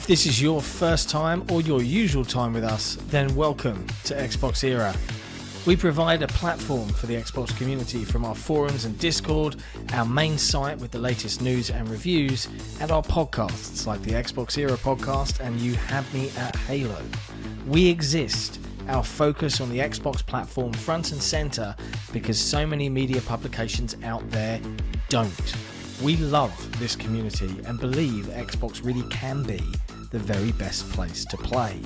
If this is your first time or your usual time with us, then welcome to XboxEra. We provide a platform for the Xbox community from our forums and Discord, our main site with the latest news and reviews, and our podcasts like the XboxEra podcast and You Had Me at Halo. We exist, our focus on the Xbox platform front and center, because so many media publications out there don't. We love this community and believe Xbox really can be the very best place to play.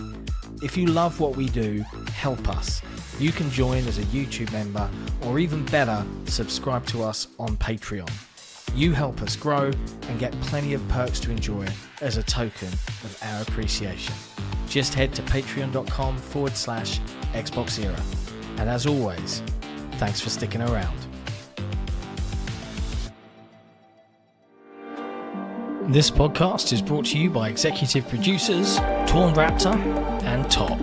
If you love what we do, help us. You can join as a YouTube member, or even better, subscribe to us on Patreon. You help us grow and get plenty of perks to enjoy as a token of our appreciation. Just head to patreon.com/XboxEra. And as always, thanks for sticking around. This podcast is brought to you by executive producers Torn Raptor and Top.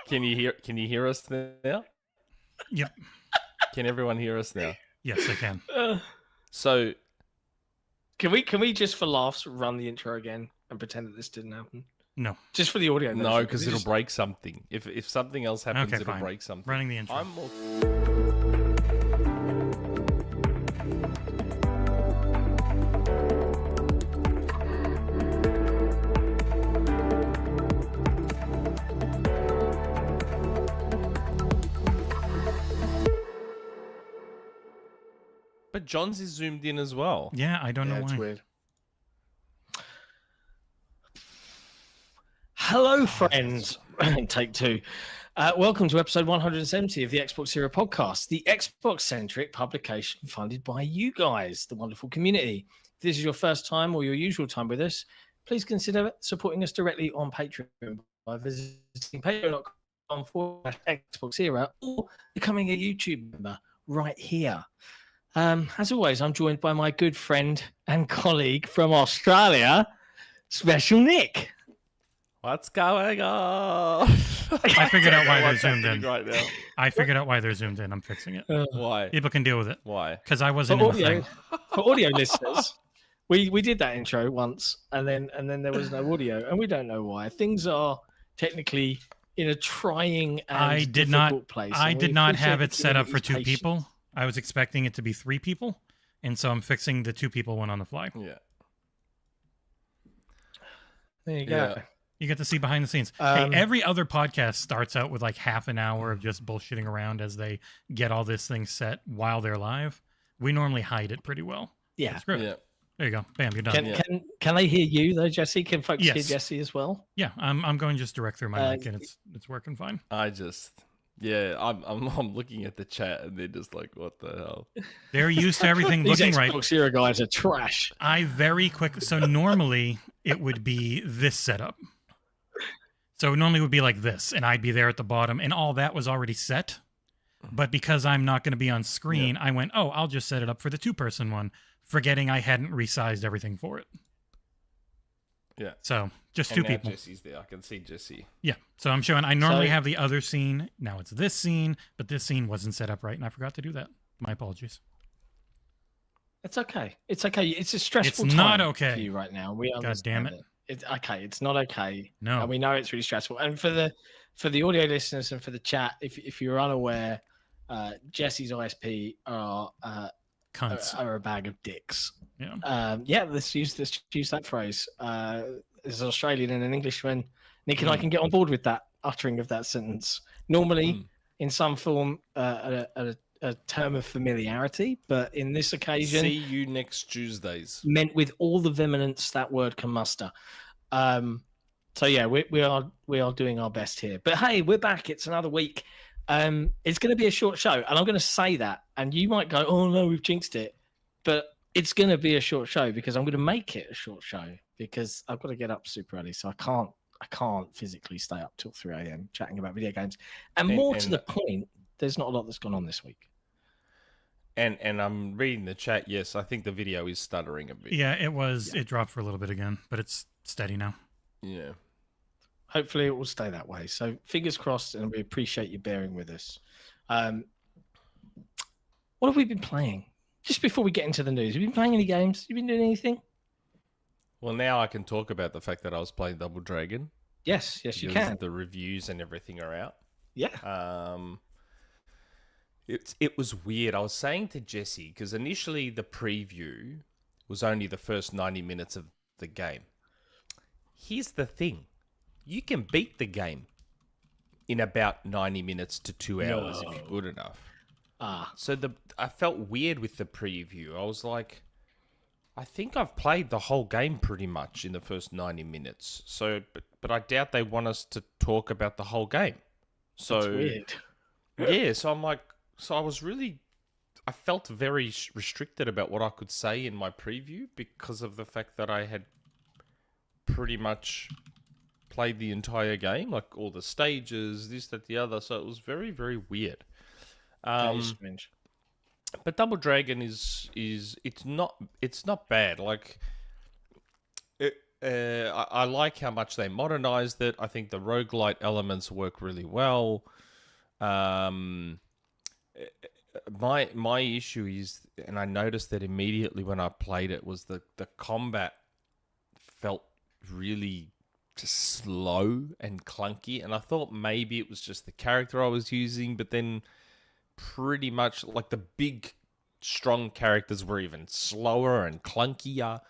Can you hear us now? Yep. Can everyone hear us now? Yes, I can. So Can we just for laughs run the intro again and pretend that this didn't happen? No. Just for the audio. no, because it'll break something. If something else happens, Okay, it'll fine. break something. Running the intro. I'm more... But John's is zoomed in as well. Yeah, I don't know It's why. weird. Hello, friends. Take two. Welcome to episode 170 of the XboxEra podcast, the Xbox-centric publication funded by you guys, the wonderful community. If this is your first time or your usual time with us, please consider supporting us directly on Patreon by visiting patreon.com/XboxEra or becoming a YouTube member right here. As always, I'm joined by my good friend and colleague from Australia, Special Nick. What's going on? I figured out why they're What's zoomed happening in. right now? I figured out why they're zoomed in. I'm fixing it. Why? People can deal with it. Why? Because I wasn't in the thing. For audio listeners, we did that intro once, and then there was no audio, and we don't know why. Things are technically in a trying and difficult place. I and did we not appreciate have the it set up for community's two patience. people. I was expecting it to be three people, and so I'm fixing the two people one on the fly. Yeah. There you go. Yeah. You get to see behind the scenes. Hey, every other podcast starts out with like half an hour of just bullshitting around as they get all this thing set while they're live. We normally hide it pretty well. Yeah. Screw it. Yeah. There you go. Bam, you're done. Can they hear you though, Jesse? Can folks hear Yes. Jesse as well? Yeah, I'm going just direct through my mic, and it's working fine. I'm looking at the chat and they're just like, what the hell? They're used to everything These looking right. XboxEra guys are trash. So normally it would be this setup. So normally it would be like this, and I'd be there at the bottom, and all that was already set. But because I'm not going to be on screen, I went, I'll just set it up for the 2-person one, forgetting I hadn't resized everything for it. Yeah. So just And 2 now people. Jesse's there. I can see Jesse. Yeah. So I'm showing, I normally have the other scene. Now it's this scene, but this scene wasn't set up right, and I forgot to do that. My apologies. It's okay. It's okay. It's a stressful It's time not okay. for you right now. We God damn it. It's okay. It's not okay. No. And we know it's really stressful. And for the audio listeners and for the chat, if you're unaware, Jesse's ISP are a bag of dicks. Yeah. Let's use that phrase. As an Australian and an Englishman, Nick and I can get on board with that uttering of that sentence. Normally, in some form, a term of familiarity, but in this occasion, See you next Tuesdays. meant with all the vehemence that word can muster. So yeah, we are doing our best here. But hey, we're back. It's another week. It's going to be a short show, and I'm going to say that, and you might go, "Oh no, we've jinxed it," but it's going to be a short show because I'm going to make it a short show because I've got to get up super early, so I can't physically stay up till 3 a.m. chatting about video games. And more to the point, there's not a lot that's gone on this week. And I'm reading the chat. Yes, I think the video is stuttering a bit. Yeah, it was. Yeah. It dropped for a little bit again, but it's steady now. Yeah. Hopefully it will stay that way. So fingers crossed, and we appreciate you bearing with us. What have we been playing? Just before we get into the news, have you been playing any games? You been doing anything? Well, now I can talk about the fact that I was playing Double Dragon. Yes, you can. The reviews and everything are out. Yeah. It was weird. I was saying to Jesse, because initially the preview was only the first 90 minutes of the game. Here's the thing. You can beat the game in about 90 minutes to 2 hours if you're good enough. So I felt weird with the preview. I was like, I think I've played the whole game pretty much in the first 90 minutes. So, but I doubt they want us to talk about the whole game. So that's weird. Yeah, so I'm like, I felt very restricted about what I could say in my preview because of the fact that I had pretty much played the entire game, like all the stages, this, that, the other. So it was very, very weird. Very strange. But Double Dragon is it's not bad. Like, I like how much they modernized it. I think the roguelite elements work really well. My issue is, and I noticed that immediately when I played it, was the combat felt really just slow and clunky, and I thought maybe it was just the character I was using, but then pretty much like the big strong characters were even slower and clunkier.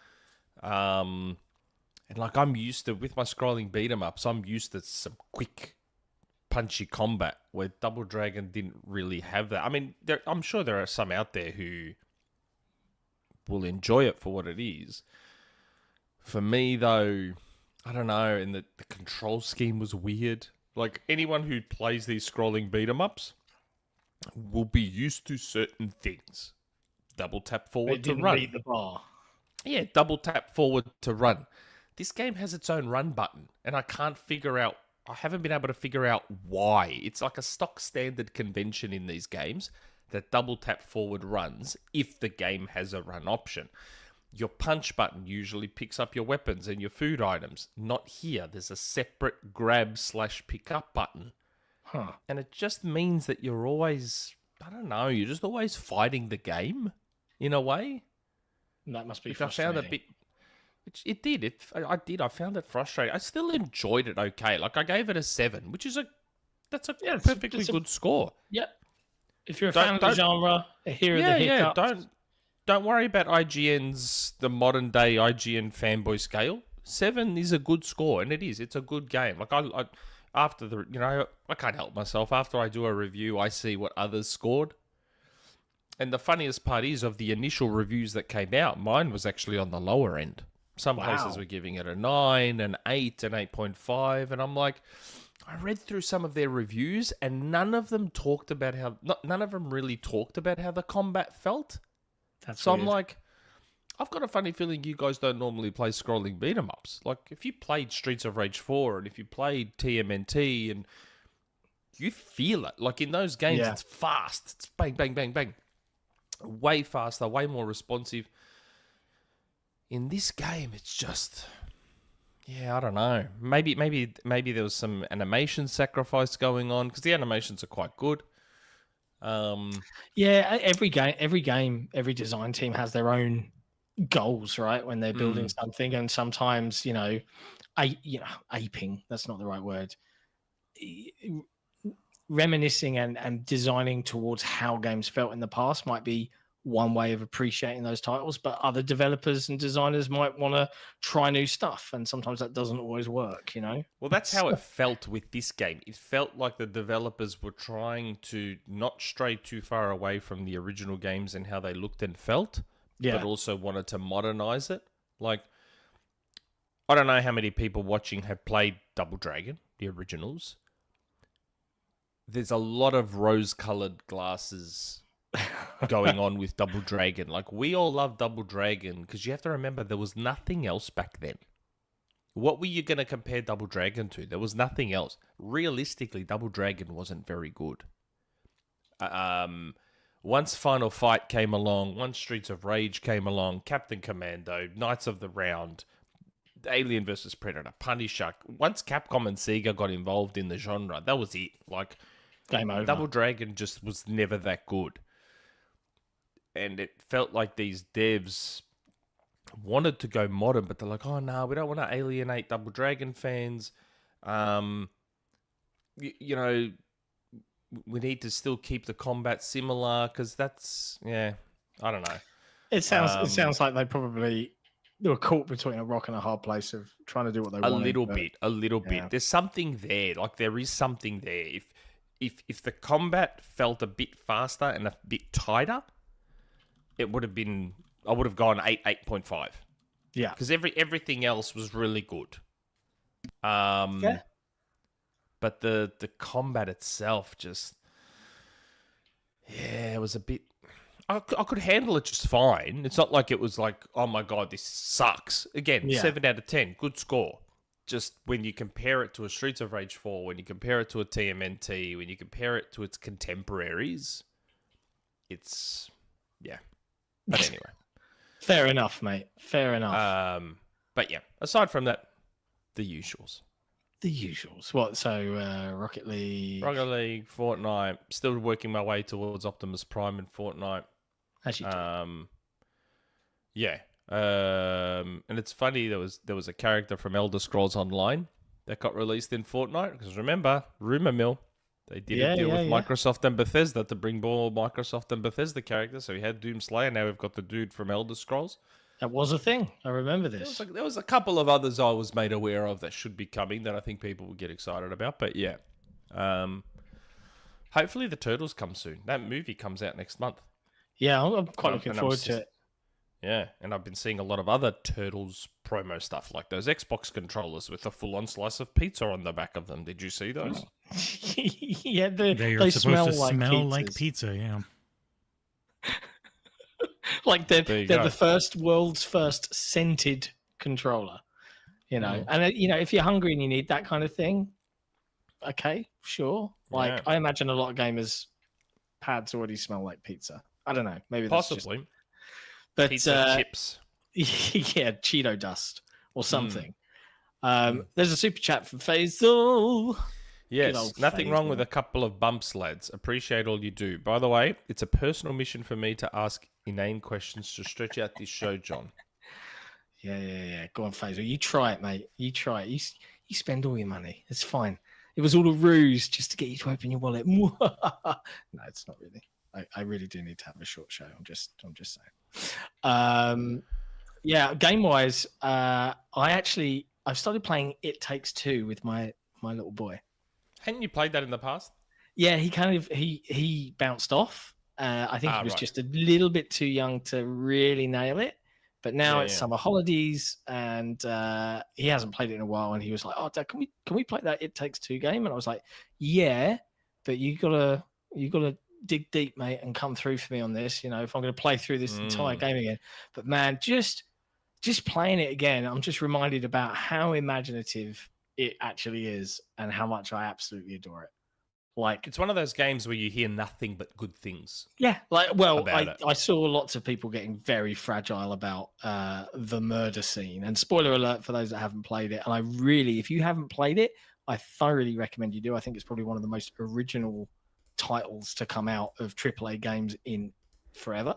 And like I'm used to, with my scrolling beat 'em ups, I'm used to some quick punchy combat where Double Dragon didn't really have that. I mean, I'm sure there are some out there who will enjoy it for what it is. For me, though, I don't know, and the control scheme was weird. Like, anyone who plays these scrolling beat-em-ups will be used to certain things. Double tap forward to run. Read the bar. Yeah, double tap forward to run. This game has its own run button, and I haven't been able to figure out why. It's like a stock standard convention in these games that double tap forward runs if the game has a run option. Your punch button usually picks up your weapons and your food items. Not here. There's a separate grab/pick up button. And it just means that you're always, I don't know, you're just always fighting the game in a way. That must be frustrating. I found it did. I found it frustrating. I still enjoyed it okay. Like, I gave it a 7, which is that's a perfectly good score. Yep. If you're a fan of the genre, here are the hiccups. Yeah, don't worry about the modern day IGN fanboy scale. 7 is a good score, and it is. It's a good game. Like, I can't help myself. After I do a review, I see what others scored. And the funniest part is, of the initial reviews that came out, mine was actually on the lower end. Some places were giving it a 9, an 8, an 8.5, and I'm like, I read through some of their reviews, and none of them really talked about how the combat felt. That's weird. I'm weird. like, I've got a funny feeling you guys don't normally play scrolling beat 'em ups. Like, if you played Streets of Rage 4 and if you played TMNT, and you feel it. Like, in those games, it's fast. It's bang, bang, bang, bang. Way faster, way more responsive. In this game, it's just, I don't know. Maybe there was some animation sacrifice going on, because the animations are quite good. Every game, every design team has their own goals, right? When they're building something, and sometimes, aping, that's not the right word. Reminiscing and designing towards how games felt in the past might be one way of appreciating those titles, but other developers and designers might want to try new stuff, and sometimes that doesn't always work, Well, that's how it felt with this game. It felt like the developers were trying to not stray too far away from the original games and how they looked and felt, but also wanted to modernize it. Like, I don't know how many people watching have played Double Dragon, the originals. There's a lot of rose-colored glasses going on with Double Dragon. Like, we all love Double Dragon because you have to remember there was nothing else back then. What were you going to compare Double Dragon to? There was nothing else. Realistically, Double Dragon wasn't very good. Once Final Fight came along, once Streets of Rage came along, Captain Commando, Knights of the Round, Alien vs. Predator, Punisher. Once Capcom and Sega got involved in the genre, that was it. Like, game over. Double Dragon just was never that good. And it felt like these devs wanted to go modern, but they're like, oh, no, we don't want to alienate Double Dragon fans. We need to still keep the combat similar, because that's, I don't know. It sounds like they were caught between a rock and a hard place of trying to do what they wanted. A little bit. There's something there. Like, there is something there. If the combat felt a bit faster and a bit tighter, it would have been, I would have gone 8, 8.5. Yeah. Because everything else was really good. But the combat itself just, it was a bit, I could handle it just fine. It's not like it was like, oh my God, this sucks. Again, 7 out of 10, good score. Just when you compare it to a Streets of Rage 4, when you compare it to a TMNT, when you compare it to its contemporaries, it's, But anyway. Fair enough, mate. Fair enough. But aside from that, the usuals. The usuals. What? So, Rocket League, Fortnite. Still working my way towards Optimus Prime in Fortnite. As you do. And it's funny, there was a character from Elder Scrolls Online that got released in Fortnite, because remember, rumor mill, they did a deal with Microsoft and Bethesda to bring more Microsoft and Bethesda characters. So we had Doomslayer, now we've got the dude from Elder Scrolls. That was a thing. I remember this. There was a couple of others I was made aware of that should be coming that I think people would get excited about. But hopefully the Turtles come soon. That movie comes out next month. Yeah, I'm quite looking forward to it. Yeah, and I've been seeing a lot of other Turtles promo stuff, like those Xbox controllers with a full-on slice of pizza on the back of them. Did you see those? Yeah, they smell like pizza. Yeah, like they're the world's first scented controller. And if you're hungry and you need that kind of thing, okay, sure. Like I imagine a lot of gamers' pads already smell like pizza. I don't know, maybe that's possibly. Just... But pizza chips. Yeah, Cheeto dust or something. There's a super chat from Faisal. Yes, nothing wrong with a couple of bumps, lads. Appreciate all you do. By the way, it's a personal mission for me to ask inane questions to stretch out this show, John. Yeah. Go on, Faisal. You try it, mate. You try it. You spend all your money. It's fine. It was all a ruse just to get you to open your wallet. No, it's not really. I really do need to have a short show. I'm just saying. Game wise, I've started playing It Takes Two with my little boy. Hadn't you played that in the past? Yeah, he bounced off I think he was right. just a little bit too young to really nail it. But now it's yeah. summer holidays, and he hasn't played it in a while. And he was like, "Oh, Dad, can we play that It Takes Two game?" And I was like, "Yeah, but you gotta dig deep, mate, and come through for me on this. You know, if I'm going to play through this entire game again." But man, just playing it again, I'm just reminded about how imaginative it actually is, and how much I absolutely adore it. Like, It's one of those games where you hear nothing but good things. yeah, like, well, About it. I saw lots of people getting very fragile about the murder scene. And spoiler alert for those that haven't played it. And I really, if you haven't played it, I thoroughly recommend you do. I think it's probably one of the most original titles to come out of AAA games in forever.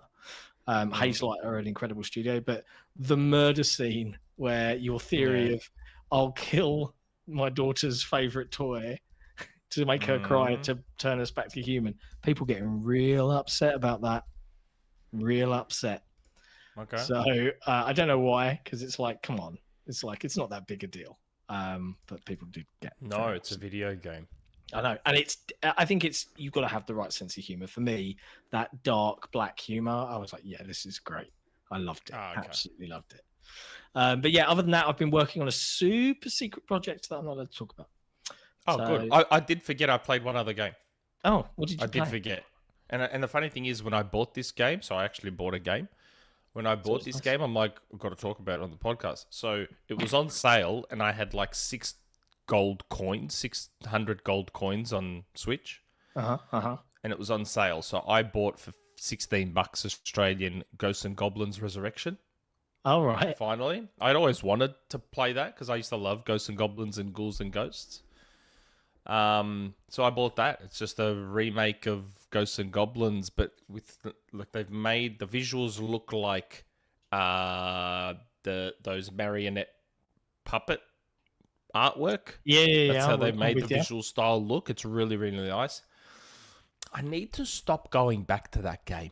Hazelight are an incredible studio, but the murder scene where your theory of I'll kill my daughter's favorite toy to make her cry to turn us back to human. People getting real upset about that. Real upset. Okay. So I don't know why, because it's like, come on. It's like, it's not that big a deal. But people do get. No, it's a video game. I know. And I think you've got to have the right sense of humor. For me, that dark black humor, I was like, yeah, this is great. I loved it. Okay. Absolutely loved it. But yeah, other than that, I've been working on a super secret project that I'm not allowed to talk about. Oh, good. I did forget I played one other game. Oh, what did you play? I did forget. And the funny thing is, when I bought this game, so I actually bought a game. When I bought this game, I'm like, I've got to talk about it on the podcast. So it was on sale, and I had like 600 gold coins on Switch. And it was on sale. So I bought for $16 Australian Ghosts and Goblins Resurrection. All right. Finally. I'd always wanted to play that because I used to love Ghosts and Goblins and Ghouls and Ghosts. So I bought that. It's just a remake of Ghosts and Goblins, but with they've made the visuals look like those marionette puppet artwork. Yeah. That's how they've made the visual style look. It's really, really nice. I need to stop going back to that game.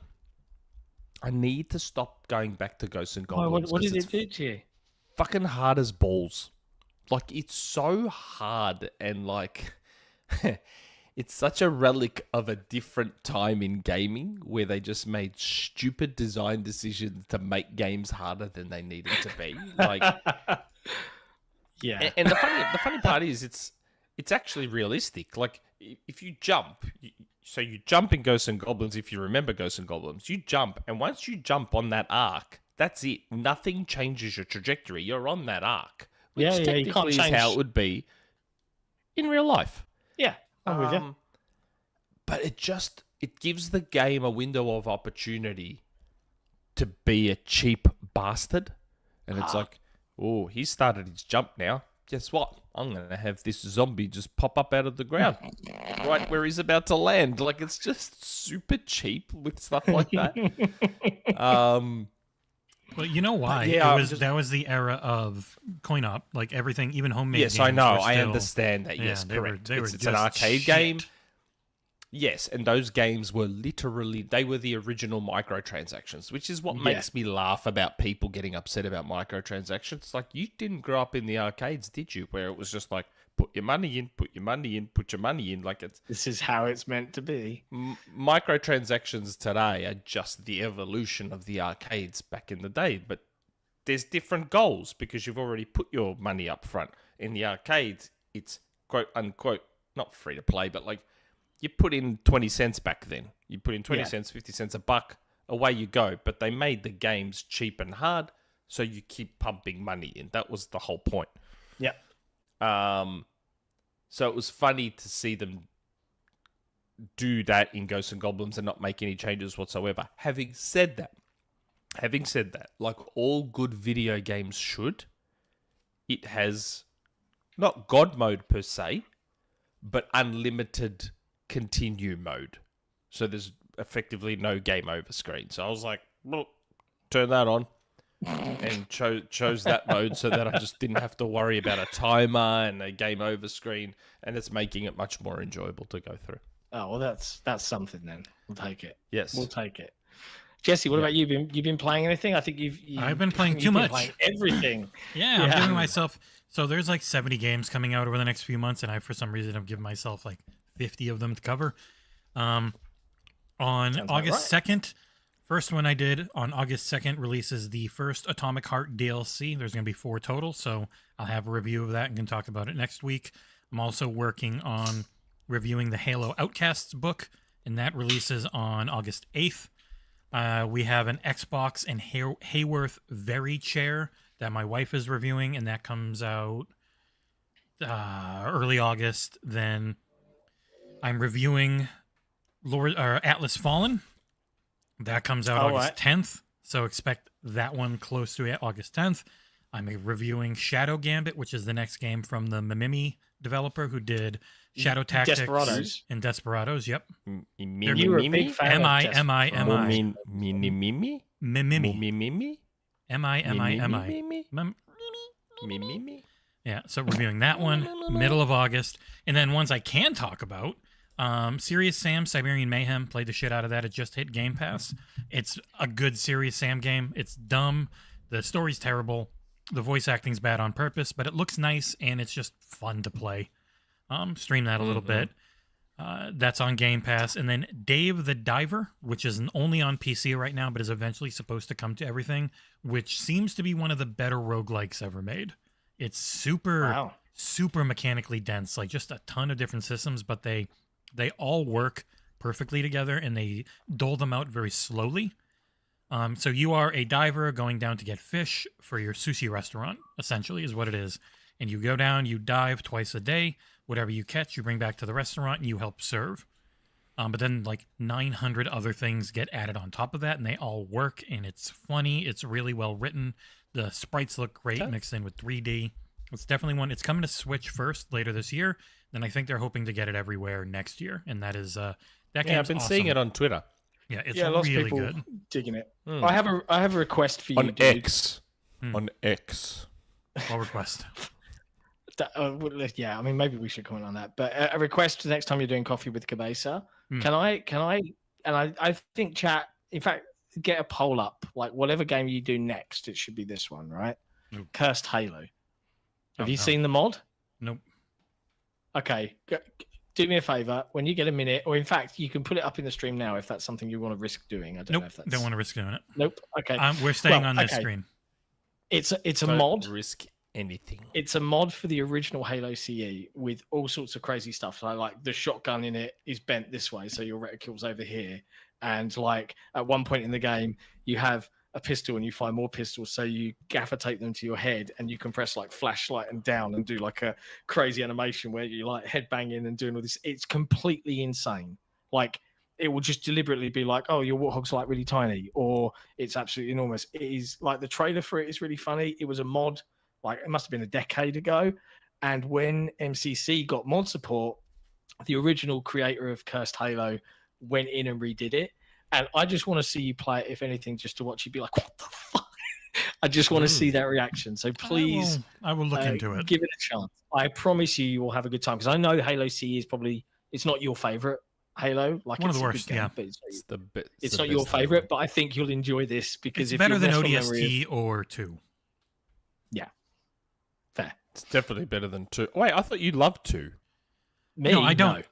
I need to stop going back to Ghosts and Goblins. What did it do to you? Fucking hard as balls. Like, it's so hard, and like it's such a relic of a different time in gaming where they just made stupid design decisions to make games harder than they needed to be. Like, yeah. And the funny part is it's actually realistic. Like, if you jump, so you jump in Ghosts and Goblins. If you remember Ghosts and Goblins, you jump, and once you jump on that arc, that's it. Nothing changes your trajectory. You're on that arc. Which technically you can't change. Is how it would be in real life. Yeah, I'm with you. But it gives the game a window of opportunity to be a cheap bastard. And it's like, oh, he started his jump now. Guess what? I'm going to have this zombie just pop up out of the ground right where he's about to land. Like, it's just super cheap with stuff like that. Well, you know why? Yeah, that was the era of coin op, like everything, even homemade. Yes, games I know. were I still, understand that. Yes, correct. They were It's an arcade game. Yes, and those games were they were the original microtransactions, which is what makes me laugh about people getting upset about microtransactions. It's like, you didn't grow up in the arcades, did you? Where it was just like, put your money in, put your money in, put your money in. Like, this is how it's meant to be. Microtransactions today are just the evolution of the arcades back in the day, but there's different goals because you've already put your money up front. In the arcades, it's quote unquote not free to play, but like, you put in 20 cents back then. You put in 20 cents, 50 cents, a buck, away you go. But they made the games cheap and hard, so you keep pumping money in. That was the whole point. Yeah. So it was funny to see them do that in Ghosts and Goblins and not make any changes whatsoever. Having said that, like all good video games should, it has not God mode per se, but unlimited continue mode. So there's effectively no game over screen. So I was like, well, turn that on and chose that mode so that I just didn't have to worry about a timer and a game over screen, and it's making it much more enjoyable to go through. Oh, well, that's something then. We'll take it. Yes. We'll take it. Jesse, what about you? You've been playing anything? I think I've been playing too much. Playing everything. I'm giving myself. So there's like 70 games coming out over the next few months, and for some reason, I've given myself like 50 of them to cover. On Sounds about August 2nd, first one I did on August 2nd releases the first Atomic Heart DLC. There's going to be 4 total, so I'll have a review of that and can talk about it next week. I'm also working on reviewing the Halo Outcasts book, and that releases on August 8th. We have an Xbox and Hayworth Very chair that my wife is reviewing, and that comes out early August. Then I'm reviewing Atlas Fallen. That comes out August 10th, so expect that one close to August 10th. I'm reviewing Shadow Gambit, which is the next game from the Mimimi developer who did Shadow Tactics and Desperados. Yep. You were a big fan of M-I-M-I. Mimimi? Mimimi. M-I-M-I-M-I. Mimimi? Yeah, so reviewing that one, middle of August. And then ones I can talk about, Serious Sam, Siberian Mayhem, played the shit out of that. It just hit Game Pass. It's a good Serious Sam game. It's dumb. The story's terrible. The voice acting's bad on purpose, but it looks nice, and it's just fun to play. Stream that a little bit. That's on Game Pass. And then Dave the Diver, which is only on PC right now, but is eventually supposed to come to everything, which seems to be one of the better roguelikes ever made. It's super mechanically dense, like just a ton of different systems, but they all work perfectly together, and they dole them out very slowly. So you are a diver going down to get fish for your sushi restaurant, essentially, is what it is. And you go down, you dive twice a day. Whatever you catch, you bring back to the restaurant, and you help serve. But then, like, 900 other things get added on top of that, and they all work, and it's funny. It's really well written. The sprites look great mixed in with 3D. It's definitely one. It's coming to Switch first later this year. Then I think they're hoping to get it everywhere next year, and that is that game's I've been seeing it on Twitter. Yeah, it's lots really of people good. digging it. I have a request for you. On X. On X. What request? Yeah, I mean, maybe we should comment on that. But a request next time you're doing Coffee with Cabeza, can I, and I think chat, in fact, get a poll up, like whatever game you do next, it should be this one, right? Nope. Cursed Halo. Have you seen the mod? Nope. Okay, do me a favor when you get a minute, or in fact, you can put it up in the stream now if that's something you want to risk doing. I don't know if that's... Don't want to risk doing it. Nope. Okay. We're staying on this screen. It's a Don't mod. Risk anything. It's a mod for the original Halo CE with all sorts of crazy stuff. So like the shotgun in it is bent this way, so your reticule's over here. And like at one point in the game, you have a pistol and you find more pistols, so you gaffer tape them to your head, and you can press like flashlight and down and do like a crazy animation where you like head banging and doing all this. It's completely insane. Like it will just deliberately be like, oh, your warthog's like really tiny, or it's absolutely enormous. It is like the trailer for it is really funny. It was a mod, like it must have been a decade ago. And when MCC got mod support, the original creator of Cursed Halo went in and redid it. And I just want to see you play it, if anything, just to watch you be like, what the fuck? I just want to see that reaction. So please, I will look into it. Give it a chance. I promise you will have a good time, because I know Halo C is probably, it's not your favorite Halo. Like one of it's the a worst, good game, yeah. but it's the not your best Halo. favorite, but I think you'll enjoy this, because It's if better your than muscle memory ODST or 2. yeah, fair. It's definitely better than 2. Wait, I thought you loved 2. Me, No, I don't. no.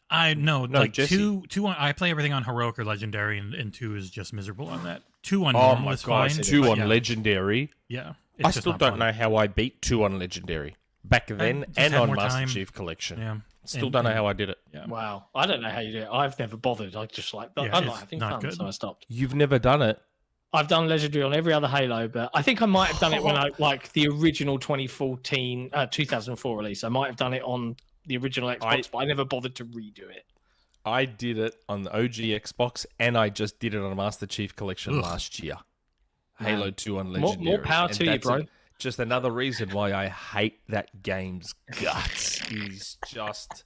I know, No, like Jesse. two. I play everything on heroic or legendary, and 2 is just miserable on that. 2 on Oh normal my is god, fine. 2 but on yeah, legendary. Yeah, I still don't know how I beat 2 on legendary back then, just and had on more Master time. Chief Collection. Yeah, Still don't know how I did it. Yeah. Wow, I don't know how you do it. I've never bothered. I just like, Yeah, I'm it's not having not fun, good. so I stopped. You've never done it. I've done legendary on every other Halo, but I think I might have done it when I like the original 2004 release. I might have done it on the original Xbox, but I never bothered to redo it. I did it on the OG Xbox, and I just did it on Master Chief Collection last year. Halo 2 on Legendary. More power And to you, that's bro. just another reason why I hate that game's guts. Is just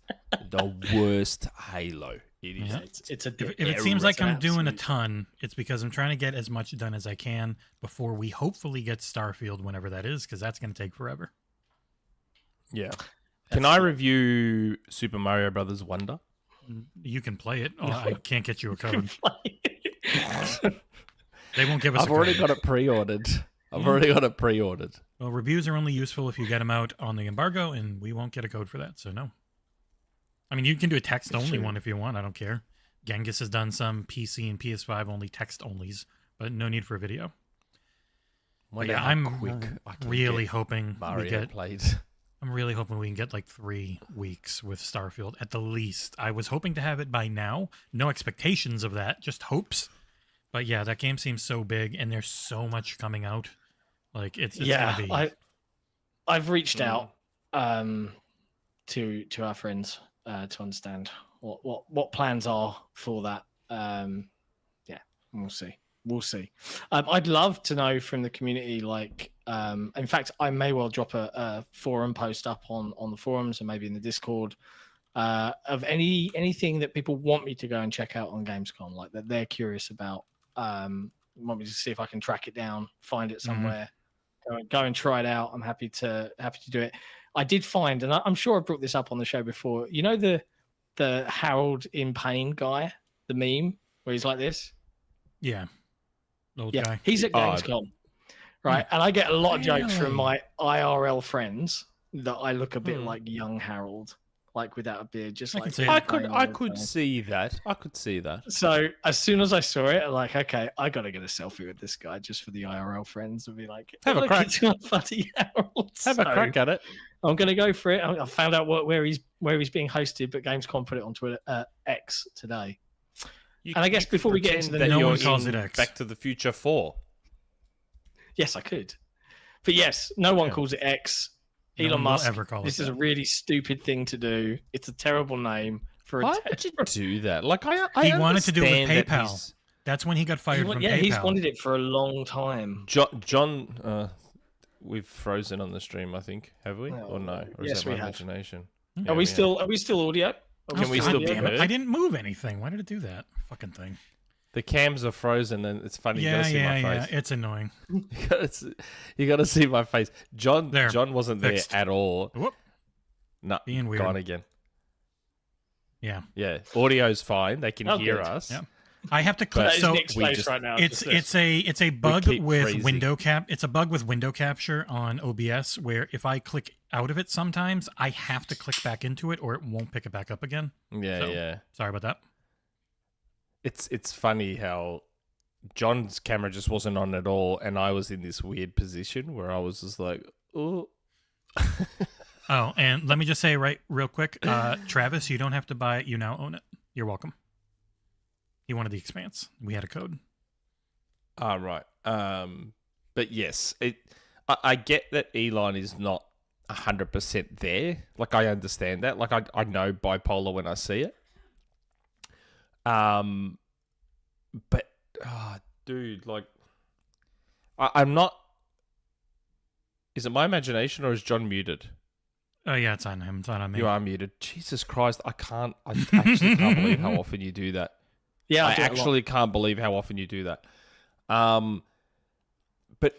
the worst Halo. It is. Yeah. It's a If it seems like I'm doing a absolute- ton, it's because I'm trying to get as much done as I can before we hopefully get Starfield, whenever that is, because that's going to take forever. Yeah. Can I review Super Mario Brothers Wonder? You can play it. I can't get you a code. They won't give us. I've a already code. got it pre-ordered. I've already got it pre-ordered. Well, reviews are only useful if you get them out on the embargo, and we won't get a code for that. So no. I mean, you can do a text-only one if you want. I don't care. Genghis has done some PC and PS5 only text onlys, but no need for a video. Wonder Yeah, how I'm quick I can really get hoping Mario we get. played. I'm really hoping we can get like 3 weeks with Starfield at the least. I was hoping to have it by now. No expectations of that, just hopes. But yeah, that game seems so big, and there's so much coming out. Like it's yeah, gonna be. I've reached out to our friends to understand what plans are for that. Yeah, we'll see. We'll see. I'd love to know from the community, like, in fact, I may well drop a forum post up on the forums and maybe in the Discord of anything that people want me to go and check out on Gamescom, like that they're curious about. Want me to see if I can track it down, find it somewhere, go and try it out. I'm happy to do it. I did find, and I'm sure I brought this up on the show before. You know the Harold in Pain guy, the meme where he's like this. Yeah. Old guy. He's at Gamescom, right? And I get a lot of jokes from my IRL friends that I look a bit like young Harold, like without a beard, just I like can see it. I could see that. I could see that. So as soon as I saw it, I'm like, okay, I gotta get a selfie with this guy just for the IRL friends and be like, Have a look, crack. it's got funny Harold. Have a crack at it. I'm gonna go for it. I found out where he's being hosted, but Gamescom put it on Twitter X today. And I guess before we get into the no one calls it X. Back to the Future 4. Yes, I could. But yes, no one calls it X. No Elon one will Musk. ever call This it is a that. really stupid thing to do. It's a terrible name for a. Why would you do that? Like I He wanted to do it with understand that PayPal. he's- That's when he got fired from yeah, PayPal. he's wanted it for a long time. John, we've frozen on the stream. I think have we Oh, or no? Or yes, is that we my have. imagination? Are we still audio? Can we God still be damn it. heard? I didn't move anything. Why did it do that? Fucking thing. The cams are frozen, and it's funny. You Yeah, gotta see my yeah. face. It's annoying. You gotta see my face. John There. wasn't there Fixed. at all. Whoop. No, Being weird. gone again. Yeah. Yeah, audio's fine. They can Oh, hear good. us. Yeah. I have to That click. is So Nick's we face just- right now. it's Just this. it's a bug keep with freezing. window cap. It's a bug with window capture on OBS where if I click out of it sometimes I have to click back into it or it won't pick it back up again. Yeah, So- yeah. Sorry about that. It's funny how John's camera just wasn't on at all, and I was in this weird position where I was just like, oh. Oh, and let me just say real quick, Travis, you don't have to buy it. You now own it. You're welcome. He wanted the Expanse. We had a code. Right. But yes, I get that Elon is not 100% there. Like I understand that. Like I know bipolar when I see it. But dude, like I'm not. Is it my imagination or is John muted? Oh yeah, it's on him. It's not on me. You are muted. Jesus Christ, I actually can't believe how often you do that. Yeah, I do it a lot. actually can't believe how often you do that. But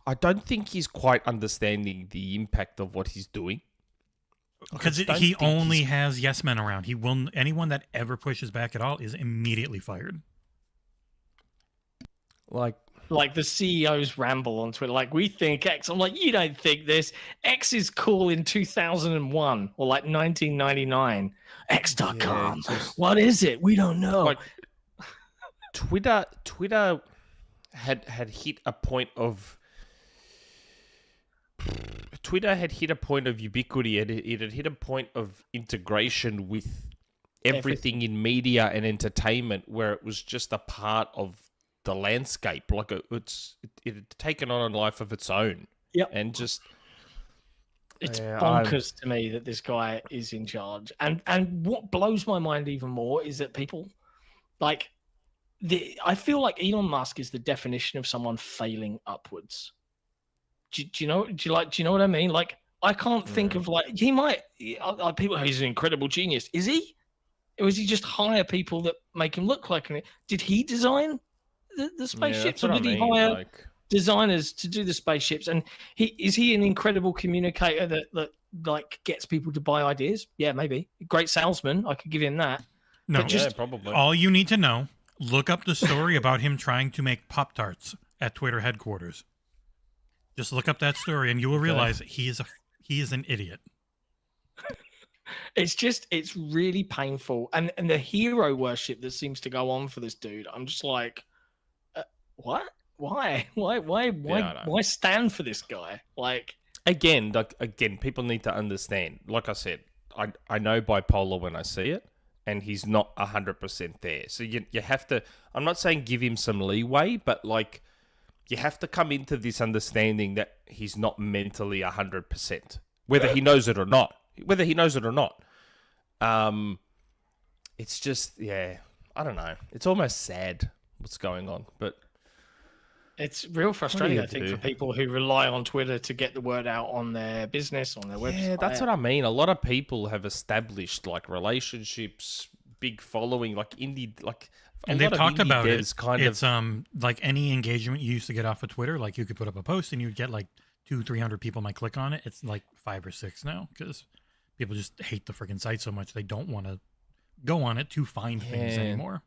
I don't think he's quite understanding the impact of what he's doing. Because I don't he think only he's- has yes men around. He will anyone that ever pushes back at all is immediately fired. Like the CEOs ramble on Twitter, like we think X. I'm like, you don't think this. X is cool in 2001 or like 1999. X.com. What is it? We don't know. Like Twitter had hit a point of ubiquity, and it had hit a point of integration with everything in media and entertainment, where it was just a part of the landscape. Like it had taken on a life of its own. Yep. And just It's Yeah, bonkers to me that this guy is in charge. And what blows my mind even more is that people like I feel like Elon Musk is the definition of someone failing upwards. Do you know what I mean? Like I can't think of like he might people he's an incredible genius. Is he? Or is he just hire people that make him look like an Did he design the spaceships, or did he hire designers to do the spaceships? And is he an incredible communicator that like gets people to buy ideas? Yeah, maybe. Great salesman, I could give him that. No, But just probably. all you need to know, look up the story about him trying to make Pop-Tarts at Twitter headquarters. Just look up that story and you will realize he is an idiot. It's really painful, and the hero worship that seems to go on for this dude. I'm just like, what? Why? Why stand for this guy? Like again, people need to understand. Like I said, I know bipolar when I see it, and he's not 100% there. So you have to. I'm not saying give him some leeway, but like you have to come into this understanding that he's not mentally 100%, whether he knows it or not. It's just, yeah, I don't know. It's almost sad what's going on, but it's real frustrating, I think, for people who rely on Twitter to get the word out on their business, on their website. Yeah, that's what I mean. A lot of people have established like relationships, big following, like indie, like. And they've talked about it. It's like any engagement you used to get off of Twitter. Like you could put up a post and you'd get like 200-300 people might click on it. It's like 5 or 6 now because people just hate the freaking site so much they don't want to go on it to find things anymore.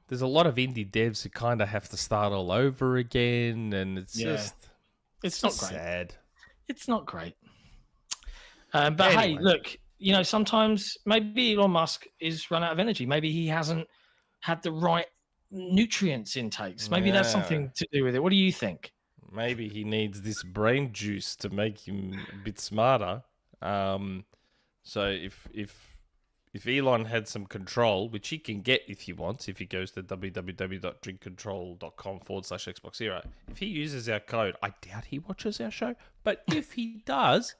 There's a lot of indie devs who kind of have to start all over again, and it's not great. Sad. It's not great. But anyway. Hey, look, sometimes maybe Elon Musk is run out of energy. Maybe he hasn't had the right nutrients intakes. Maybe that's something to do with it. What do you think? Maybe he needs this brain juice to make him a bit smarter. So if Elon had some control, which he can get if he wants, if he goes to www.drinkcontrol.com/XboxEra, if he uses our code, I doubt he watches our show, but if he does,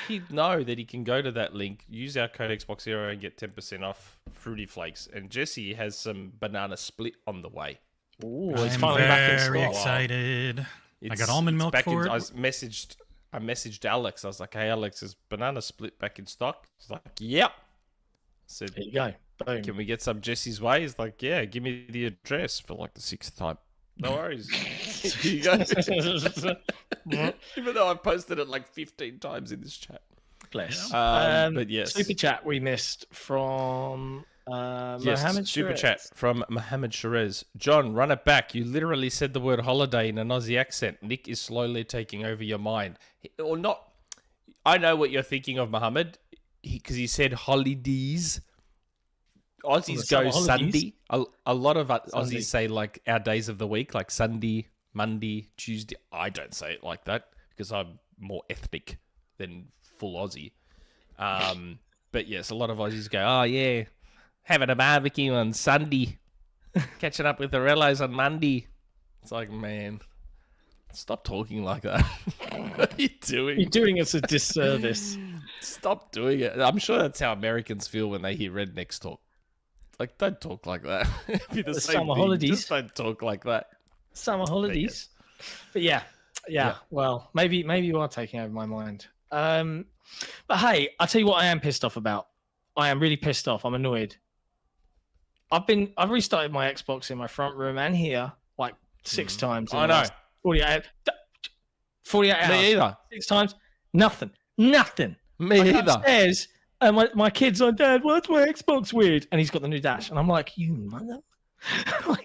he'd know that he can go to that link, use our code XboxEra and get 10% off Fruity Flakes. And Jesse has some banana split on the way. Ooh, I'm very excited. I got almond milk for it. I messaged Alex. I was like, hey, Alex, is banana split back in stock? He's like, yep. I said, there you go. Boom. Can we get some Jesse's way? He's like, yeah, give me the address for like the 6th time. No worries. Here you go. Even though I've posted it like 15 times in this chat. Bless. But yes. Super chat we missed from Mohammed Super Sherez. chat from Mohammed Sherez. John, run it back. You literally said the word holiday in an Aussie accent. Nick is slowly taking over your mind. Or not. I know what you're thinking of, Mohammed, because he said holidays. Aussies go Sunday. A lot of Aussies say like our days of the week, like Sunday, Monday, Tuesday. I don't say it like that because I'm more ethnic than full Aussie. But yes, a lot of Aussies go, oh yeah, having a barbecue on Sunday, catching up with the Rellos on Monday. It's like, man, stop talking like that. What are you doing? You're doing us a disservice. Stop doing it. I'm sure that's how Americans feel when they hear rednecks talk. Like, don't talk like that. Be the same summer thing. holidays. Just don't talk like that. Summer holidays. But yeah. Well, maybe you are taking over my mind. But hey, I'll tell you what I am pissed off about. I am really pissed off. I'm annoyed. I've restarted my Xbox in my front room and here like 6 times. I know. 48 hours. Me either. 6 times. Nothing. Me I either. go upstairs, and my kid's like, Dad, why's my Xbox weird? And he's got the new dash. And I'm like, you mother.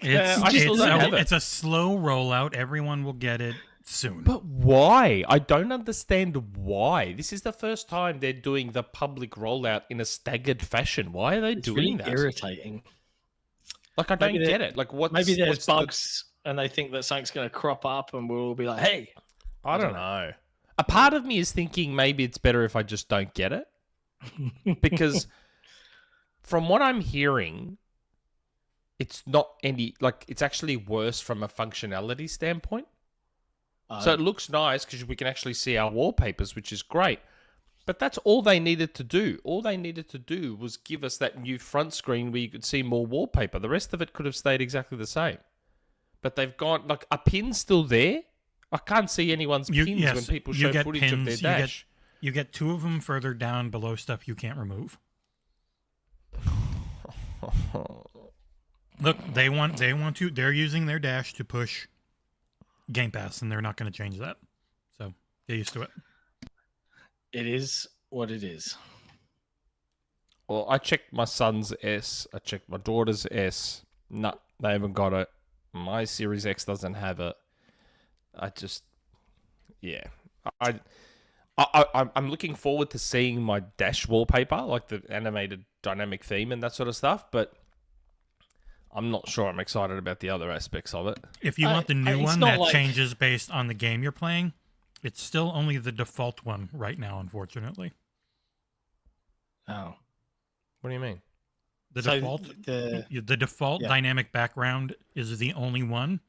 It's a slow rollout. Everyone will get it soon. But why? I don't understand why. This is the first time they're doing the public rollout in a staggered fashion. Why are they doing really that? Irritating. Like, I don't get it. Like, what? Maybe there's bugs, and they think that something's going to crop up, and we'll all be like, hey. I don't know. A part of me is thinking maybe it's better if I just don't get it. Because from what I'm hearing, it's not it's actually worse from a functionality standpoint. So it looks nice because we can actually see our wallpapers, which is great. But that's all they needed to do. All they needed to do was give us that new front screen where you could see more wallpaper. The rest of it could have stayed exactly the same. But they've gone, like, a pin's still there. I can't see anyone's pins when people show footage of their dash. You get 2 of them further down below stuff you can't remove. Look, they're using their dash to push Game Pass, and they're not going to change that. So get used to it. It is what it is. Well, I checked my son's S. I checked my daughter's S. No, they haven't got it. My Series X doesn't have it. I'm looking forward to seeing my Dash wallpaper, like the animated dynamic theme and that sort of stuff, but I'm not sure I'm excited about the other aspects of it. If you want the new it's one not that like- changes based on the game you're playing, it's still only the default one right now, unfortunately. Oh. What do you mean? The So default, the- the default yeah. dynamic background is the only one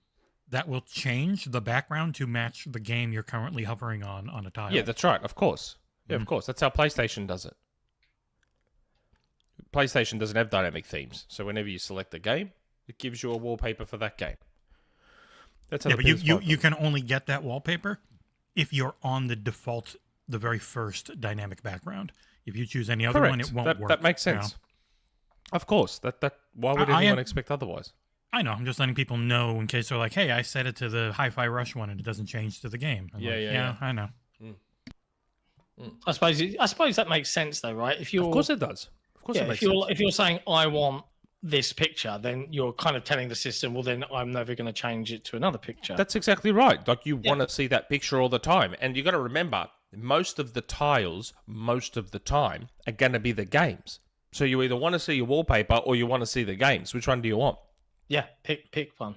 that will change the background to match the game you're currently hovering on a tile. Yeah, that's right. Of course. Yeah, Mhm. of course. That's how PlayStation does it. PlayStation doesn't have dynamic themes, so whenever you select a game, it gives you a wallpaper for that game. That's how Yeah, the but you PS5 does. can only get that wallpaper if you're on the default, the very first dynamic background. If you choose any other one, it won't work. That makes you know? sense. Of course. Why would I anyone am- expect otherwise? I know. I'm just letting people know in case they're like, "Hey, I set it to the Hi-Fi Rush one, and it doesn't change to the game." I'm like, Yeah. I know. I suppose that makes sense though, right? If you're Of course it does. Of course it makes sense. if you're saying I want this picture, then you're kind of telling the system, well, then I'm never going to change it to another picture. That's exactly right. Like you want to see that picture all the time. And you got to remember, most of the tiles, most of the time, are going to be the games. So you either want to see your wallpaper or you want to see the games. Which one do you want? Yeah, pick one.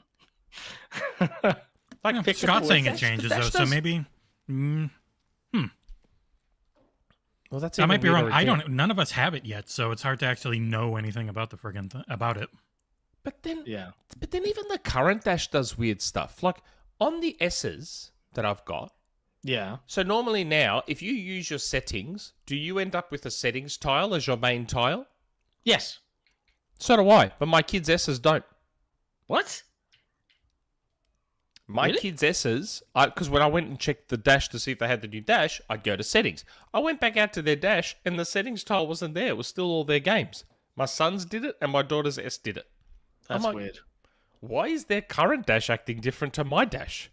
Like pick Scott's the- saying it Dash- changes Dash though, so does- maybe. Well, that's I might be even wrong. weirder I again. don't. None of us have it yet, so it's hard to actually know anything about the friggin' about it. But then, Yeah. even the current Dash does weird stuff. Like on the S's that I've got. Yeah. So normally now, if you use your settings, do you end up with a settings tile as your main tile? Yes. So do I, but my kids' S's don't. What? My Really? kids' S's, because when I went and checked the Dash to see if they had the new Dash, I'd go to settings. I went back out to their Dash, and the settings tile wasn't there. It was still all their games. My son's did it, and my daughter's S did it. That's like- weird. Why is their current Dash acting different to my Dash?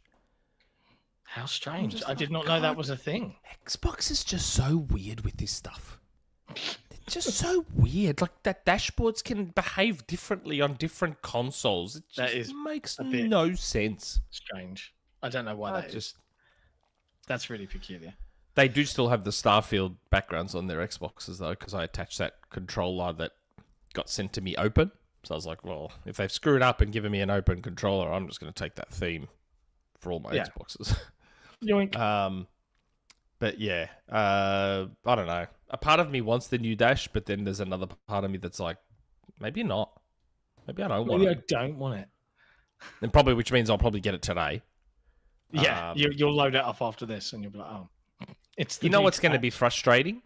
How strange. just I did like, not know that God. was a thing. Xbox is just so weird with this stuff. It's just so weird. Like, that dashboards can behave differently on different consoles. It That just is makes a bit- no sense. Strange. I don't know why I that is. just... That's really peculiar. They do still have the Starfield backgrounds on their Xboxes, though, because I attached that controller that got sent to me open. So I was like, well, if they've screwed up and given me an open controller, I'm just going to take that theme for all my Yeah. Xboxes. Yoink. But yeah, I don't know. A part of me wants the new Dash, but then there's another part of me that's like, maybe not. Maybe I don't want Maybe I it. don't want it. And probably, which means I'll probably get it today. Yeah, you'll load it up after this, and you'll be like, oh, it's. The You know new what's going to be Dash. frustrating?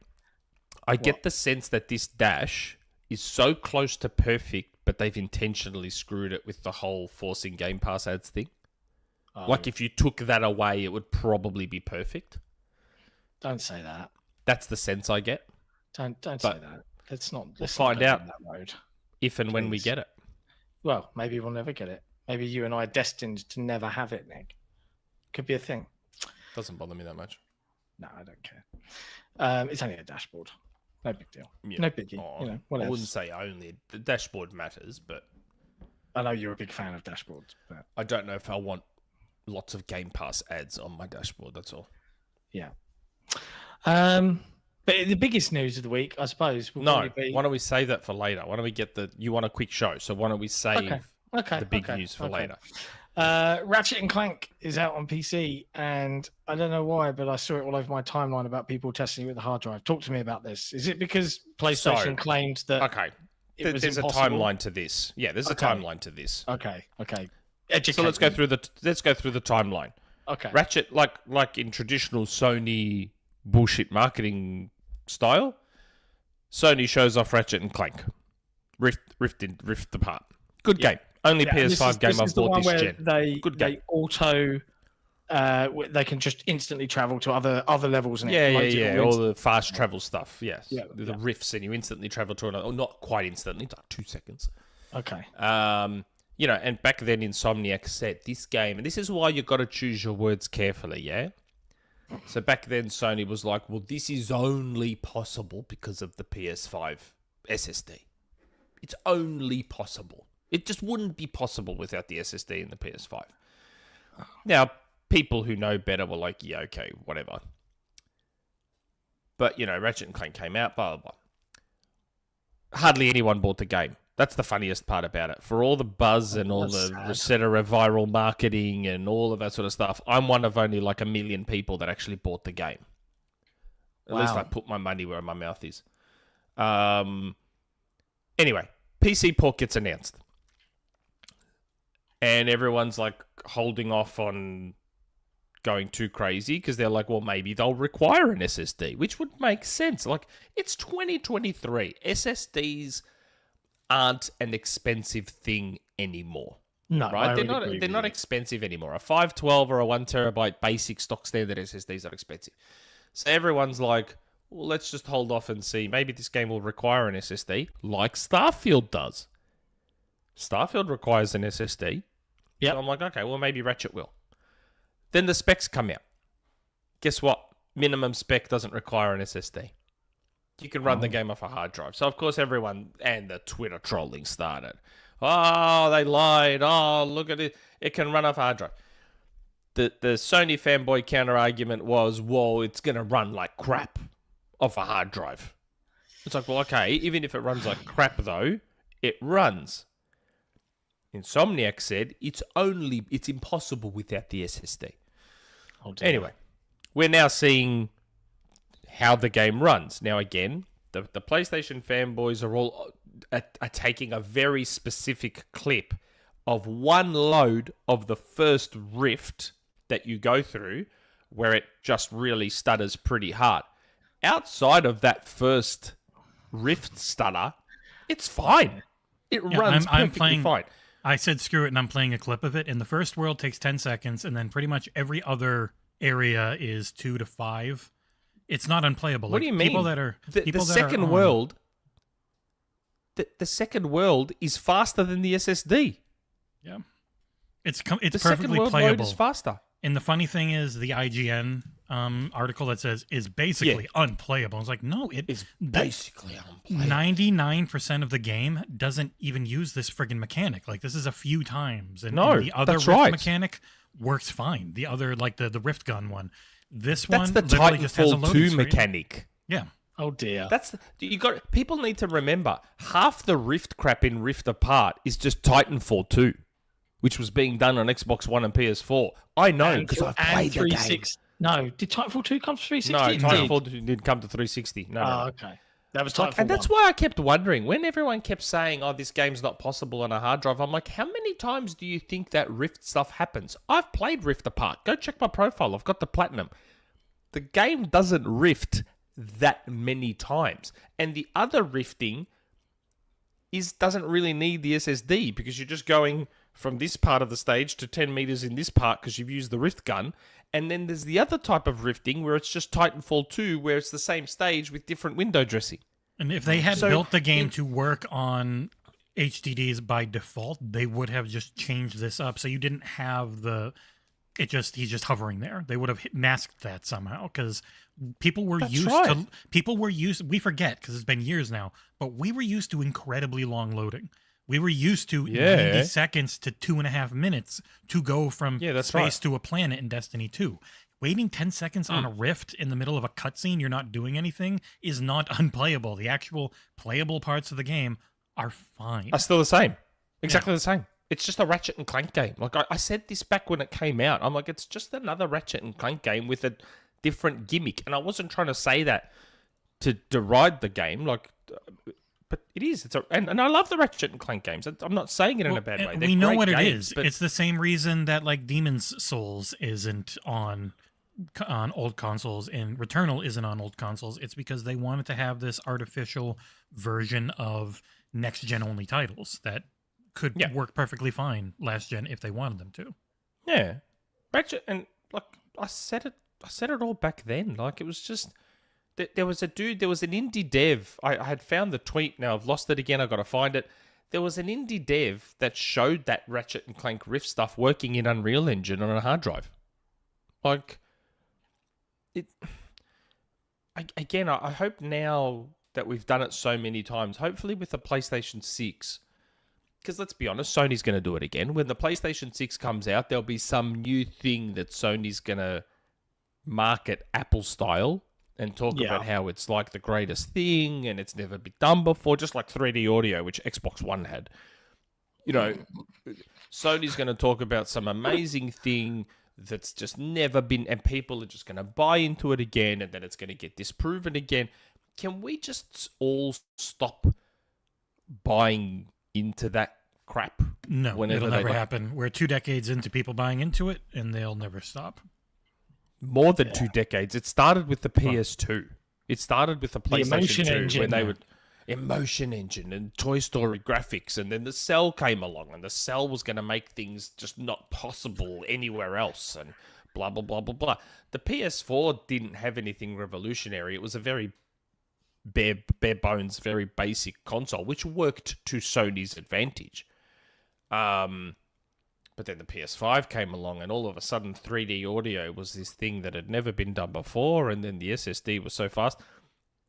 I get What? the sense that this Dash is so close to perfect, but they've intentionally screwed it with the whole forcing Game Pass ads thing. Oh, Like, if you took that away, it would probably be perfect. don't say that. That's the sense I get. Don't But say that. Let's not. Let's find not go out. down that road. If and when we Please. get it. Well, maybe we'll never get it. Maybe you and I are destined to never have it, Nick. Could be a thing. Doesn't bother me that much. No, I don't care. It's only a dashboard. No big deal. Yeah. No biggie. Oh, You know, what I else? wouldn't say only. The dashboard matters, but I know you're a big fan of dashboards, but I don't know if I want lots of Game Pass ads on my dashboard. That's all. yeah. But the biggest news of the week, I suppose, will No, probably be... why don't we save that for later? Why don't we get the... You want a quick show, so why don't we save Okay. the big okay, news for okay. later? Ratchet and Clank is out on PC, and I don't know why, but I saw it all over my timeline about people testing it with the hard drive. Talk to me about this. Is it because PlayStation So, claimed that Okay. it was There's impossible? a timeline to this. Yeah, there's Okay. a timeline to this. Okay. Educate So let's go me. through the timeline. Okay. Ratchet, like in traditional Sony bullshit marketing style, Sony shows off Ratchet and Clank, Rift apart. Good game. Only Yeah, and PS5 game I've the bought one this where gen. Good they auto. They can just instantly travel to other levels. And it loads it All all the fast travel stuff. Yes. Yeah, The yeah. rifts, and you instantly travel to another. Or not quite instantly, like 2 seconds. Okay. And back then Insomniac said this game, and this is why you got to choose your words carefully, yeah? So back then Sony was like, well, this is only possible because of the PS5 SSD. It's only possible. It just wouldn't be possible without the SSD in the PS5. Now, people who know better were like, yeah, okay, whatever. But, Ratchet and Clank came out, blah, blah, blah. Hardly anyone bought the game. That's the funniest part about it. For all the buzz and all the Resetera viral marketing and all of that sort of stuff, I'm one of only like 1 million people that actually bought the game. At least I put my money where my mouth is. Anyway, PC port gets announced. And everyone's like holding off on going too crazy because they're like, well, maybe they'll require an SSD, which would make sense. Like, it's 2023. SSDs aren't an expensive thing anymore. No, right? They're not expensive anymore. A 512 or a 1 terabyte basic stock standard SSD is not expensive. So everyone's like, well, let's just hold off and see. Maybe this game will require an SSD, like Starfield does. Starfield requires an SSD. Yeah. So I'm like, okay, well, maybe Ratchet will. Then the specs come out. Guess what? Minimum spec doesn't require an SSD. You can run the game off a hard drive. So, of course, everyone and the Twitter trolling started. Oh, they lied. Oh, look at it. It can run off a hard drive. The Sony fanboy counter-argument was, whoa, it's going to run like crap off a hard drive. It's like, well, okay, even if it runs like crap, though, it runs. Insomniac said it's impossible without the SSD. Oh, dear. Anyway, we're now seeing how the game runs. Now, again, the PlayStation fanboys are taking a very specific clip of one load of the first Rift that you go through, where it just really stutters pretty hard. Outside of that first Rift stutter, it's fine. It runs perfectly fine. I said screw it, and I'm playing a clip of it. And the first world takes 10 seconds, and then pretty much every other area is 2 to 5. It's not unplayable. What do you mean? The second world is faster than the SSD. Yeah, it's perfectly playable. The second world load is faster. And the funny thing is, the IGN article that says is basically unplayable. It's like, no, it is basically unplayable. 99% of the game doesn't even use this friggin' mechanic. Like, this is a few times, and the other that's Rift right. mechanic works fine. The other, like the Rift gun one, that's the literally just has a Titanfall loading 2 screen. mechanic. Yeah. Oh dear. People need to remember, half the Rift crap in Rift Apart is just Titanfall 2, which was being done on Xbox One and PS4. I know because I've played the game. No, did Titanfall 2 come to 360? No, Titanfall didn't come to 360. No. Okay. That was Titanfall And that's why I kept wondering, when everyone kept saying, oh, this game's not possible on a hard drive, I'm like, how many times do you think that Rift stuff happens? I've played Rift Apart. Go check my profile. I've got the platinum. The game doesn't rift that many times. And the other rifting doesn't really need the SSD because you're just going from this part of the stage to 10 meters in this part because you've used the rift gun. And then there's the other type of rifting where it's just Titanfall 2 where it's the same stage with different window dressing. And if they had built the game to work on HDDs by default, they would have just changed this up so you didn't have he's just hovering there. They would have masked that somehow because people were we forget because it's been years now, but we were used to incredibly long loading. We were used to 90 seconds to 2.5 minutes to go from space to a planet in Destiny 2. Waiting 10 seconds on a rift in the middle of a cutscene, you're not doing anything, is not unplayable. The actual playable parts of the game are fine. Are still the same. Exactly the same. It's just a Ratchet and Clank game. Like I said this back when it came out. I'm like, it's just another Ratchet and Clank game with a different gimmick. And I wasn't trying to say that to deride the game. But it is. And I love the Ratchet and Clank games. I'm not saying it in a bad way. We know what it is. It's the same reason that like Demon's Souls isn't on old consoles and Returnal isn't on old consoles. It's because they wanted to have this artificial version of next gen only titles that could work perfectly fine last gen if they wanted them to. Yeah, Ratchet and like I said it all back then. Like it was just. There was an indie dev. I had found the tweet. Now I've lost it again. I've got to find it. There was an indie dev that showed that Ratchet and Clank Rift stuff working in Unreal Engine on a hard drive. Like, I hope now that we've done it so many times, hopefully with the PlayStation 6, because let's be honest, Sony's going to do it again. When the PlayStation 6 comes out, there'll be some new thing that Sony's going to market Apple style. and talk about how it's like the greatest thing and it's never been done before, just like 3D audio, which Xbox One had. You know, Sony's going to talk about some amazing thing that's just never been, and people are just going to buy into it again, and then it's going to get disproven again. Can we just all stop buying into that crap? No, it'll never happen. We're 2 decades into people buying into it, and they'll never stop. More than 2 decades. It started with the PS2. It started with the PlayStation 2 when they would emotion engine and Toy Story graphics, and then the Cell came along, and the Cell was going to make things just not possible anywhere else, and blah blah blah blah blah. The PS4 didn't have anything revolutionary. It was a very bare bones, very basic console, which worked to Sony's advantage. But then the PS5 came along, and all of a sudden 3D audio was this thing that had never been done before, and then the SSD was so fast.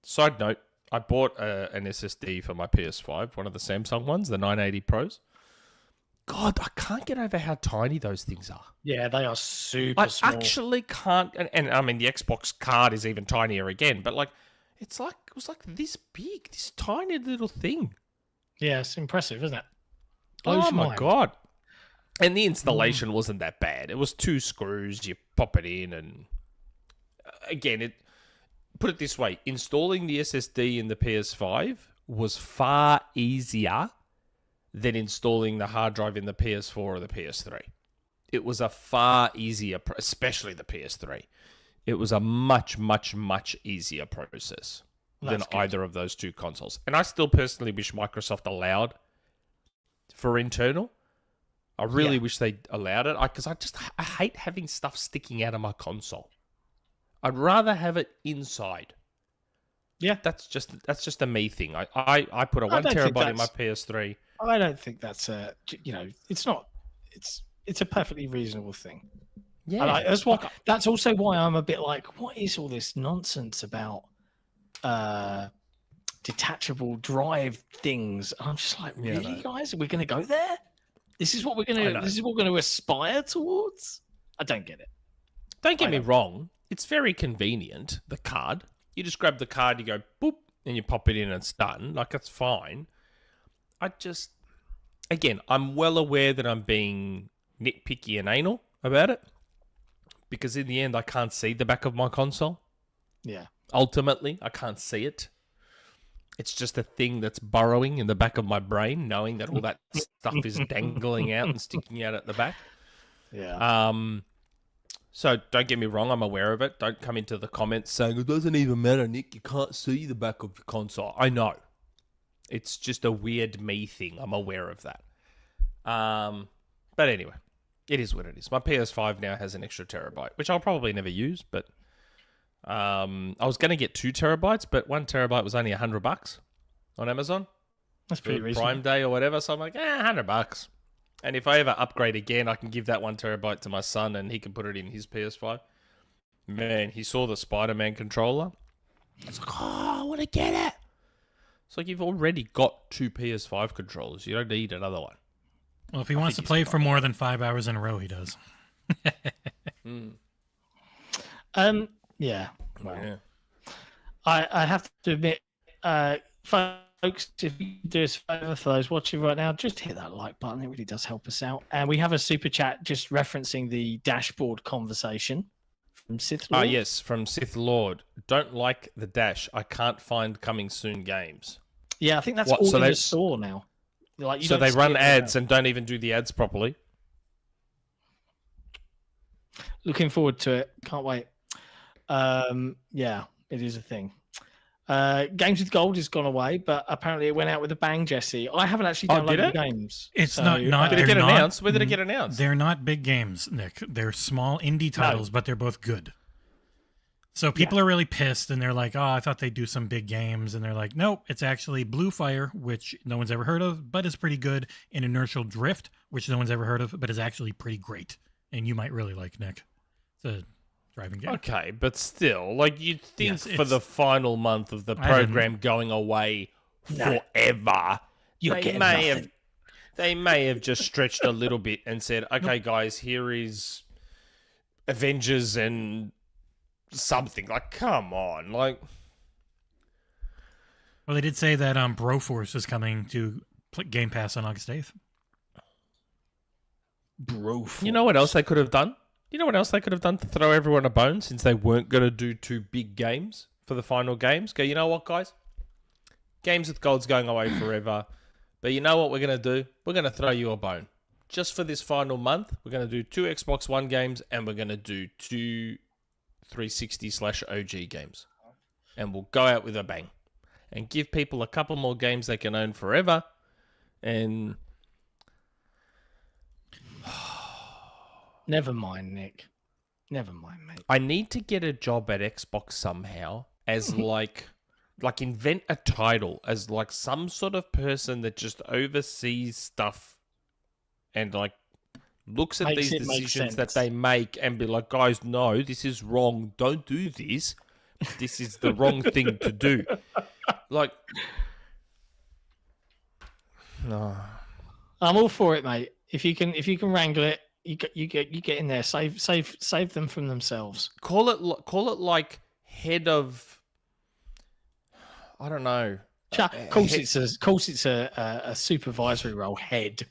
Side note, I bought an SSD for my PS5, one of the Samsung ones, the 980 Pros. God, I can't get over how tiny those things are. Yeah, they are super small. I actually can't, and I mean, the Xbox card is even tinier again, but like, it was like this big, this tiny little thing. Yeah, it's impressive, isn't it? Oh my God. And the installation wasn't that bad. It was 2 screws, you pop it in, and again, put it this way, installing the SSD in the PS5 was far easier than installing the hard drive in the PS4 or the PS3. It was a far easier, especially the PS3. It was a much, much, much easier process than either of those 2 consoles. And I still personally wish Microsoft allowed for internal. I really wish they allowed it, because I hate having stuff sticking out of my console. I'd rather have it inside. Yeah, that's just a me thing. I put a 1 terabyte in my PS3. I don't think that's it's not. It's a perfectly reasonable thing. Yeah, that's also why I'm a bit like, what is all this nonsense about detachable drive things? I'm just like, really, guys? Are we going to go there? This is what we're going to. This is what we're going to aspire towards. I don't get it. Don't get me wrong. It's very convenient. The card. You just grab the card. You go boop, and you pop it in, and it's done. Like, that's fine. Again, I'm well aware that I'm being nitpicky and anal about it, because in the end, I can't see the back of my console. Yeah. Ultimately, I can't see it. It's just a thing that's burrowing in the back of my brain, knowing that all that stuff is dangling out and sticking out at the back. Yeah. So don't get me wrong, I'm aware of it. Don't come into the comments saying, it doesn't even matter, Nick, you can't see the back of your console. I know. It's just a weird me thing. I'm aware of that. But anyway, it is what it is. My PS5 now has an extra terabyte, which I'll probably never use, but I was going to get 2 terabytes, but 1 terabyte was only $100 on Amazon. That's pretty reasonable. Prime Day or whatever. So I'm like, $100. And if I ever upgrade again, I can give that 1 terabyte to my son, and he can put it in his PS5. Man, he saw the Spider-Man controller. He's like, oh, I want to get it. It's like, you've already got 2 PS5 controllers. You don't need another one. Well, if he wants to play for more than 5 hours in a row, he does. Yeah. Well, yeah. I have to admit, folks, if you do us a favour for those watching right now, just hit that like button. It really does help us out. And we have a super chat just referencing the dashboard conversation from Sith Lord. Yes, from Sith Lord. Don't like the dash. I can't find coming soon games. Yeah, I think that's all in the store now. Like, so they run ads and don't even do the ads properly. Looking forward to it. Can't wait. Yeah, it is a thing. Games with Gold has gone away, but apparently it went out with a bang, Jesse. I haven't actually downloaded the games. It's not. Did it get announced? Where did it get announced? They're not big games, Nick. They're small indie titles, but they're both good. So people are really pissed, and they're like, oh, I thought they'd do some big games. And they're like, nope, it's actually Blue Fire, which no one's ever heard of, but is pretty good, and Inertial Drift, which no one's ever heard of, but is actually pretty great. And you might really like, Nick. It's a driving game. Okay, but still, like, you'd think for the final month of the program going away forever, they may have just stretched a little bit and said, okay, guys, here is Avengers and something. Like, come on. Like, Well, they did say that Broforce is coming to Game Pass on August 8th. Broforce. you know what else they could have done? You know what else they could have done to throw everyone a bone since they weren't going to do 2 big games for the final games? Go, you know what, guys? Games with Gold's going away forever. But you know what we're going to do? We're going to throw you a bone. Just for this final month, we're going to do 2 Xbox One games and we're going to do 2 360/OG games. And we'll go out with a bang. And give people a couple more games they can own forever. And... Never mind, Nick. Never mind, mate. I need to get a job at Xbox somehow as like invent a title as like some sort of person that just oversees stuff and like looks at these decisions that they make and be like, guys, no, this is wrong. Don't do this. This is the wrong thing to do. Like, no. I'm all for it, mate. If you can wrangle it, you get in there. Save them from themselves. Call it like head of, I don't know. Of course, it's a supervisory role. Head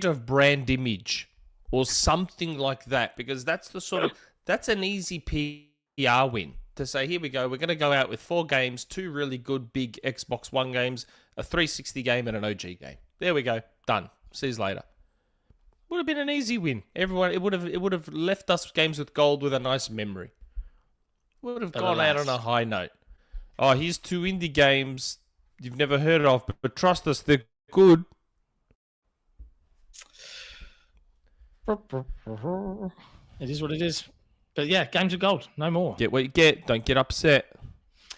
of brand image or something like that, because that's the sort of that's an easy PR win to say, here we go, we're going to go out with 4 games, 2 really good big Xbox One games, a 360 game and an OG game. There we go, done. See you later. Would have been an easy win. Everyone, it would have left us Games with Gold with a nice memory. Would have gone out on a high note. Oh, here's 2 indie games you've never heard of, but trust us, they're good. It is what it is. But yeah, Games of Gold, no more. Get what you get. Don't get upset.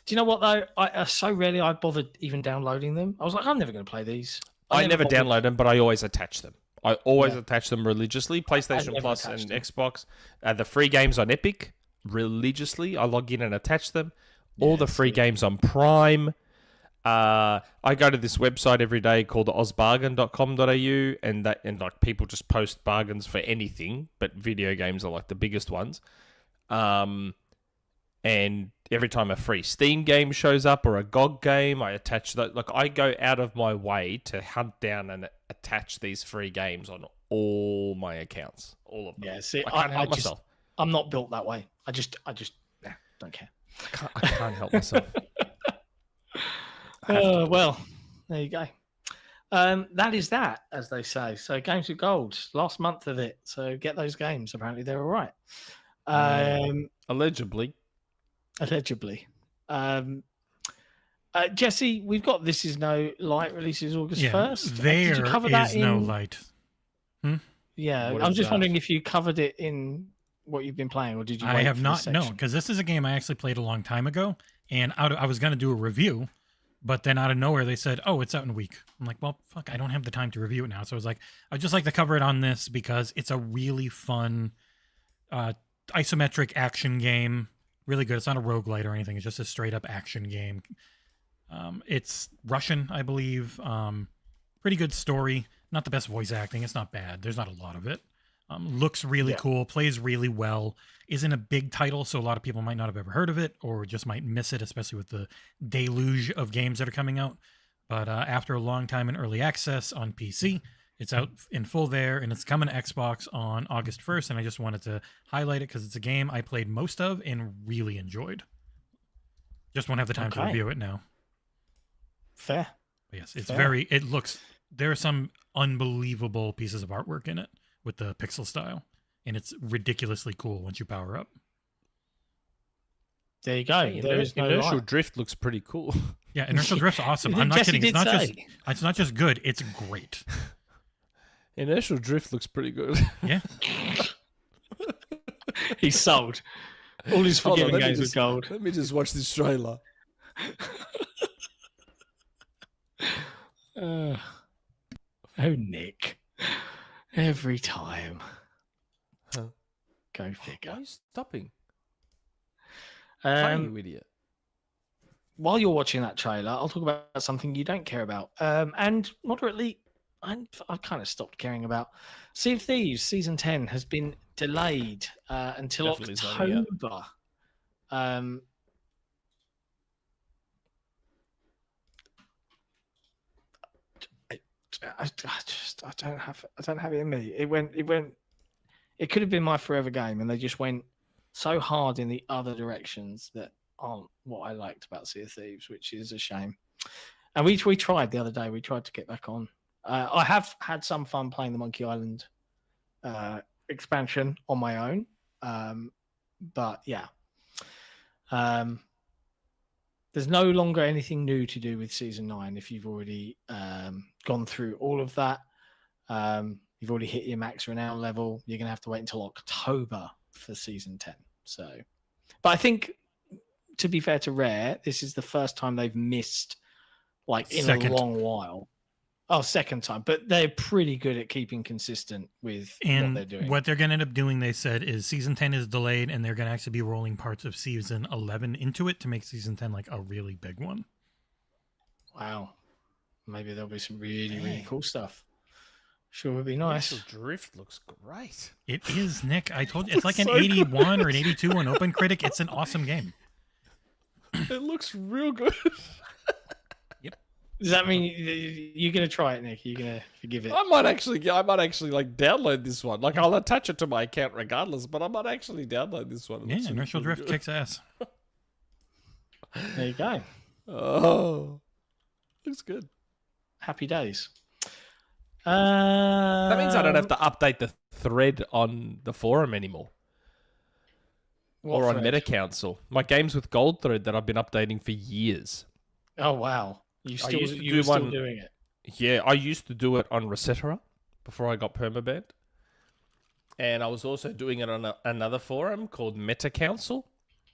Do you know what though? I so rarely I bothered even downloading them. I was like, I'm never going to play these. I never download them, but I always attach them. I always attach them religiously. PlayStation Plus and Xbox. The free games on Epic, religiously. I log in and attach them. All the free games on Prime. I go to this website every day called ozbargain.com.au and like people just post bargains for anything, but video games are like the biggest ones. And every time a free Steam game shows up or a GOG game, I attach that. Like, I go out of my way to hunt down and attach these free games on all my accounts, all of them. Yeah, see, I can't help myself. I'm not built that way. I just don't care. I can't help myself. Well, there you go. That is that, as they say. So Games with Gold, last month of it. So get those games. Apparently they're all right. Allegedly. Jesse, we've got This Is No Light releases August 1st. There Did you cover is that no light. Yeah, What I'm is just that? wondering if you covered it in what you've been playing, or did you? I wait have for not. this No, section? because this is a game I actually played a long time ago, and I was going to do a review, but then out of nowhere they said, "Oh, it's out in a week." I'm like, "Well, fuck, I don't have the time to review it now." So I was like, "I'd just like to cover it on this because it's a really fun isometric action game. Really good. It's not a roguelite or anything. It's just a straight up action game. It's Russian, I believe. Pretty good story. Not the best voice acting. It's not bad. There's not a lot of it. Looks really cool. Plays really well. Isn't a big title, so a lot of people might not have ever heard of it or just might miss it, especially with the deluge of games that are coming out. But after a long time in early access on PC, it's out in full there, and it's coming to Xbox on August 1st, and I just wanted to highlight it because it's a game I played most of and really enjoyed. Just won't have the time to review it now. Fair. But yes, it's Fair. there are some unbelievable pieces of artwork in it with the pixel style, and it's ridiculously cool once you power up. There you go. There is no Inertial light. Drift looks pretty cool. Yeah, Inertial Drift's awesome. I'm not Jesse kidding. did say. It's not just good, it's great. Inertial Drift looks pretty good. Yeah. He's sold. All his Hold on, forgiving games with gold. Let me just watch this trailer. Oh, Nick. Every time. Huh. Go figure. Why are you stopping? Play, you idiot. While you're watching that trailer, I'll talk about something you don't care about. And moderately, I've kind of stopped caring about. Sea of Thieves Season 10 has been delayed until Definitely is only out. October. I don't have it in me. It could have been my forever game, and they just went so hard in the other directions that aren't what I liked about Sea of Thieves, which is a shame. And we tried the other day. We tried to get back on. I have had some fun playing the Monkey Island expansion on my own, but yeah, there's no longer anything new to do with Season 9 if you've already gone through all of that. You've already hit your max renown level. You're going to have to wait until October for Season 10. So, but I think, to be fair to Rare, this is the first time they've missed like in a long while. Oh, second time. But they're pretty good at keeping consistent with what they're doing. What they're going to end up doing, they said, is Season 10 is delayed, and they're going to actually be rolling parts of Season 11 into it to make Season 10 like a really big one. Wow. Maybe there'll be some really, really cool stuff. Sure would be nice. Inertial Drift looks great. It is, Nick. I told you. It's like an 81 or an 82 on OpenCritic. It's an awesome game. It looks real good. Does that mean you're going to try it, Nick? You're going to forgive it? I might actually like download this one. Like I'll attach it to my account regardless, but I might actually download this one. Yeah, Inertial Drift kicks ass. There you go. Oh, looks good. Happy days. That means I don't have to update the thread on the forum anymore. Or on Meta Council. My Games with Gold thread that I've been updating for years. Oh, wow. You're still doing it? Yeah, I used to do it on Resetera before I got permabanned. And I was also doing it on another forum called Meta Council,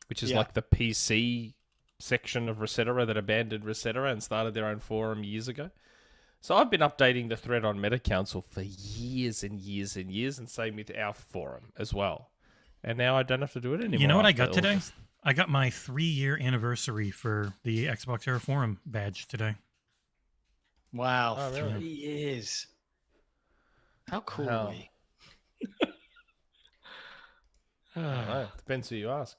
which is like the PC section of Resetera that abandoned Resetera and started their own forum years ago. So I've been updating the thread on Meta Council for years and years and years, and same with our forum as well. And now I don't have to do it anymore. You know what I got today? I got my 3-year anniversary for the XboxEra forum badge today. Wow, oh, really? 3 years. How cool are we? I don't know. Depends who you ask.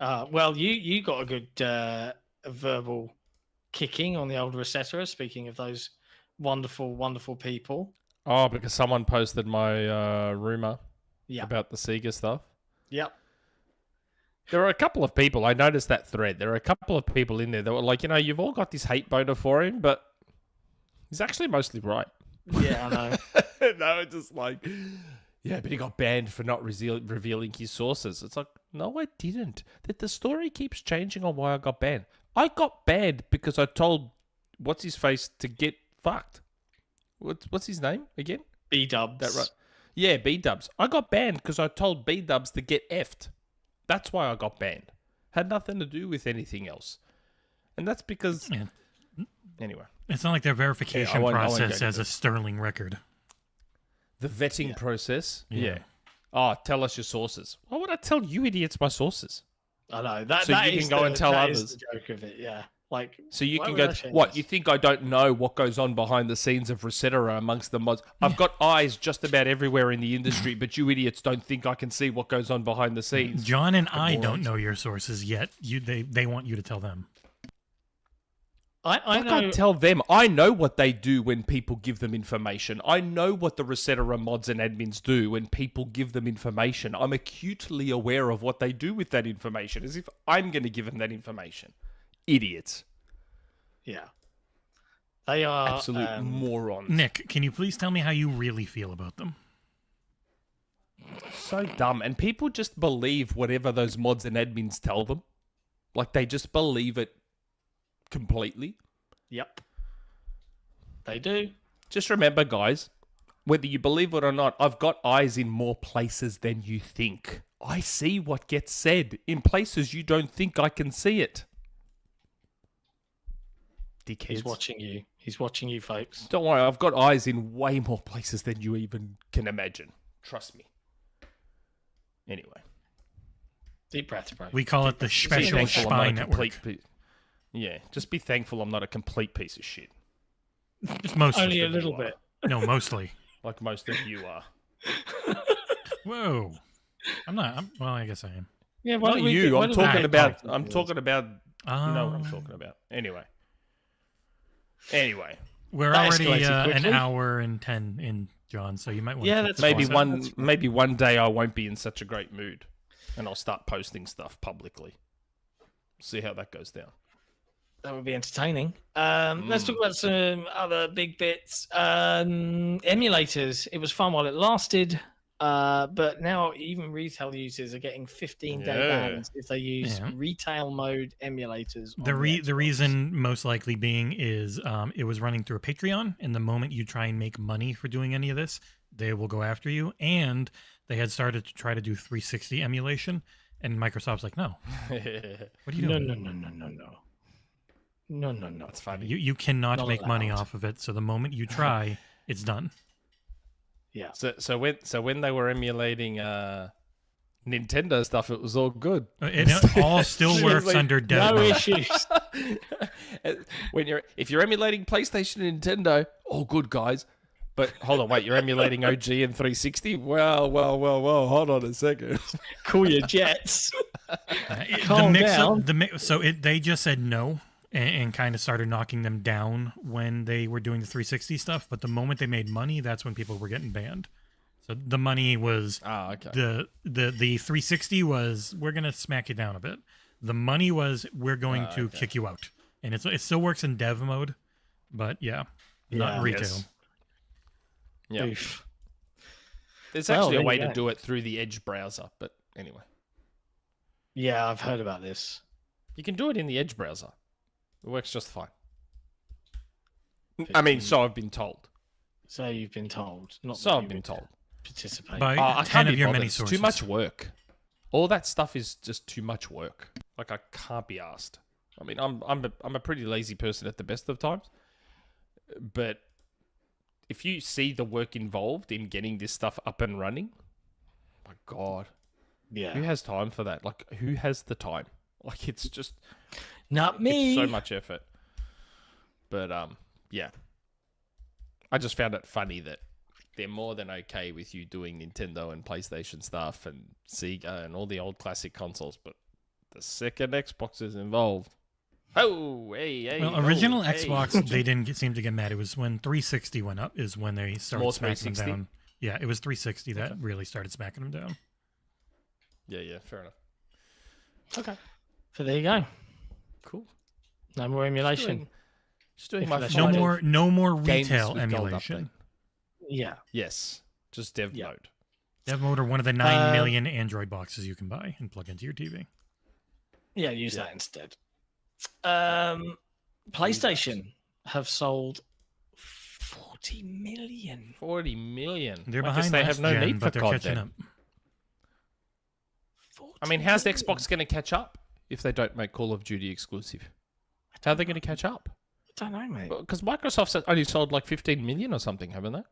Well, you got a good verbal kicking on the old Resetera, speaking of those wonderful, wonderful people. Oh, because someone posted my rumor about the Sega stuff. Yep. There are a couple of people, I noticed that thread. There are a couple of people in there that were like, you've all got this hate boner for him, but he's actually mostly right. Yeah, I know. No, it's just like, yeah, but he got banned for not revealing his sources. It's like, no, I didn't. The story keeps changing on why I got banned. I got banned because I told what's-his-face to get fucked. What's his name again? B-dubs. That right? Yeah, B-dubs. I got banned because I told B-dubs to get effed. That's why I got banned. Had nothing to do with anything else. And that's because... Yeah. Anyway. It's not like their verification process has a sterling record. The vetting process? Yeah. Oh, tell us your sources. Why would I tell you idiots my sources? I know. That you can go and tell others. Is the joke of it, yeah. Like, so you can go, what, you think I don't know what goes on behind the scenes of Resetera amongst the mods? I've got eyes just about everywhere in the industry, but you idiots don't think I can see what goes on behind the scenes. John and I don't know your sources yet. They want you to tell them. I can't tell them. I know what they do when people give them information. I know what the Resetera mods and admins do when people give them information. I'm acutely aware of what they do with that information, as if I'm going to give them that information. Idiots. Yeah. They are absolute morons. Nick, can you please tell me how you really feel about them? So dumb. And people just believe whatever those mods and admins tell them. Like, they just believe it completely. Yep. They do. Just remember, guys, whether you believe it or not, I've got eyes in more places than you think. I see what gets said in places you don't think I can see it. Dickheads. He's watching you. He's watching you, folks. Don't worry, I've got eyes in way more places than you even can imagine. Trust me. Anyway. Deep breath, bro. We call it the Special Spy Network. Yeah, just be thankful I'm not a complete piece of shit. Just mostly. Only a little bit. No, mostly. Like most of you are. Whoa. I'm not. Well, I guess I am. Yeah, Not you. I'm talking about. I'm talking about. You know what I'm Oh. talking about. Anyway. We're That already escalated an quickly. hour and 10 in, John, so you might want Yeah, to... that's Maybe fine. maybe one day I won't be in such a great mood, and I'll start posting stuff publicly. See how that goes down. That would be entertaining. Let's talk about some other big bits. Emulators. It was fun while it lasted, but now even retail users are getting 15-day bans if they use retail mode emulators. The reason most likely being is it was running through a Patreon, and the moment you try and make money for doing any of this, they will go after you. And they had started to try to do 360 emulation, and Microsoft's like, no. What are you doing? No. That's funny. You cannot Not make money allowed. off of it. So the moment you try, it's done. Yeah. So when they were emulating Nintendo stuff, it was all good. It all still works Seriously, under dev No mode. issues. If you're emulating PlayStation and Nintendo, all good, guys. But hold on, wait, you're emulating OG and 360? Well, hold on a second. Cool your jets. The mix up, they just said no and kind of started knocking them down when they were doing the 360 stuff. But the moment they made money, that's when people were getting banned. So the money was the 360 was we're gonna smack you down a bit. The money was we're going to kick you out, and it still works in dev mode, but not retail. Yes. Yeah. Oof. There's actually there a way you to go. do it through the Edge browser, but anyway. Yeah, I've heard about this. You can do it in the Edge browser. It works just fine. I mean, so I've been told. So you've been told. Not So that I've you been would told. Participate. By I 10 can't of be your bothered. many It's sources. too much work. All that stuff is just too much work. Like I can't be asked. I mean, I'm a pretty lazy person at the best of times, but if you see the work involved in getting this stuff up and running, my God, Yeah. who has time for that? Like, who has the time? Like, it's just Not me. it's so much effort. But yeah, I just found it funny that they're more than okay with you doing Nintendo and PlayStation stuff and Sega and all the old classic consoles, but the second Xbox is involved. Oh, hey. Well, original Xbox, they didn't seem to get mad. It was when 360 went up is when they started More smacking them 360? down. Yeah, it was 360 that really started smacking them down. Yeah, fair enough. Okay, So there you go. cool. No more emulation. Just doing If my that's final No more games retail with gold emulation. Yeah. Yes, just dev Yeah. mode. Dev mode or one of the 9 million Android boxes you can buy and plug into your TV. Yeah, use that instead. PlayStation have sold 40 million. 40 million. They're I guess behind they last have no gen, need for but they're COD catching then. up. 40 I mean, how's million. Xbox going to catch up if they don't make Call of Duty exclusive? How are they going to catch up? I don't know, mate. Because Microsoft's only sold like 15 million or something, haven't they?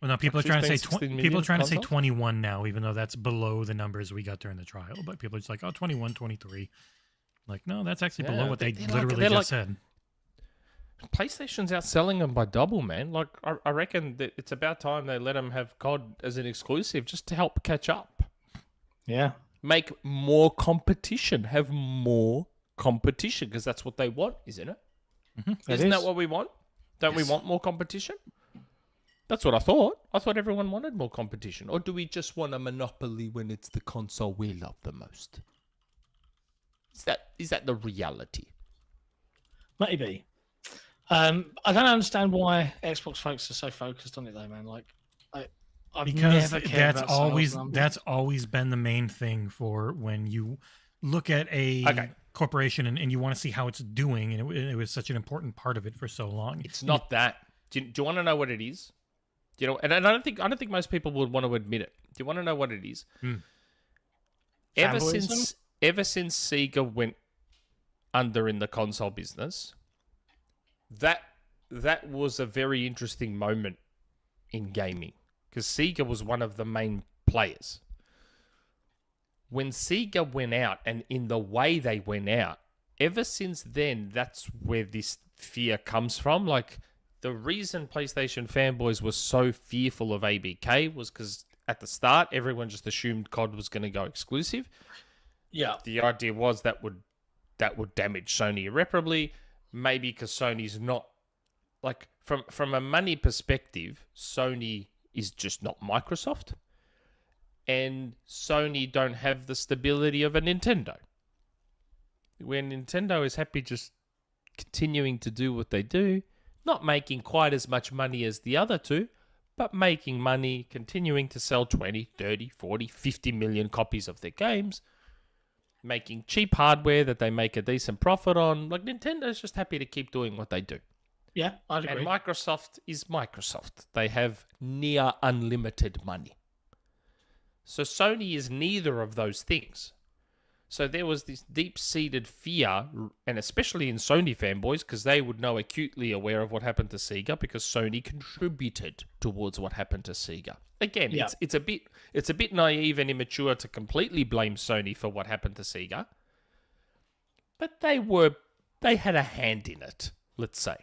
Well, no, people are trying to 15, say 16 million people are trying to say consoles? 21 now, even though that's below the numbers we got during the trial. But people are just like, oh, 21, 23. Like, no, that's actually Yeah, below what they they're like- literally they're just like- said. PlayStation's outselling them by double, man. Like, I reckon that it's about time they let them have COD as an exclusive just to help catch up. Yeah. Make more competition. Have more competition because that's what they want, isn't it? Isn't that what we want? Don't we want more competition? That's what I thought. I thought everyone wanted more competition. Or do we just want a monopoly when it's the console we love the most? Is that the reality? Maybe. I don't understand why Xbox folks are so focused on it, though, man. Like, I've Because never cared about sales numbers. that's always been the main thing for when you look at a corporation and you want to see how it's doing, and it was such an important part of it for so long. It's not that. Do you want to know what it is? Do you know? And I don't think most people would want to admit it. Do you want to know what it is? Ever Fanboyism? since Sega went under in the console business, that was a very interesting moment in gaming because Sega was one of the main players. When Sega went out and in the way they went out, ever since then, that's where this fear comes from. Like, the reason PlayStation fanboys were so fearful of ABK was because at the start, everyone just assumed COD was going to go exclusive. Yeah. The idea was that would damage Sony irreparably. Maybe because Sony's not like from a money perspective, Sony is just not Microsoft, and Sony don't have the stability of a Nintendo. Where Nintendo is happy just continuing to do what they do, not making quite as much money as the other two, but making money, continuing to sell 20, 30, 40, 50 million copies of their games, making cheap hardware that they make a decent profit on. Like, Nintendo's just happy to keep doing what they do. Yeah, I'd agree. And Microsoft is Microsoft. They have near unlimited money. So Sony is neither of those things. So there was this deep-seated fear, and especially in Sony fanboys, because they would know acutely aware of what happened to Sega, because Sony contributed towards what happened to Sega. Again, Yeah. it's a bit naive and immature to completely blame Sony for what happened to Sega, but they had a hand in it, let's say.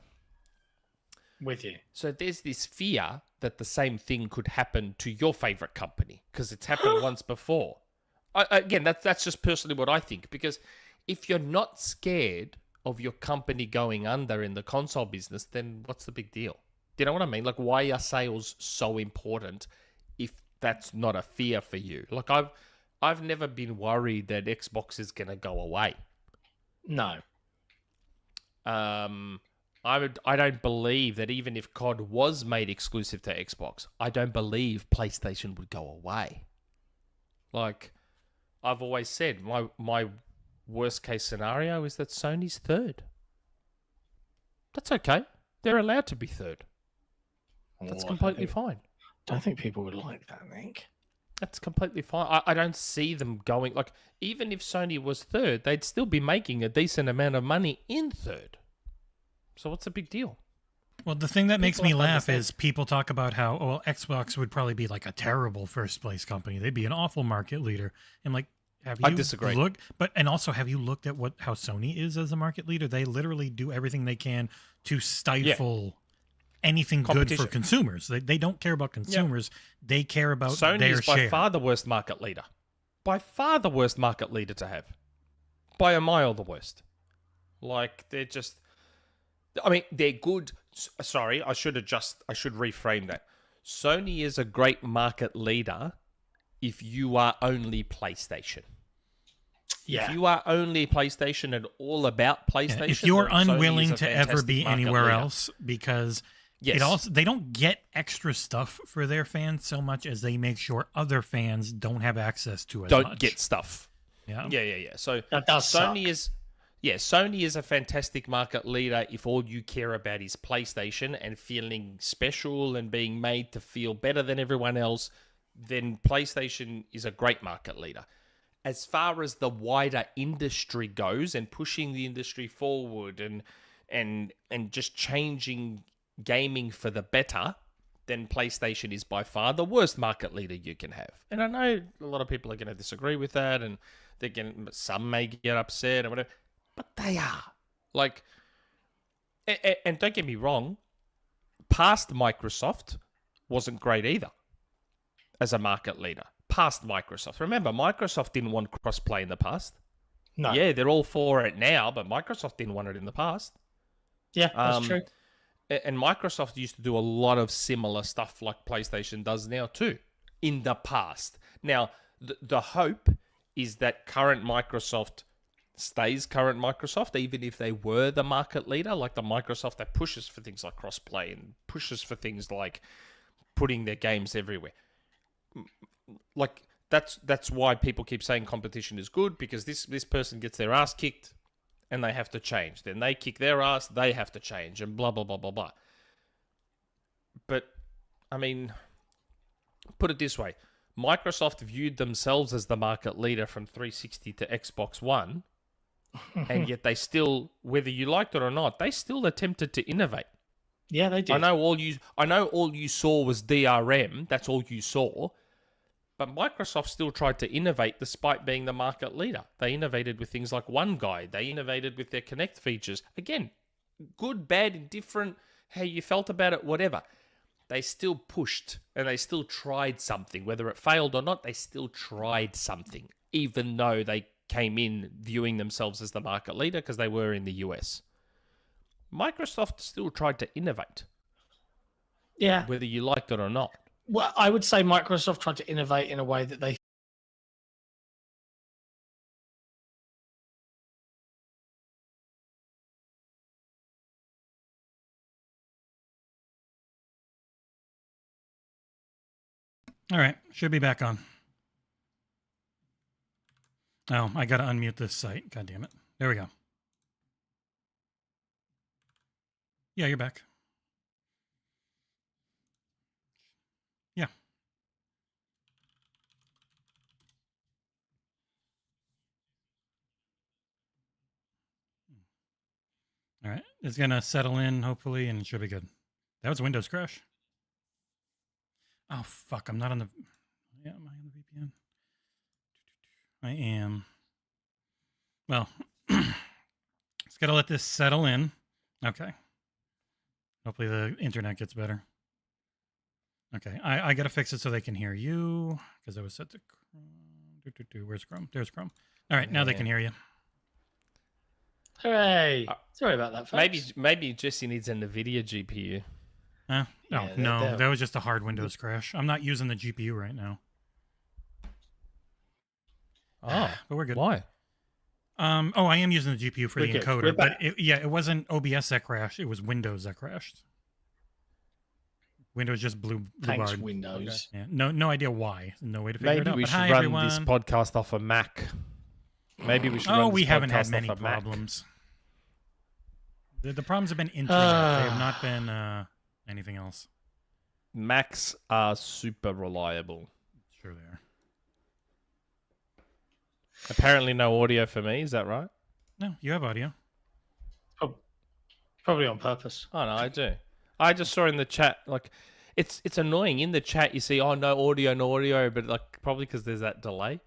With you. So there's this fear that the same thing could happen to your favorite company, because it's happened once before. Again, that's just personally what I think, because if you're not scared of your company going under in the console business, then what's the big deal? Do you know what I mean? Like, why are sales so important if that's not a fear for you? Like, I've never been worried that Xbox is going to go away. No. I don't believe that even if COD was made exclusive to Xbox, I don't believe PlayStation would go away. Like, I've always said, my worst case scenario is that Sony's third. That's okay. They're allowed to be third. That's completely fine. Don't think people would like that, Nick. That's completely fine. I don't see them going... Like, even if Sony was third, they'd still be making a decent amount of money in third. So what's the big deal? Well, the thing that makes me People laugh understand. is people talk about how, well, Xbox would probably be like a terrible first place company. They'd be an awful market leader. I'm like, have you I disagree. Also, have you looked at how Sony is as a market leader? They literally do everything they can to stifle anything good for Competition. consumers. They don't care about consumers. They care about Sony their is by share. far the worst market leader. By far the worst market leader to have. By a mile the worst. Like, they're just... I mean, they're good. Sorry, I should reframe that. Sony is a great market leader if you are only PlayStation. Yeah. If you are only PlayStation and all about PlayStation, If you're then Sony unwilling is a to ever fantastic be market anywhere leader. else, because Yes. they don't get extra stuff for their fans so much as they make sure other fans don't have access to as Don't much. get stuff. Yeah. Yeah. So That does Sony suck. Sony is a fantastic market leader if all you care about is PlayStation and feeling special and being made to feel better than everyone else, then PlayStation is a great market leader. As far as the wider industry goes and pushing the industry forward and just changing gaming for the better, then PlayStation is by far the worst market leader you can have. And I know a lot of people are going to disagree with that, and some may get upset or whatever, but they are. Like, and don't get me wrong, past Microsoft wasn't great either as a market leader. Past Microsoft. Remember, Microsoft didn't want crossplay in the past. No. Yeah, they're all for it now, but Microsoft didn't want it in the past. Yeah, that's true. And Microsoft used to do a lot of similar stuff like PlayStation does now too, in the past. Now, the hope is that current Microsoft stays current Microsoft, even if they were the market leader, like the Microsoft that pushes for things like crossplay and pushes for things like putting their games everywhere. Like, that's why people keep saying competition is good, because this person gets their ass kicked and they have to change. Then they kick their ass, they have to change, and blah, blah, blah, blah, blah. But, I mean, put it this way. Microsoft viewed themselves as the market leader from 360 to Xbox One, and yet they still, whether you liked it or not, they still attempted to innovate. Yeah, they did. I know all you saw was DRM. That's all you saw. But Microsoft still tried to innovate despite being the market leader. They innovated with things like One Guide. They innovated with their Connect features. Again, good, bad, indifferent, how you felt about it, whatever. They still pushed and they still tried something. Whether it failed or not, they still tried something, even though they came in viewing themselves as the market leader because they were in the US. Microsoft still tried to innovate. Yeah. Whether you liked it or not. Well, I would say Microsoft tried to innovate in a way that they. All right, should be back on. Oh, I got to unmute this site. God damn it. There we go. Yeah, you're back. Yeah. All right, it's going to settle in, hopefully, and it should be good. That was Windows crash. Oh, fuck, I'm not on the... Yeah, am I on the VPN? I am. Well, just got to let this settle in. Okay. Hopefully the internet gets better. Okay, I got to fix it so they can hear you, because I was set to Chrome. Where's Chrome? There's Chrome. All right, now they can hear you. Hooray! Sorry about that, folks. Maybe Jesse needs an NVIDIA GPU. No, Yeah, no, that was just a hard Windows crash. I'm not using the GPU right now. Oh, but we're good. Why? Oh, I am using the GPU for We're the good. encoder, We're but back. it wasn't OBS that crashed. It was Windows that crashed. Windows just blew Thanks, barred. Windows. Yeah, no idea why. No way to figure it Maybe out. we But should hi, run everyone. this podcast off a Mac. Maybe we should run Oh, this we haven't had podcast many off a Mac. problems. The problems have been internet. They have not been anything else. Macs are super reliable. Sure they are. Apparently no audio for me, is that right? No, you have audio. Probably on purpose. Oh, no, I do. I just saw in the chat, like, it's annoying. In the chat, you see, oh, no audio, but, like, probably because there's that delay.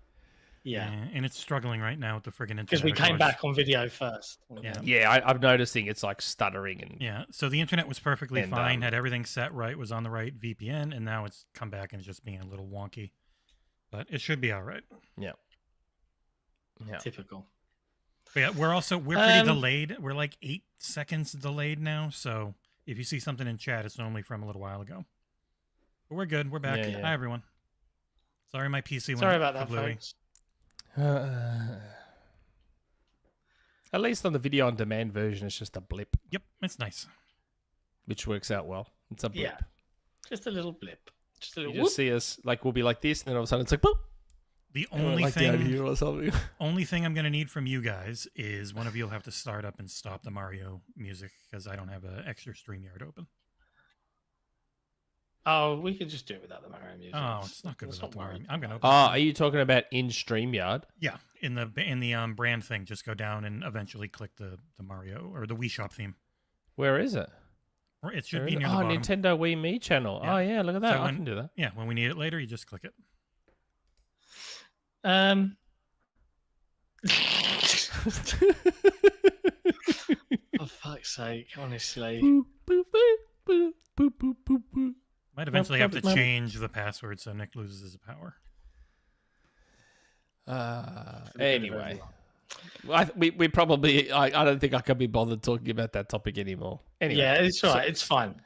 Yeah. And it's struggling right now with the friggin' internet. Because we came across. back on video first. Yeah. Yeah, I'm noticing it's, like, stuttering. And Yeah, so the internet was perfectly And, fine, had everything set right, was on the right VPN, and now it's come back and it's just being a little wonky. But it should be all right. Yeah. Typical. But yeah, we're pretty delayed. We're like 8 seconds delayed now, so if you see something in chat, it's normally from a little while ago. But we're good. We're back. Yeah. Hi, everyone. Sorry my PC went Sorry about that, kablooey. folks. At least on the video on demand version, it's just a blip, Yep, it's nice. which works out well. It's a blip. Yeah. Just a little blip. Just a You little just see us, like, we'll be like this, and then all of a sudden it's like, boop. The and we're, only like, down thing here or something. only thing I'm going to need from you guys is one of you will have to start up and stop the Mario music because I don't have an extra StreamYard open. Oh, we could just do it without the Mario music. Oh, it's not good Let's without the not Mario. worry. I'm going to Oh, are you talking about in StreamYard? Yeah, in the brand thing, just go down and eventually click the Mario or the Wii Shop theme. Where is it? Or it should Where be is it? near the bottom. Nintendo Wii Me channel. Yeah. Oh, yeah, look at that. So I when- can do that. Yeah, when we need it later, you just click it. For fuck's sake, honestly. Might eventually have to problem. change the password so Nick loses his power. Anyway, we probably. I don't think I can be bothered talking about that topic anymore. Anyway, Yeah, it's all right. It's fine.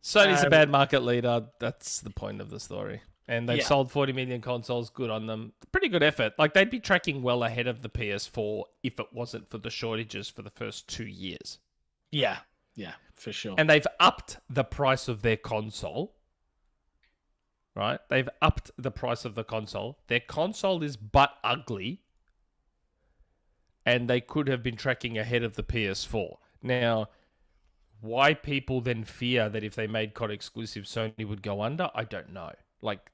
Sony's a bad market leader. That's the point of the story. And they've Yeah. sold 40 million consoles. Good on them. Pretty good effort. Like, they'd be tracking well ahead of the PS4 if it wasn't for the shortages for the first 2 years. Yeah, for sure. And they've upped the price of their console. Right? They've upped the price of the console. Their console is butt ugly. And they could have been tracking ahead of the PS4. Now, why people then fear that if they made COD exclusive, Sony would go under, I don't know. Like,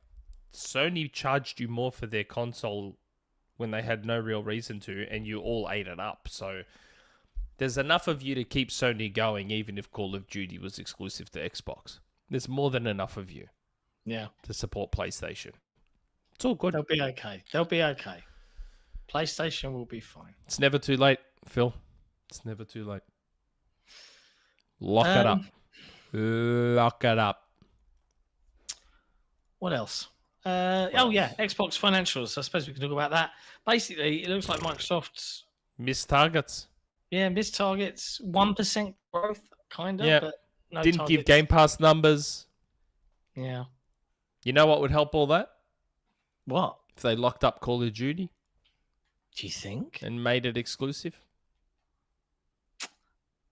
Sony charged you more for their console when they had no real reason to, and you all ate it up. So there's enough of you to keep Sony going, even if Call of Duty was exclusive to Xbox. There's more than enough of you Yeah, to support PlayStation. It's all good. they'll be okay. They'll be okay. PlayStation will be fine. It's never too late, Phil. It's never too late. Lock it up. Lock it up. What else? Oh yeah, Xbox financials. I suppose we can talk about that. Basically, it looks like Microsoft's Missed targets. missed targets, 1% growth, kind of. Yeah. But no Didn't targets. give Game Pass numbers. Yeah. You know what would help all that? What If they locked up Call of Duty do you think? and made it exclusive.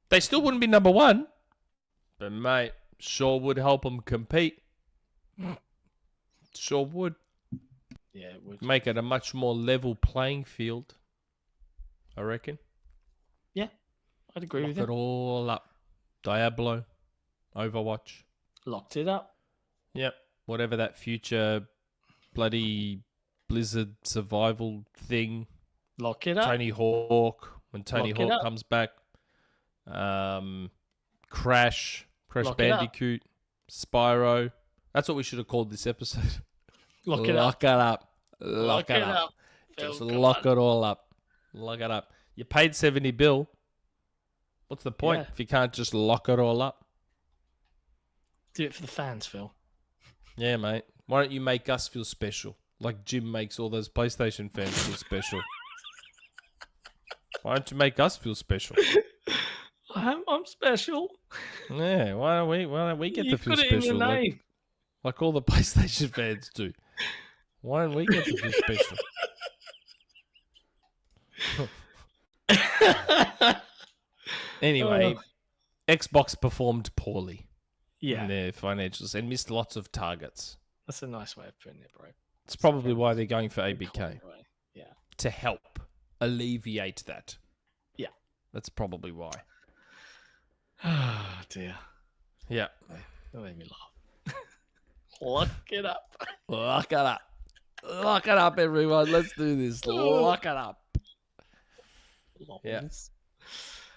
They still wouldn't be number one, but mate, sure would help them compete. Sure would. Yeah, it would. Make it a much more level playing field, I reckon. Yeah, I'd agree Lock with it you. all up. Diablo, Overwatch. Locked it up. Yep. Whatever that future bloody Blizzard survival thing. Lock it up. Tony Hawk, when Tony Lock it Hawk up. comes back. Crash Lock it up. Bandicoot, Spyro. That's what we should have called this episode. Lock it up. Lock it up. Lock it up. Just Phil, lock come it all up. Lock it up. You paid 70 bill. What's the point Yeah. if you can't just lock it all up? Do it for the fans, Phil. Yeah, mate. Why don't you make us feel special? Like Jim makes all those PlayStation fans feel special. Why don't you make us feel special? I'm special. Yeah, why don't we get You to feel put it in your special name. like all the PlayStation fans do? Why don't we get to feel special? Anyway, Xbox performed poorly in Yeah, their financials and missed lots of targets. that's a nice way of putting it, bro. It's probably why they're going for ABK, Anyway, yeah. to help alleviate that. Yeah. That's probably why. Oh dear. Yeah. That made me laugh. Lock it up. Lock it up. Lock it up, everyone. Let's do this. Lock it up. Yeah. Lols.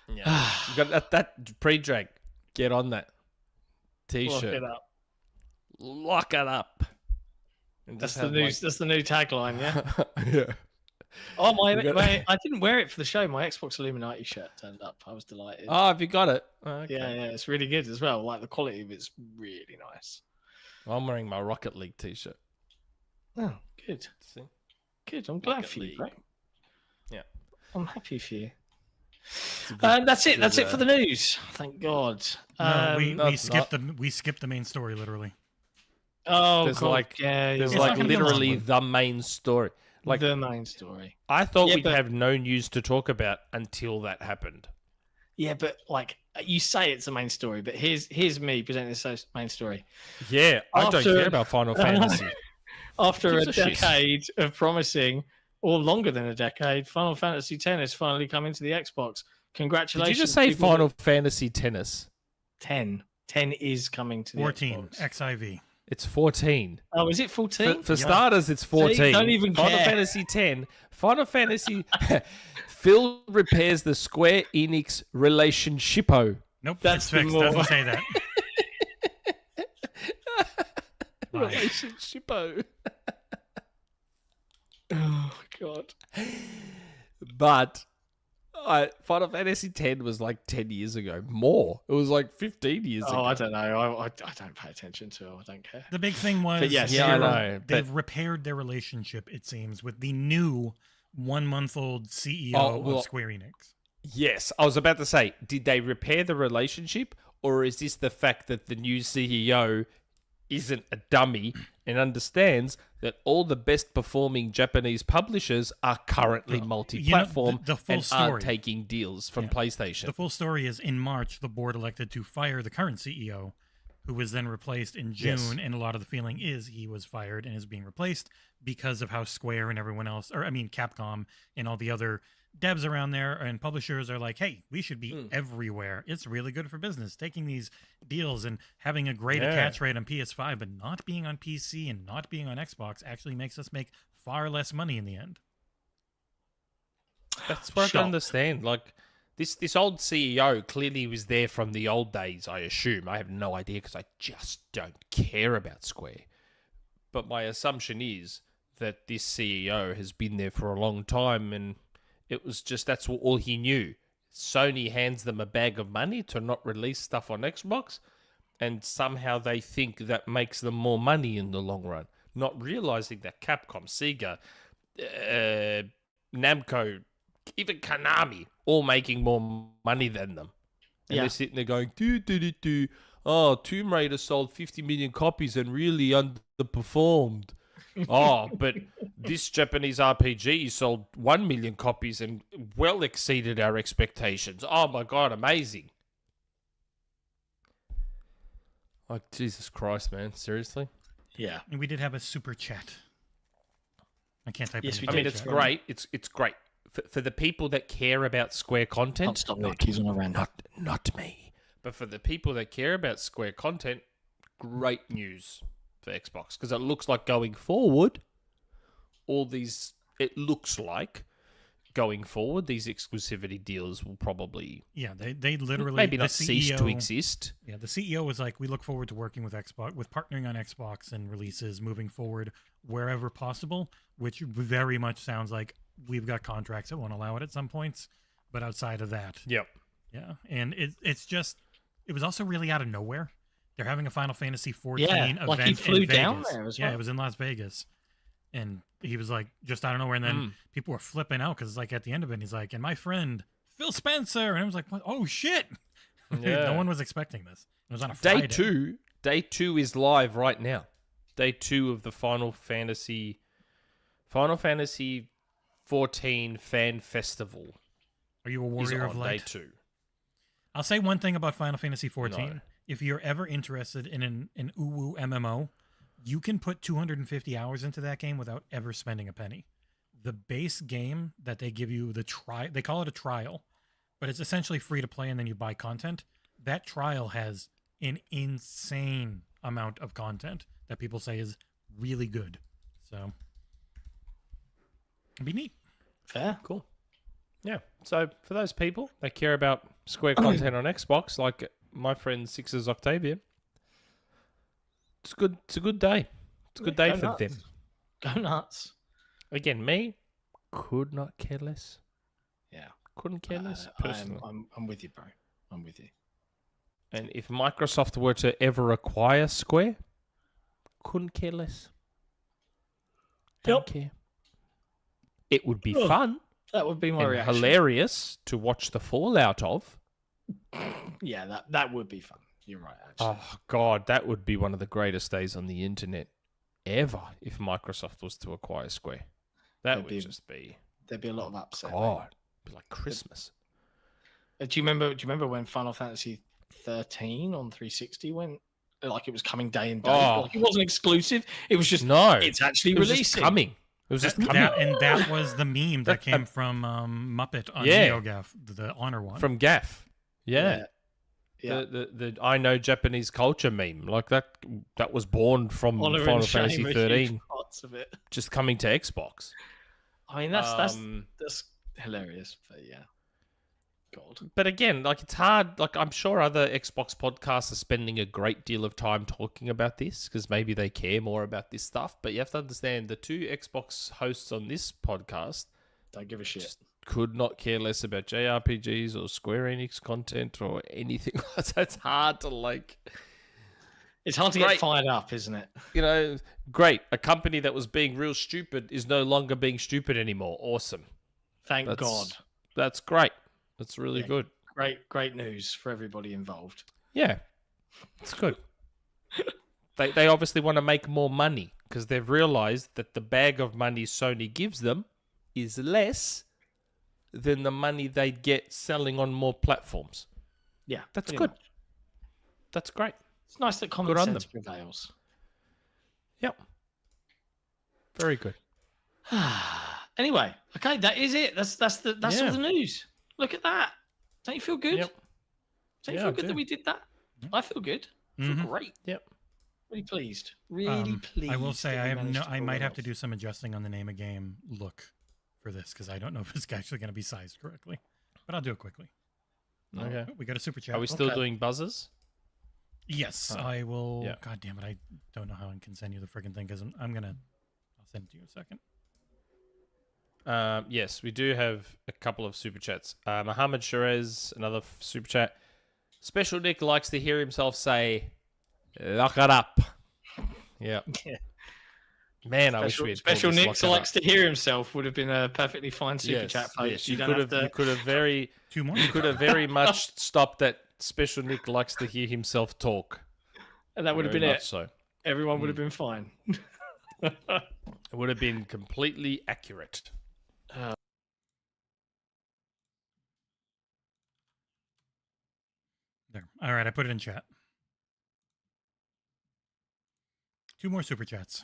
Yeah. You got that pre-drag. Get on that Lock t-shirt. it up. Lock it up. And That's just the have, new. like- That's the new tagline. Yeah. yeah. Oh You got- I didn't wear it for the show. My Xbox Illuminati shirt turned up. I was delighted. Oh, have you got it? Oh, okay. Yeah, it's really good as well. Like the quality of it's really nice. I'm wearing my Rocket League t-shirt. Oh, good. See? Good. I'm glad Rocket for you, League. bro. Yeah. I'm happy for you. It's a good- That's it. good, That's it for the news. Thank God. No, no, we it's skipped the main story literally. Oh, There's God, like- yeah, There's you're not like right. gonna be a long literally one. the main story. Like the main story. I thought Yeah, we'd but- have no news to talk about until that happened. Yeah, but like you say, it's the main story. But here's me presenting this main story. Yeah, I don't After- care about Final Fantasy. After a Gives a shit. decade of promising, or longer than a decade, Final Fantasy X has finally come into the Xbox. Did Congratulations! you just say people. Final Fantasy Tennis? 10? 10 is coming to the 14 Xbox. XIV. It's 14. Oh, is it 14? For starters, it's 14. don't even Final care. Fantasy 10. Final Fantasy. Phil repairs the Square Enix relationshipo. Nope, That's it's the fixed. more- Doesn't say that. Lies. Relationshipo. Oh God! But Final Fantasy X was like 10 years ago. More. It was like 15 years ago. Oh, I don't know. I don't pay attention to it. I don't care. The big thing was But yes, Yeah, I know. they've But repaired their relationship, it seems, with the new 1-month-old CEO Oh, well- of Square Enix. yes, I was about to say, did they repair the relationship? Or is this the fact that the new CEO isn't a dummy and understands that all the best performing Japanese publishers are currently multi-platform the full and story. aren't taking deals from Yeah. PlayStation? The full story is in March, the board elected to fire the current CEO, who was then replaced in June. Yes. And a lot of the feeling is he was fired and is being replaced because of how Square and everyone else, or I mean Capcom and all the other devs around there and publishers are like, hey, we should be everywhere. It's really good for business. Taking these deals and having a great Yeah. attach rate on PS5, but not being on PC and not being on Xbox actually makes us make far less money in the end. That's what I Shock. can understand. Like this old CEO clearly was there from the old days, I assume. I have no idea because I just don't care about Square. But my assumption is that this CEO has been there for a long time and it was just that's all he knew. Sony hands them a bag of money to not release stuff on Xbox, and somehow they think that makes them more money in the long run. not realizing that Capcom, Sega, Namco, even Konami, all making more money than them. And they're sitting there going, oh, Tomb Raider sold 50 million copies and really underperformed. Oh, but this Japanese RPG sold 1 million copies and well exceeded our expectations. Oh my God, amazing. Like, Jesus Christ, man. Seriously? Yeah. And we did have a super chat. I can't type. Yes, in we the I mean, did. it's great. It's great. For the people that care about Square content. Can't stop Nick. He's on a rant. Not me. But for the people that care about Square content, great news for Xbox. Because it looks like going forward, it looks like going forward, these exclusivity deals will probably they literally maybe the not cease to CEO exist. Yeah, the CEO was like, we look forward to working with Xbox, with partnering on Xbox and releases moving forward wherever possible, which very much sounds like we've got contracts that won't allow it at some points, but outside of that, Yep. yeah. And it was also really out of nowhere. They're having a Final Fantasy XIV event like he flew in down Vegas. there as well. Yeah, it was in Las Vegas. And he was like, just out of nowhere. And then people were flipping out because, like, at the end of it, he's like, and my friend Phil Spencer. And I was like, what? Oh, shit. Yeah. No one was expecting this. It was on a Friday. Day two is live right now. Day 2 of the Final Fantasy 14 Fan Festival. Are you a Is warrior on of light? Day 2. I'll say one thing about Final Fantasy XIV. No. If you're ever interested in an uwu MMO, you can put 250 hours into that game without ever spending a penny. The base game that they give you, they call it a trial, but it's essentially free to play and then you buy content. That trial has an insane amount of content that people say is really good. So, it'd be neat. Fair. Cool. Yeah. So for those people that care about Square content on Xbox, like my friend Six's Octavian, it's good. It's a good day. It's a good day Go for nuts. them. Go nuts. Again, me could not care less. Yeah. Couldn't care less personally. I'm with you, bro. I'm with you. And if Microsoft were to ever acquire Square, couldn't care less. Don't care. It would be fun That would be my and reaction. hilarious to watch the fallout of. Yeah, that would be fun. You're right, actually. Oh, God, that would be one of the greatest days on the internet ever if Microsoft was to acquire Square. That would just be... There'd be a lot of upset. God, it'd be like Christmas. Do you remember when Final Fantasy 13 on 360 went? Like it was coming day and day. Oh. Like it wasn't exclusive. It was just it's actually It was just releasing. coming. It was just coming. That was the meme that came from Muppet on NeoGAF, the honor one. From Gaff. Yeah. Yeah. The I know Japanese culture meme. Like that was born from Honor Final and Fantasy shame are 13 huge parts of it. just coming to Xbox. I mean, that's hilarious. But yeah, God. But again, like it's hard. Like I'm sure other Xbox podcasts are spending a great deal of time talking about this because maybe they care more about this stuff. But you have to understand the 2 Xbox hosts on this podcast Don't give a shit. just could not care less about JRPGs or Square Enix content or anything. It's hard to like. It's hard to get fired up, isn't it? You know, great. A company that was being real stupid is no longer being stupid anymore. Awesome. Thank God. That's great. That's really good. Great news for everybody involved. Yeah, it's good. They obviously want to make more money because they've realized that the bag of money Sony gives them is less than the money they'd get selling on more platforms. Yeah, That's pretty good. much. That's great. It's nice that common Good on sense prevails. Yep. Very good. Anyway, okay, that is it. That's all the news. Look at that. Don't you feel good? Yep. Don't you Yeah, feel I good do. that we did that? I feel good. I feel great. Yep. Really pleased. Really pleased. I will say that we managed to I pull might it have to off. do some adjusting on the name of game look for this because I don't know if it's actually going to be sized correctly, but I'll do it quickly. Okay. Oh, we got a super chat. Are we still doing buzzers? Yes, I will. Yeah. God damn it! I don't know how I can send you the freaking thing because I'll send it to you in a second. Yes, we do have a couple of super chats. Mohammed Sherez, another super chat. Special Nick likes to hear himself say, "Lock it up." Yeah. Man, I wish we had Special pulled this Nick lock likes to hear himself would have been a perfectly fine super chat post. Yes, you could have very Two more. you could have very much stopped that. Special Nick likes to hear himself talk. And that would have Very been much it. So Everyone would have been fine. it would have been completely accurate. There. All right, I put it in chat. 2 more super chats.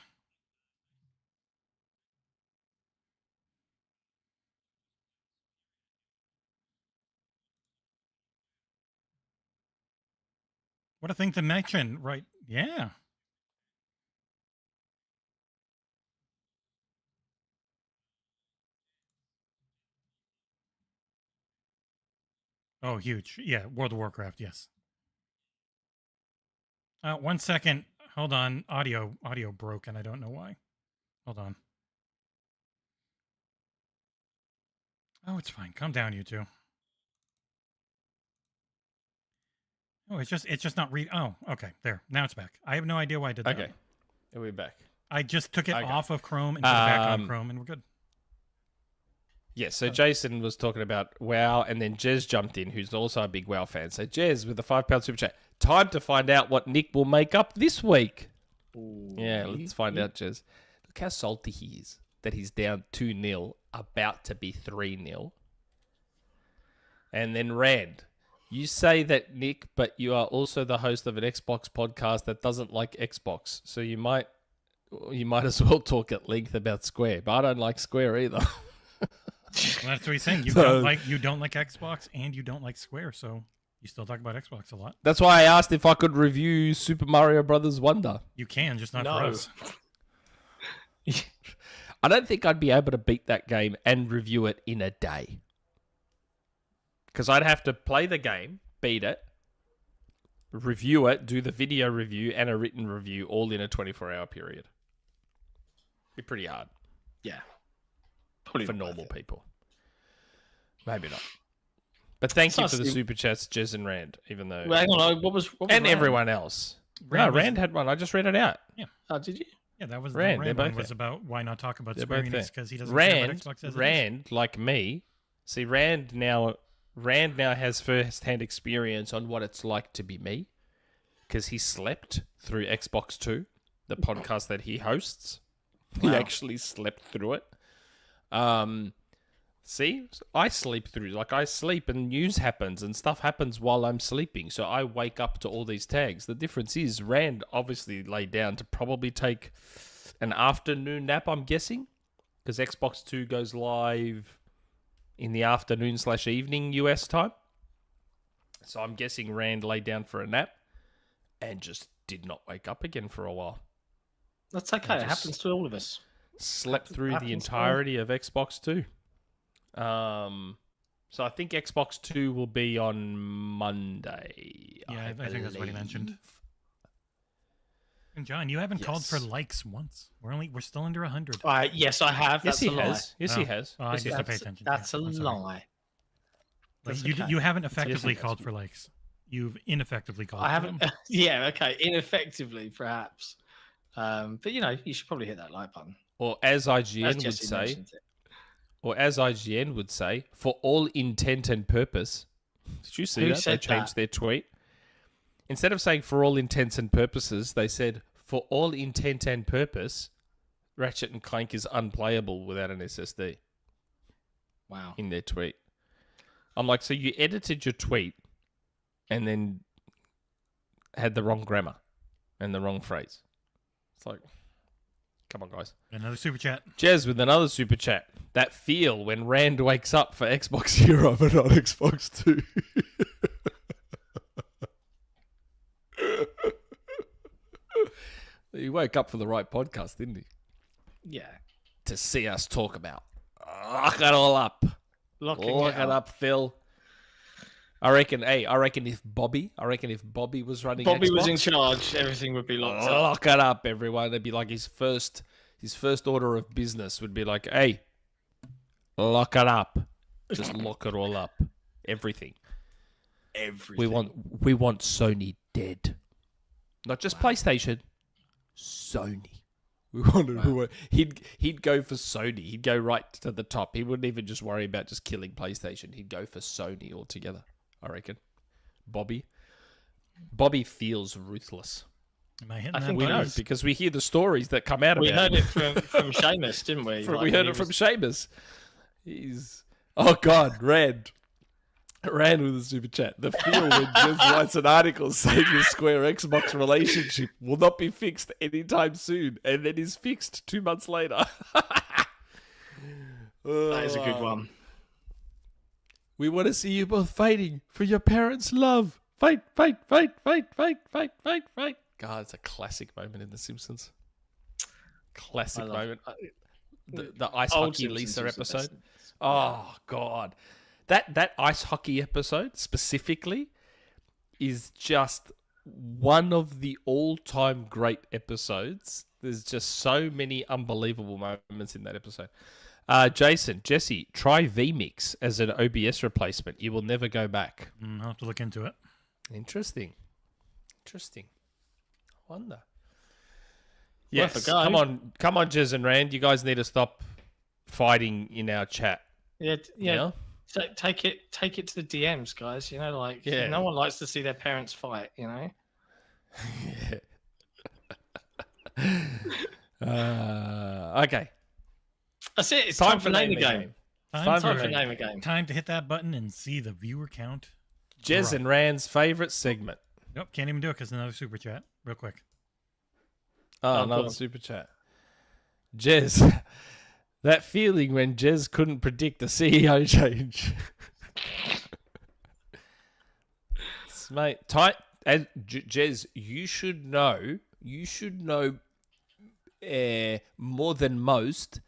What a thing to mention, right? Yeah. Oh, huge. Yeah, World of Warcraft, yes. 1 second. Hold on. Audio broke, and I don't know why. Hold on. Oh, it's fine. Calm down, you two. Oh, it's just not read. Oh, okay. There. Now it's back. I have no idea why I did that. Okay, we're back. I just took it Okay. off of Chrome and put it back on Chrome, and we're good. Yeah, so Jason was talking about WoW, and then Jez jumped in, who's also a big WoW fan. So Jez with the £5 super chat. Time to find out what Nick will make up this week. Ooh. Yeah, let's find out, Jez. Look how salty he is that he's down 2-0, about to be 3-0. And then Rand, you say that, Nick, but you are also the host of an Xbox podcast that doesn't like Xbox. So you might as well talk at length about Square. But I don't like Square either. Well, that's what he's saying. You don't like Xbox and you don't like Square, so you still talk about Xbox a lot. That's why I asked if I could review Super Mario Brothers Wonder. You can, just not for us. I don't think I'd be able to beat that game and review it in a day. Because I'd have to play the game, beat it, review it, do the video review and a written review all in a 24-hour period. Be pretty hard. Yeah. For normal people. Maybe not. But thank you for the super chats, Jez and Rand, even though... Well, hang on, what was and Rand? everyone else. Rand had one. I just read it out. Yeah. Oh, did you? Yeah, that was Rand. the Rand one was about why not talk about Square Enix because he doesn't care about Xbox as it is. Rand, like me, see, Rand now has first-hand experience on what it's like to be me because he slept through Xbox 2, the podcast that he hosts. Wow. He actually slept through it. See, I sleep through, like I sleep and news happens and stuff happens while I'm sleeping. So I wake up to all these tags. The difference is Rand obviously laid down to probably take an afternoon nap, I'm guessing, because Xbox 2 goes live in the afternoon/evening US time. So I'm guessing Rand laid down for a nap and just did not wake up again for a while. That's okay. It happens to all of us. Slept through the entirety of Xbox 2. So I think Xbox 2 will be on Monday. Yeah, I think that's what he mentioned. And John, you haven't called for likes once. We're still under 100. Yes, I have. Yes, That's he a lie. has. Yes, he has. I just pay attention. That's a I'm sorry. lie. Like, That's you okay. haven't effectively called for likes. You've ineffectively called. I for haven't. them. Yeah, okay. Ineffectively, perhaps. But you should probably hit that like button. Or as As IGN would Jesse say, mentioned it. or as IGN would say, for all intent and purpose. Did you see Who that? They said changed that? their tweet. Instead of saying for all intents and purposes, they said for all intent and purpose, Ratchet and Clank is unplayable without an SSD. Wow. In their tweet. I'm like, so you edited your tweet and then had the wrong grammar and the wrong phrase. It's like, come on, guys. Another super chat. Jez with another super chat. That feel when Rand wakes up for XboxEra but not Xbox 2. He woke up for the right podcast, didn't he? Yeah. To see us talk about. Lock it all up. Lock it up, Phil. I reckon if Bobby was running Bobby Xbox, was in charge, everything would be locked up. lock it up, everyone. It'd be like his first order of business would be like, hey, lock it up. Just lock it all up. Everything. We want Sony dead. Not just PlayStation. Sony. We wanted. He'd go for Sony. He'd go right to the top. He wouldn't even just worry about just killing PlayStation. He'd go for Sony altogether. I reckon. Bobby feels ruthless. Am I hitting I that think We button? know because we hear the stories that come out We about heard him. it from Seamus, didn't we? We heard it from Seamus. Oh God, Rand with a super chat. The feel when Jez writes an article saying your Square Xbox relationship will not be fixed anytime soon, and then is fixed 2 months later. That is a good one. We want to see you both fighting for your parents' love. Fight, fight, fight, fight, fight, fight, fight, fight. God, it's a classic moment in The Simpsons. Classic moment. The ice Old hockey Simpsons Lisa was the episode. best. Oh God, that ice hockey episode specifically is just one of the all-time great episodes. There's just so many unbelievable moments in that episode. Jesse, try vMix as an OBS replacement. You will never go back. I'll have to look into it. Interesting. I wonder. Worth a Yes, go. come on, Jez and Rand. You guys need to stop fighting in our chat. Yeah, you know? So take it to the DMs, guys. You know, like Yeah. no one likes to see their parents fight. You know. Okay. That's it. It's time for name the game. Time Time for for name a game. Time to hit that button and see the viewer count. Jez Right. and Rand's favorite segment. Nope, can't even do it because another super chat. Real quick. Oh, Oh, another cool. super chat. Jez, that feeling when Jez couldn't predict the CEO change. Mate, Jez, you should know more than most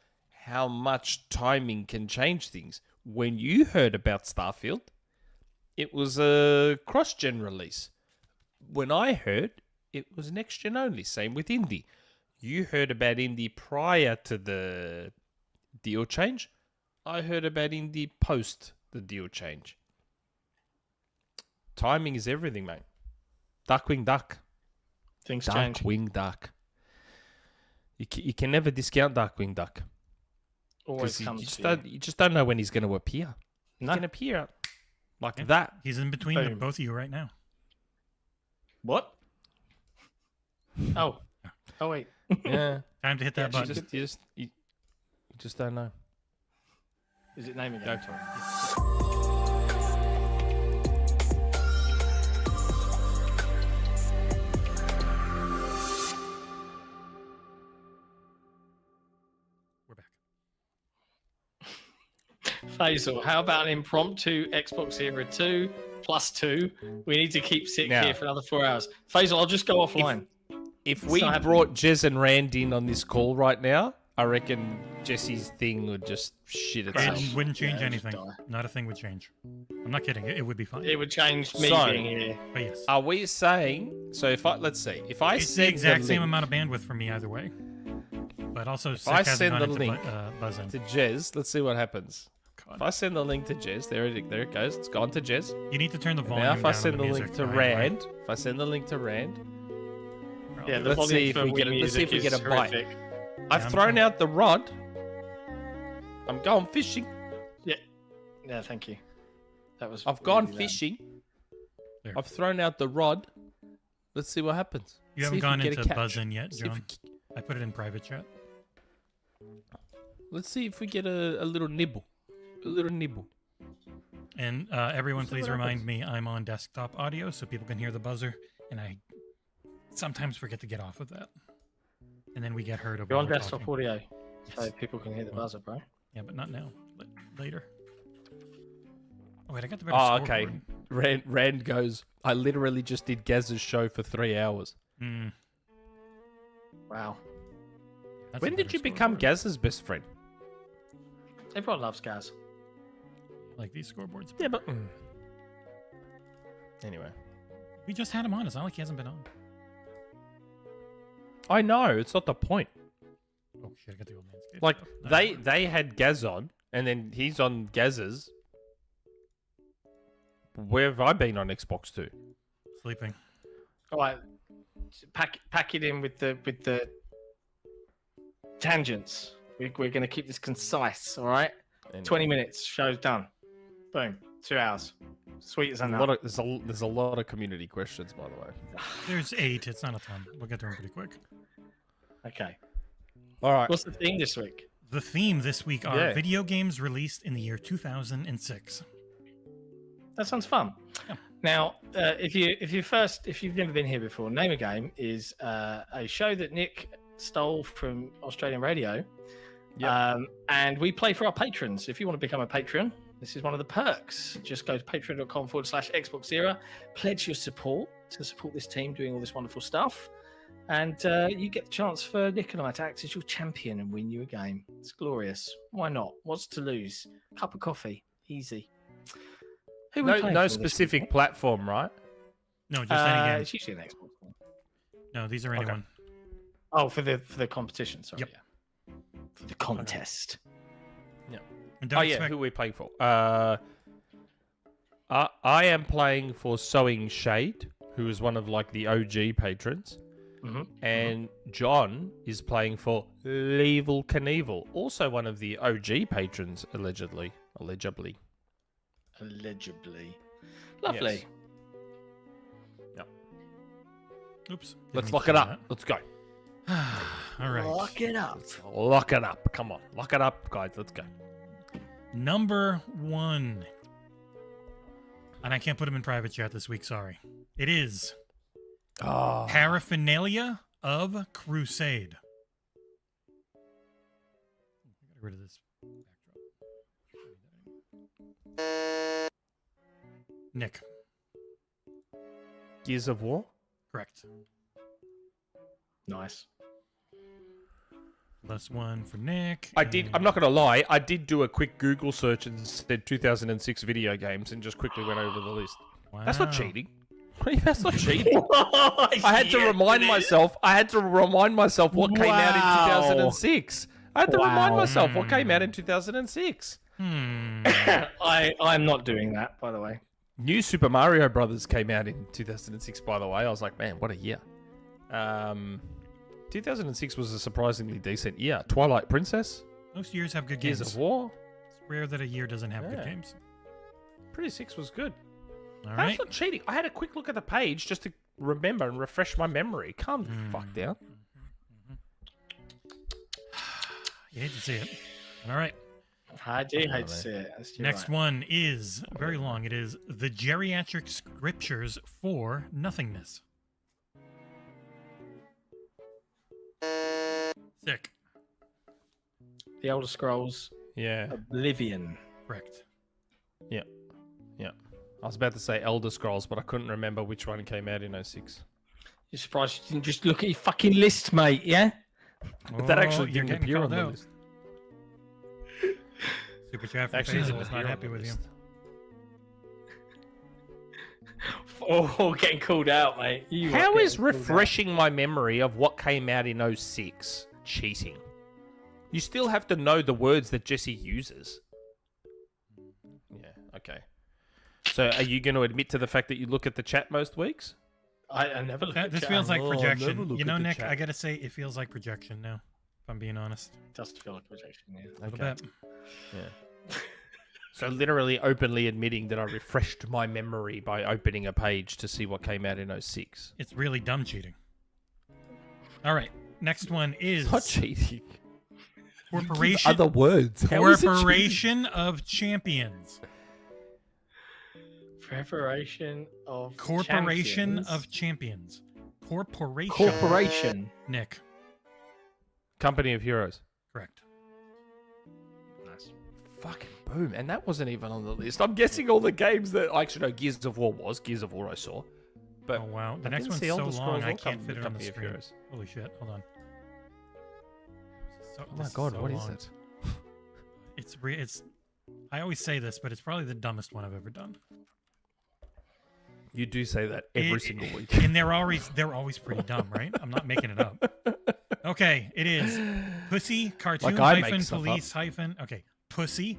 how much timing can change things. When you heard about Starfield, it was a cross-gen release. When I heard, it was next-gen only. Same with Indie. You heard about Indie prior to the deal change. I heard about Indie post the deal change. Timing is everything, mate. Duckwing duck. Things change. Darkwing duck. You can never discount Darkwing Duck. Always You comes. you just don't know when he's going to appear. He No. can appear like Yeah. that. He's in between Boom. both of you right now. What? Oh. Oh wait. Yeah. Time to hit that you button. you just don't know. Is it name a Go game? for it. We're back. Faisal, how about an impromptu Xbox Era 2 plus 2? We need to keep Sik Now- here for another 4 hours. Faisal, I'll just go offline. If It's we not brought Jez and Rand in on this call right now, I reckon Jesse's thing would just shit itself. It wouldn't change Yeah, just anything. die. Not a thing would change. I'm not kidding. It would be fine. It would change me So- being here. But yes. Are we saying? So let's see. If I It's the send exact same link amount of bandwidth for me either way. But also, I Sik hasn't send gone the into link buzzing. to Jez, let's see what happens. God. If I send the link to Jez, there it goes. It's gone to Jez. You need to turn the volume Now, down if I on send the music, link to by the way. Rand, if I send the link to Rand, Yeah, the Let's volume see if for we get Wii it- let's see if we music get is a bite. horrific. I've I'm thrown trying- out the rod. I'm going fishing. Yeah, thank you. That was. I've gone really loud. fishing. There. I've thrown out the rod. Let's see what happens. You See haven't if we gone get a into catch. buzzing yet, See if John. I put it in private chat. Let's see if we get a little nibble. A little nibble. And everyone, See please what remind happens. me I'm on desktop audio so people can hear the buzzer. And I sometimes forget to get off of that. And then we get heard over You're on while desktop talking. audio, so Yes. people can hear the buzzer, bro. Yeah, but not now. Later. Oh, wait, I got the better Oh, okay. scoreboard. Rand goes, I literally just did Gaz's show for 3 hours. Mm, Wow. that's When a did better you become scoreboard. Gaz's best friend? Everyone loves Gaz. Like these scoreboards. Yeah, but... Anyway. We just had him on. It's not like he hasn't been on. I know, it's not the point. Oh, shit, I got the old man's cave Like, stuff. Nice. they had Gaz on, and then he's on Gaz's. Where have I been on Xbox 2? Sleeping. All right, pack it in with the Tangents. We're going to keep this concise, all right? And 20 minutes, show's done. Boom, 2 hours. Sweet as a nut. there's a lot of community questions, by the way. There's 8. It's not a ton. We'll get through them pretty quick. Okay. All right. What's the theme this week? The theme this week are Yeah. video games released in the year 2006. That sounds fun. Yeah. Now, if you've never been here before, Name a Game is a show that Nick stole from Australian radio. Yep. And we play for our patrons. If you want to become a patron, this is one of the perks. Just go to patreon.com/XboxEra, pledge your support to support this team doing all this wonderful stuff. And you get the chance for Nick and I to act as your champion and win you a game. It's glorious. Why not? What's to lose? Cup of coffee. Easy. Who we playing No for this specific week? platform, right? No, just any game. It's usually an Xbox one. No, these are anyone. Oh, for the competition. Sorry. Yep. Yeah. For the contest. And don't Oh yeah, expect- who are we playing for? I am playing for Sowing Shade, who is one of like the OG patrons, Mm-hmm. and John is playing for Level Knievel, also one of the OG patrons, allegedly. Allegedly. Lovely. Yes. Yep. Oops. didn't Let's mean lock to it do up. Let's go. that. All right. Lock it up. Lock it up. Come on, lock it up, guys. Let's go. Number 1. And I can't put him in private chat this week, sorry. It is Oh, Paraphernalia of Crusade. Get rid of this backdrop. Nick, Gears of War. correct. Nice. Plus 1 for Nick. I'm not gonna lie. I did do a quick Google search and said 2006 video games, and just quickly went over the list. That's not Wow. cheating. That's not cheating. I had to remind myself. What came out in 2006. I had to remind myself what came out in 2006. I'm not doing that, by the way. New Super Mario Brothers came out in 2006. By the way, I was like, man, what a year. 2006 was a surprisingly decent year. Twilight Princess, Most years have good Gears games. of War. It's rare that a year doesn't have good Yeah. games. Pretty Six was good. All That's right. not cheating. I had a quick look at the page just to remember and refresh my memory. Calm the fuck down. You hate to see it. All right. I do hate to see it. That's Next one is very long. It is The Geriatric Scriptures for Nothingness. Sick. The Elder Scrolls Yeah. Oblivion. Correct. Yeah. I was about to say Elder Scrolls, but I couldn't remember which one came out in 06. You're surprised you didn't just look at your fucking list, mate, yeah? That Oh, actually you're didn't getting appear on called the out. list. Super chat from Actually, Faisal didn't was appear not on happy the with you. list. Oh, getting called out, mate. You are How getting is called out. refreshing my memory of what came out in 06 cheating? You still have to know the words that Jesse uses. Yeah, okay. So are you going to admit to the fact that you look at the chat most weeks? I never look at This chat. feels like Oh, never projection. look You at know, the Nick, chat. I gotta say, it feels like projection now, if I'm being honest. It does feel like projection, yeah. A little Okay. bit. Yeah. So literally openly admitting that I refreshed my memory by opening a page to see what came out in 06. It's really dumb cheating. All right. Next one is Not cheating. Corporation, Other words. How is it cheating? Corporation of Champions. Preparation of Corporation champions. of Champions. Corporation. Corporation. Nick. Company of Heroes. Correct. Nice. Fucking boom. And that wasn't even on the list. I'm guessing all the games that actually no, Gears of War was. Gears of War I saw. But Oh, wow. The I next didn't one's see so Elder long, Scrolls I or can't fit it on the Company of screen. Heroes. Holy shit. Hold on. Oh my god, what is it? It's I always say this, but it's probably the dumbest one I've ever done. You do say that every single week. And they're always pretty dumb, right? I'm not making it up. Okay, it is Pussy Cartoon Like I make hyphen stuff Police hyphen okay Pussy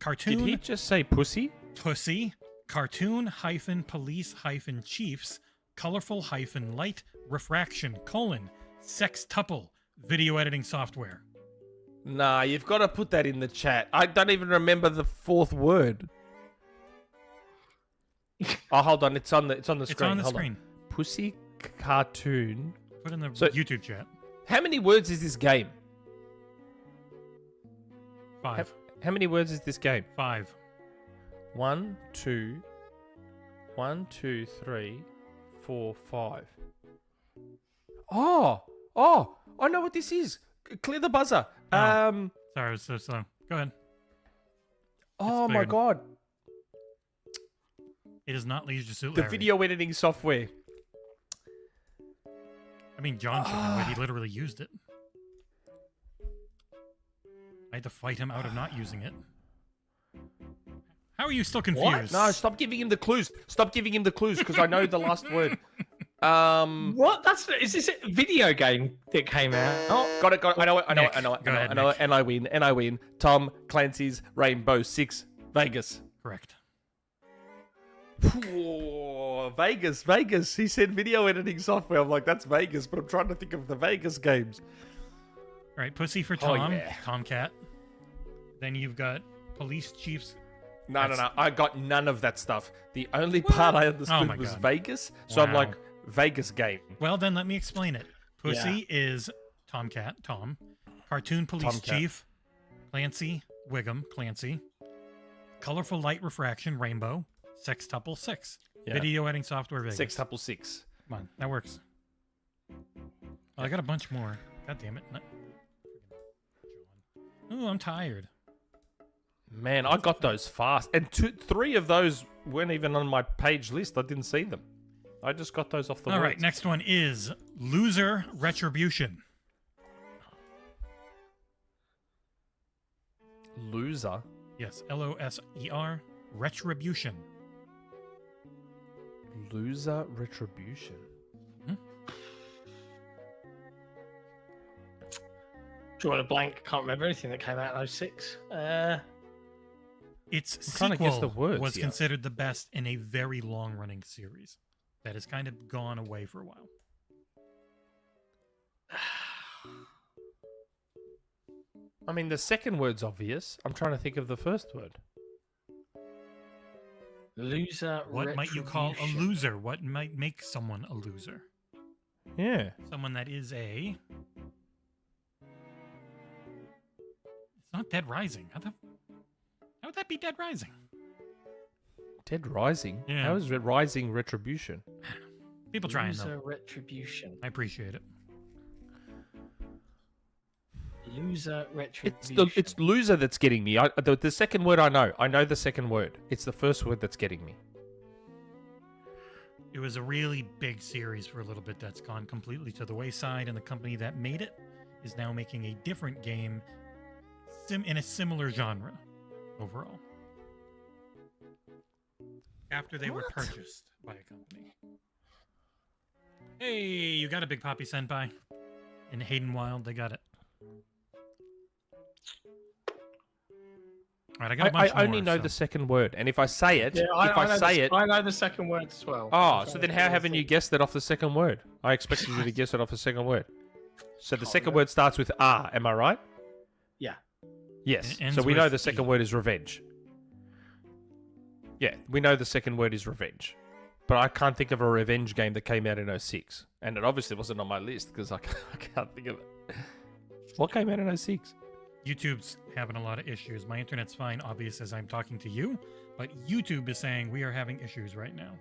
Cartoon Did he just say pussy? Pussy Cartoon hyphen Police hyphen Chiefs Colorful hyphen Light Refraction : Sextuple video editing software. Nah, you've got to put that in the chat. I don't even remember the fourth word. Oh, hold on. It's on the screen. It's on the Hold screen. Pussy cartoon. Put in the So- YouTube chat. How many words is this game? 5. How many words is this game? 5. 1, 2, 3, 4, 5. Oh, I know what this is. Clear the buzzer. Oh. Sorry, I was so slow. Go ahead. Oh my cleared. god. It is not Leisure Suit The Larry. video editing software. I mean, John should know it. He literally used it. I had to fight him out of not using it. How are you still confused? No, stop giving him the clues. Stop giving him the clues because I know the last word. What? Is this a video game that came out? Oh, Got it. I know it. Nick, go ahead, Nick. And I win. Tom Clancy's Rainbow Six Vegas. Correct. Whoa, Vegas. He said video editing software. I'm like, that's Vegas, but I'm trying to think of the Vegas games. All right, Pussy for Oh, Tom. yeah. Tomcat. Then you've got Police Chiefs. No. I got none of that stuff. The only part I Oh understood my was God. Vegas. So I'm Wow. like, Vegas game. Well, then let me explain it. Pussy is Tomcat, Tom. Cartoon Police Tomcat. Chief, Clancy, Wiggum, Clancy. Colorful Light Refraction, Rainbow. Sextuple 6. Yeah. Video editing software, Vegas. Sextuple 6. Come on, that works. Oh, I got a bunch more. God damn it. Oh, I'm tired. Man, I got those fast. And 3 of those weren't even on my page list. I didn't see them. I just got those off the All words. right, next one is Loser Retribution. Loser. Yes, Loser Retribution. Loser Retribution. drawing a blank. Can't remember anything that came out in 06. Its trying to guess sequel the words was here. considered the best in a very long-running series that has kind of gone away for a while. I mean, the second word's obvious. I'm trying to think of the first word. Loser. What might you call a Retribution. loser? What might make someone a loser? Yeah. Someone that is a... It's not Dead Rising. How would that be Dead Rising? Dead Rising? Yeah. How is it Rising Retribution? People trying Loser though. Retribution. I appreciate it. Loser Retribution. It's loser that's getting me. The second word I know. I know the second word. It's the first word that's getting me. It was a really big series for a little bit that's gone completely to the wayside, and the company that made it is now making a different game in a similar genre overall. After they were purchased by a company. Hey, you got a Big Poppy Senpai? In Hayden Wild, they got it. All right, I got a bunch I only more, know so- the second word, and if I say it, Yeah, if I say it, I know the second word as well. oh, so then how haven't you guessed it off the second word? I expected you to guess it off the second word. So the Can't second remember. word starts with R. Am I right? Yeah. Yes. It ends So we know with the second E. word is revenge. Yeah, we know the second word is revenge. But I can't think of a revenge game that came out in 06. And it obviously wasn't on my list because I can't think of it. What came out in 06? YouTube's having a lot of issues. My internet's fine, obvious as I'm talking to you, but YouTube is saying we are having issues right now.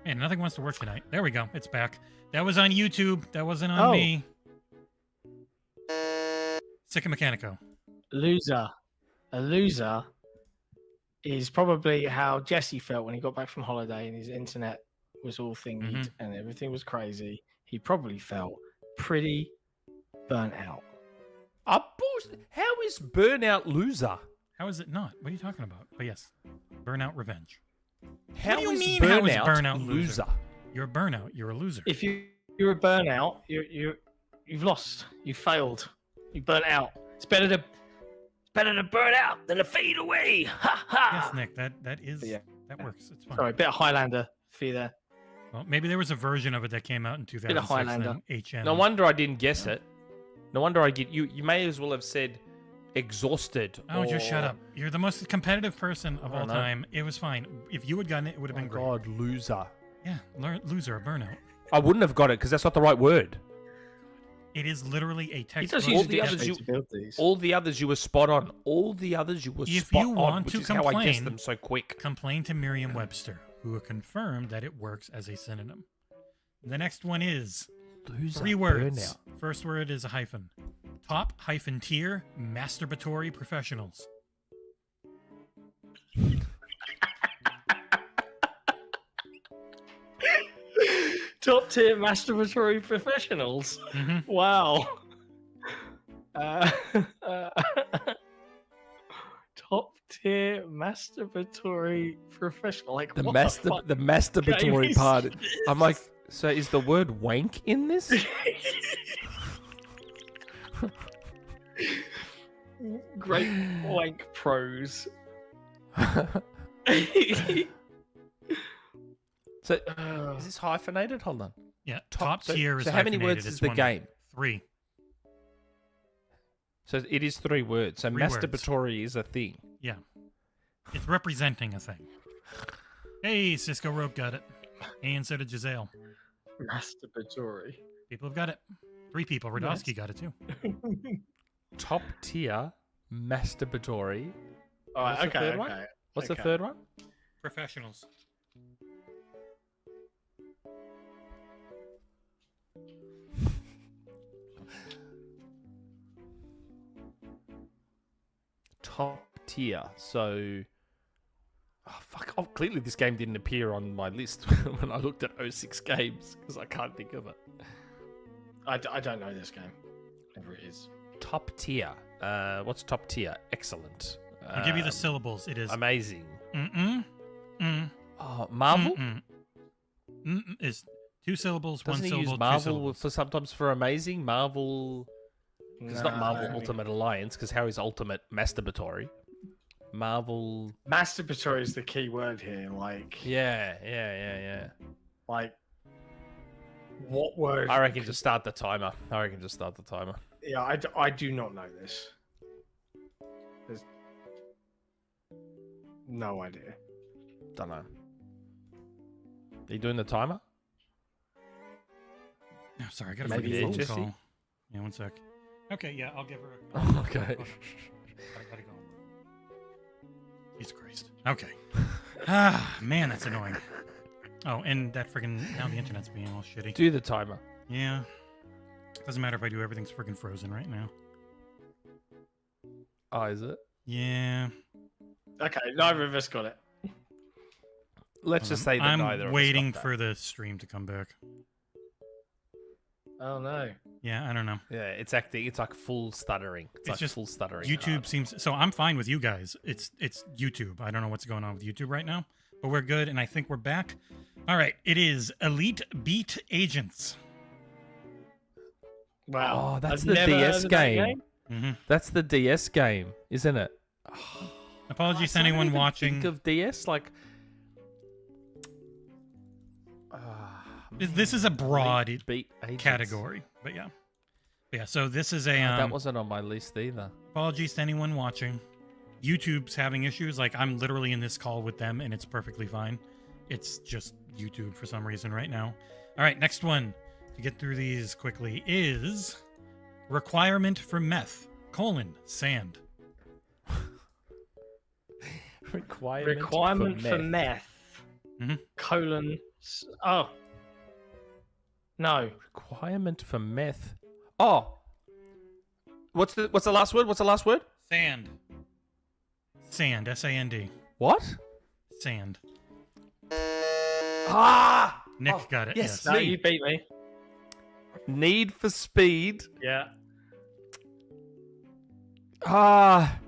Man, nothing wants to work tonight. There we go. It's back. That was on YouTube. That wasn't on Oh. me. Sik and Mechanico. Loser. A loser is probably how Jesse felt when he got back from holiday and his internet was all thingied and everything was crazy. He probably felt pretty burnt out. How is Burnout loser? How is it not? What are you talking about? But yes, Burnout Revenge. How do you is mean, how is Burnout, Burnout loser? loser? You're a burnout. You're a loser. If you're a burnout, you've lost. You failed. You burnt out. It's better to burn out than to fade away. Ha ha. Yes, Nick. That is Yeah. that works. It's fine. Sorry, a bit of Highlander for you there. Well, maybe there was a version of it that came out in 2006. Highlander. Then HN. No wonder I didn't guess it. No wonder I get you. You may as well have said exhausted. Oh, just or- shut up. You're the most competitive person of I all know. time. It was fine. If you had gotten it, it would have Oh been my great. God, loser. Yeah, loser, a burnout. I wouldn't have got it because that's not the right word. It is literally a He textbook. does All use the a others DSP you- to build these. All the others you were spot on. All the others you were If spot you on, want which to is how I guessed complain- them so quick. Complain to Merriam-Webster, who confirmed that it works as a synonym. The next one is Loser. 3 words. Burnout. First word is a hyphen. Top-tier masturbatory professionals. Top tier masturbatory professionals. Mhm. Wow. Uh, uh, top tier masturbatory professional. Like The what masturbatory the fuck game is part. this? I'm like, so is the word wank in this? Great wank pros. So is this hyphenated? Hold on. Yeah, top tier is so how many hyphenated. words It's is the one game? word. 3. So it is 3 words. So 3 words. masturbatory is a thing. Yeah. It's representing a thing. Hey, Cisco Rope got it. And so did Giselle. Masturbatory. People have got it. 3 people. Radowski got it too. Top tier masturbatory. All right, What's the okay, third one? okay. What's the Okay. third one? Professionals. Top tier. So, oh, fuck. Oh, clearly this game didn't appear on my list when I looked at 06 games because I can't think of it. I don't know this game. Whatever it is. Top tier. What's top tier? Excellent. I'll give you the syllables. It is Amazing. mm-mm, mm, Oh, Marvel. mm-mm. Mm-mm is 2 syllables, Doesn't 1 he syllable, use 2 Marvel syllables. for sometimes for amazing? Marvel. It's not Marvel No. Ultimate Alliance because how is Ultimate masturbatory? Marvel. Masturbatory is the key word here. Like, Yeah. like, what word? I reckon just start the timer. Yeah, I do not know this. There's no idea. Don't know. Are you doing the timer? Oh, sorry, I got a Maybe freaking there, phone Jesse? call. Yeah, 1 sec. Okay, yeah, I'll give her a Okay. Gotta go. Jesus Christ. Okay. Ah, man, that's annoying. Oh, and that friggin' now the internet's being all shitty. Do the timer. Yeah. Doesn't matter if I do, everything's friggin' frozen right now. Oh, is it? Yeah. Okay, neither of us got it. Let's just say that I'm neither of us waiting got for the stream to come back. Oh no. Yeah, I don't know. that. Yeah, it's acting. It's like full stuttering. It's like just full stuttering. YouTube seems so. I'm fine with you guys. It's YouTube. I don't know what's going on with YouTube right now, but we're good, and I think we're back. All right, it is Elite Beat Agents. Wow. Oh, that's I've the never heard DS of that game. Mm-hmm. That's the DS game, isn't it? Apologies to I can't anyone even watching. Think of DS like. This is a broad Beat Agents. category, but yeah. But yeah, so this is a That wasn't on my list either. apologies to anyone watching. YouTube's having issues. Like, I'm literally in this call with them, and it's perfectly fine. It's just YouTube for some reason right now. All right, next one to get through these quickly is requirement for meth, sand. Requirement for meth. Mhm. Oh. No. Requirement for meth. Oh. What's the last word? What's the last word? Sand. S-A-N-D. What? Sand. Ah! Nick Oh, got it. yes. Yes. No, Me. you beat me. Need for Speed. Yeah. Ah.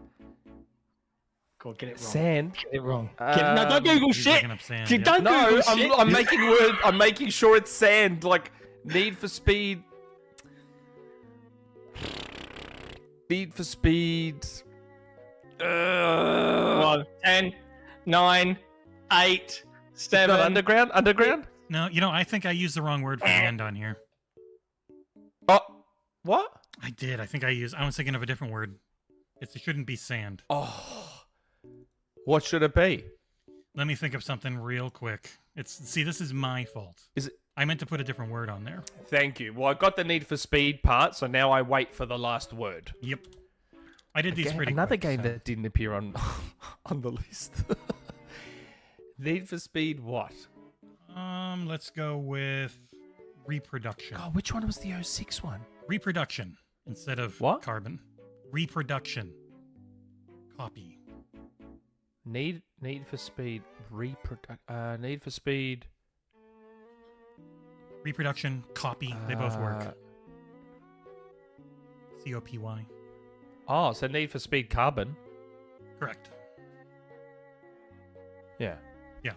Go on, get it wrong. Sand. Get it wrong. Um, No, don't Google He's shit. looking up sand. You yeah. don't No, Google shit. I'm making word. I'm making sure it's sand. Like Need for Speed. Need for Speed. 1, 10, 9, 8, 7. Not underground. No, I think I used the wrong word for hand on here. Oh, what? I did. I think I was thinking of a different word. It shouldn't be sand. Oh, what should it be? Let me think of something real quick. See, this is my fault. Is it? I meant to put a different word on there. Thank you. Well, I got the Need for Speed part, so now I wait for the last word. Yep. I did these pretty Another quick, game so- that didn't appear on on the list. Need for Speed what? Let's go with reproduction. Oh, which one was the 06 one? Reproduction instead of What? carbon. Reproduction. Copy. Need for Speed Need for Speed. Reproduction, copy. They both work. COPY. Oh, so Need for Speed Carbon. Correct. Yeah. Yeah.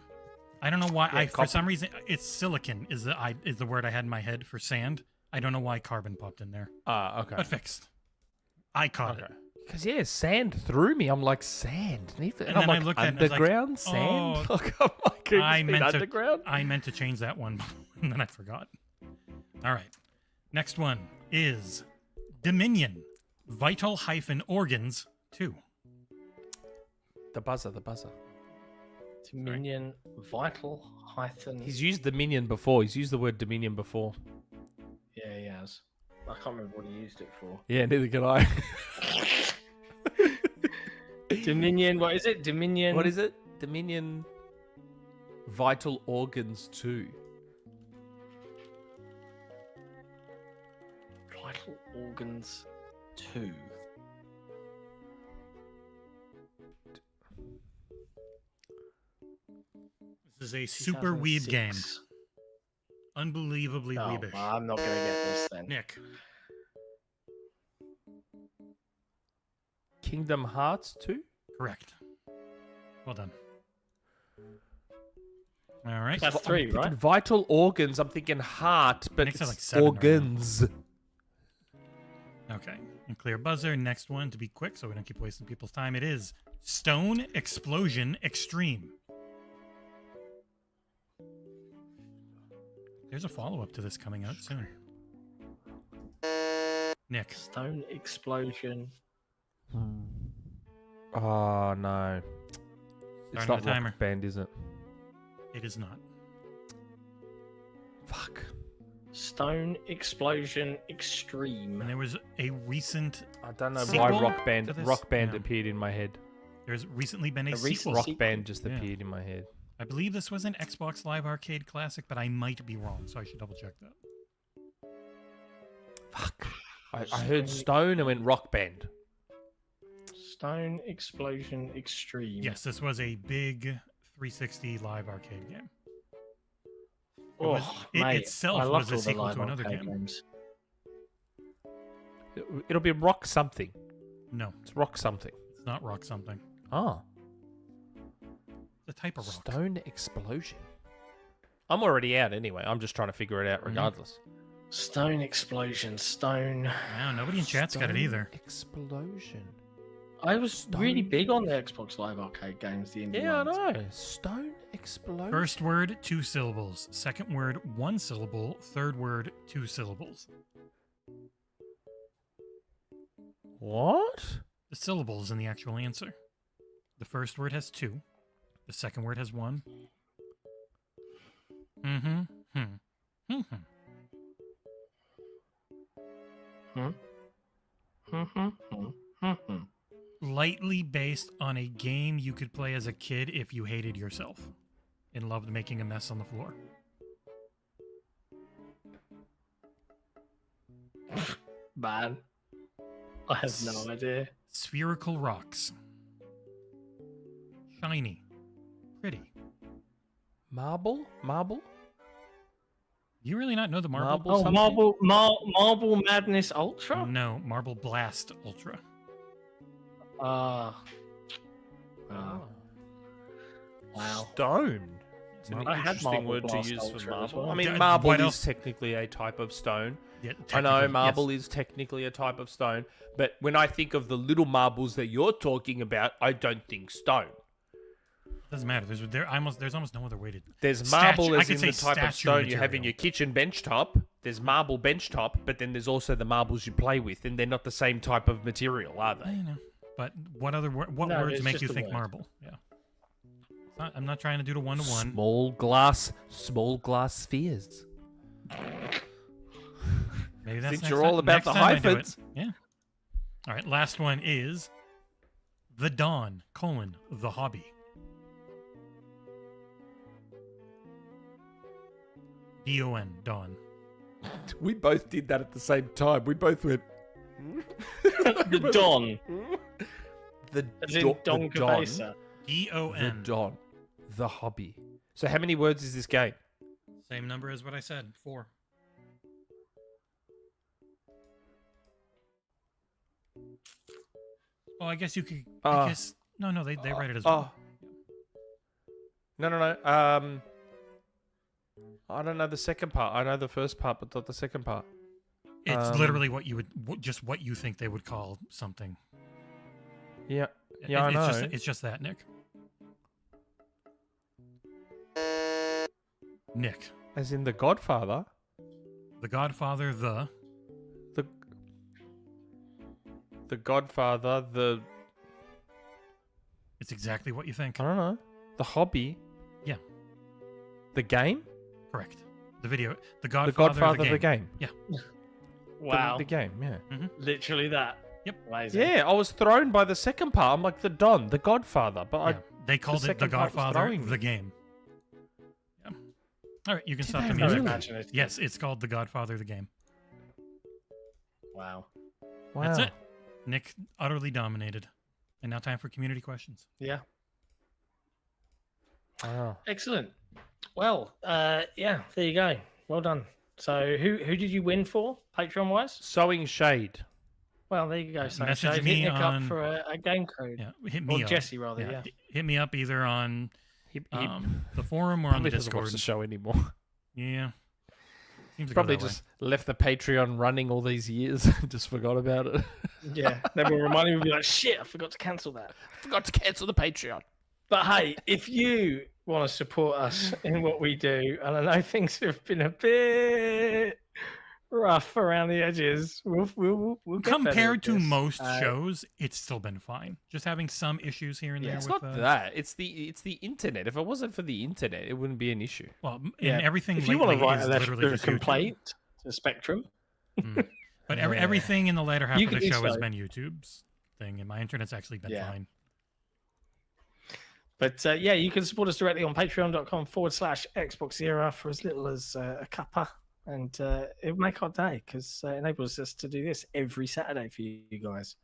I don't know why. Yeah, For copy. some reason, it's silicon is the word I had in my head for sand. I don't know why carbon popped in there, Okay. but fixed. I caught it. Because sand threw me. I'm like, sand. And then I'm I like, looked at it and I was like, underground sand. oh, Like, I'm like, can I it be meant to- underground. I meant to change that one, and then I forgot. All right. Next one is Dominion. Vital-organs 2. The buzzer. Dominion, Vital, Hytham. He's used Dominion before. He's used the word Dominion before. Yeah, he has. I can't remember what he used it for. Yeah, neither can I. Dominion, what is it? Dominion. What is it? Dominion Vital Organs 2. Vital Organs 2. This is a super weeb game. 2006. Unbelievably Oh, weebish. well, I'm not going to get this then. Nick. Kingdom Hearts 2? Correct. Well done. All right. That's 3, right? Vital Organs, I'm thinking heart, but Nick's it's at like 7 right now. organs. Okay. And clear buzzer. Next one to be quick so we don't keep wasting people's time. It is Stone Explosion Extreme. There's a follow-up to this coming out soon. Nick. Stone Explosion. Oh, no. It's Starting not the timer. Rock Band, is it? It is not. Fuck. Stone Explosion Extreme. And there was a recent... I don't know Sequel why to Rock Band this? Yeah. appeared in my head. There's recently been a recent sequel. Rock sequel? Band just Yeah. appeared in my head. I believe this was an Xbox Live Arcade Classic, but I might be wrong, so I should double check that. Fuck. I heard Stone and went Rock Band. Stone Explosion Extreme. Yes, this was a big 360 Live Arcade game. Oh, It mate, itself I was loved a all the sequel live to another arcade game. games. It'll be Rock something. No, It's Rock something. it's not rock something. Oh. It's a type of rock. Stone Explosion. I'm already out anyway. I'm just trying to figure it out regardless. Stone Explosion. Stone. Wow, nobody in chat's got it either. Explosion. I was Stone. really big on the Xbox Live Arcade games. The indie Yeah, I ones. know. Stone Explosion. First word, 2 syllables. Second word, 1 syllable. Third word, 2 syllables. What? The syllables in the actual answer. The first word has 2. The second word has 1. Lightly based on a game you could play as a kid if you hated yourself and loved making a mess on the floor. Man, I have no idea. Spherical rocks. Shiny. Pretty. Marble? Marble? You really not know the marble? Marble something? Marble Madness Ultra. No, Marble Blast Ultra. Wow. Stone. It's an I had interesting Marble word to Blast use for Ultra as marble. well. I mean, Yeah, marble what is else? technically a type of stone. Yeah, I know technically, marble yes. is technically a type of stone, but when I think of the little marbles that you're talking about, I don't think stone. Doesn't matter. There's almost no other way to. There's marble Statue- I as could in the say type of statue stone you have in material. your kitchen bench top. There's marble benchtop, but then there's also the marbles you play with, and they're not the same type of material, are I they? know. But what No, words it's make just you a think word. marble? Yeah. I'm not trying to do the one-to-one. Small glass spheres. Maybe that's Since next you're time- all about next the time I do it. hyphens. Yeah. All right. Last one is the Dawn: the hobby. DON, Dawn. We both did that at the same time. We both went. The Don. The As in Don the Cabeza. The DON. Don. The hobby. So how many words is this game? Same number as what I said. 4. Oh, I guess you could. I guess no. They write it as well. No. I don't know the second part. I know the first part, but not the second part. It's literally what you would just what you think they would call something. Yeah. Yeah, I know. It's just that, Nick. Nick, As in the Godfather. the Godfather, the The Godfather. it's exactly what you think. I don't know. The hobby. Yeah. The game. Correct. The video, the The Godfather, Godfather. the game. Yeah. Wow. The game. Yeah. Literally that. Yep. Amazing. Yeah. I was thrown by the second part. I'm like the Don, the Godfather, but Yeah. They called it the second part was Godfather, throwing the me. game. Yeah. All right, you can Did stop they the Very music. really? imaginative. Yes, it's called the Godfather, the game. Wow. wow. That's it. Nick utterly dominated. And now time for community questions. Yeah. Wow. Excellent. Well, yeah, there you go. Well done. So who did you win for, Patreon wise? Sowing shade. Well, there you go. So Message hit me Nick on- up for a game code. Yeah, hit Or me up. Jesse, rather, yeah. Hit me up either on He the forum or on the probably doesn't watch Discord. the show anymore. Yeah. Seems to go Probably that way. just left the Patreon running all these years and just forgot about it. Yeah. Then we'll remind him, we'll be like, shit, I forgot to cancel that. Forgot to cancel the Patreon. But hey, if you want to support us in what we do, and I know things have been a bit rough around the edges, we'll get better Compared at to this. most shows, it's still been fine. Just having some issues here and Yeah, there It's with not that. It's the internet. If it wasn't for the internet, it wouldn't be an issue. well, Yeah. and everything If you want to lately write is a letter literally of just YouTube. complaint to Spectrum, But Yeah. everything in the later half You of can the do show has so. been YouTube's thing, and my internet's actually been Yeah. fine. but yeah, you can support us directly on patreon.com/XboxEra for as little as a cuppa, and it'll make our day because it enables us to do this every Saturday for you guys.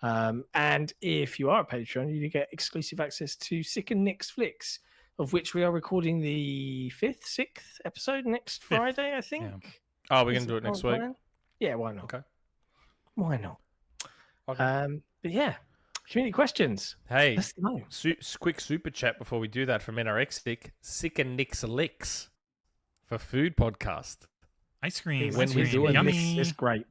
And if you are a Patreon, you get exclusive access to Sik and Nick's Flicks, of which we are recording the 5th, 6th episode next Fifth, Friday, I think. Oh, we're Is gonna do it next the week. plan? Yeah, why not? Okay. Why not? Okay. But yeah, community questions. Hey, Let's go. quick super chat before we do that from NRX Stick. Sik and Nick's Licks for food podcast. Ice cream. When ice we cream, do it, yummy. It's great.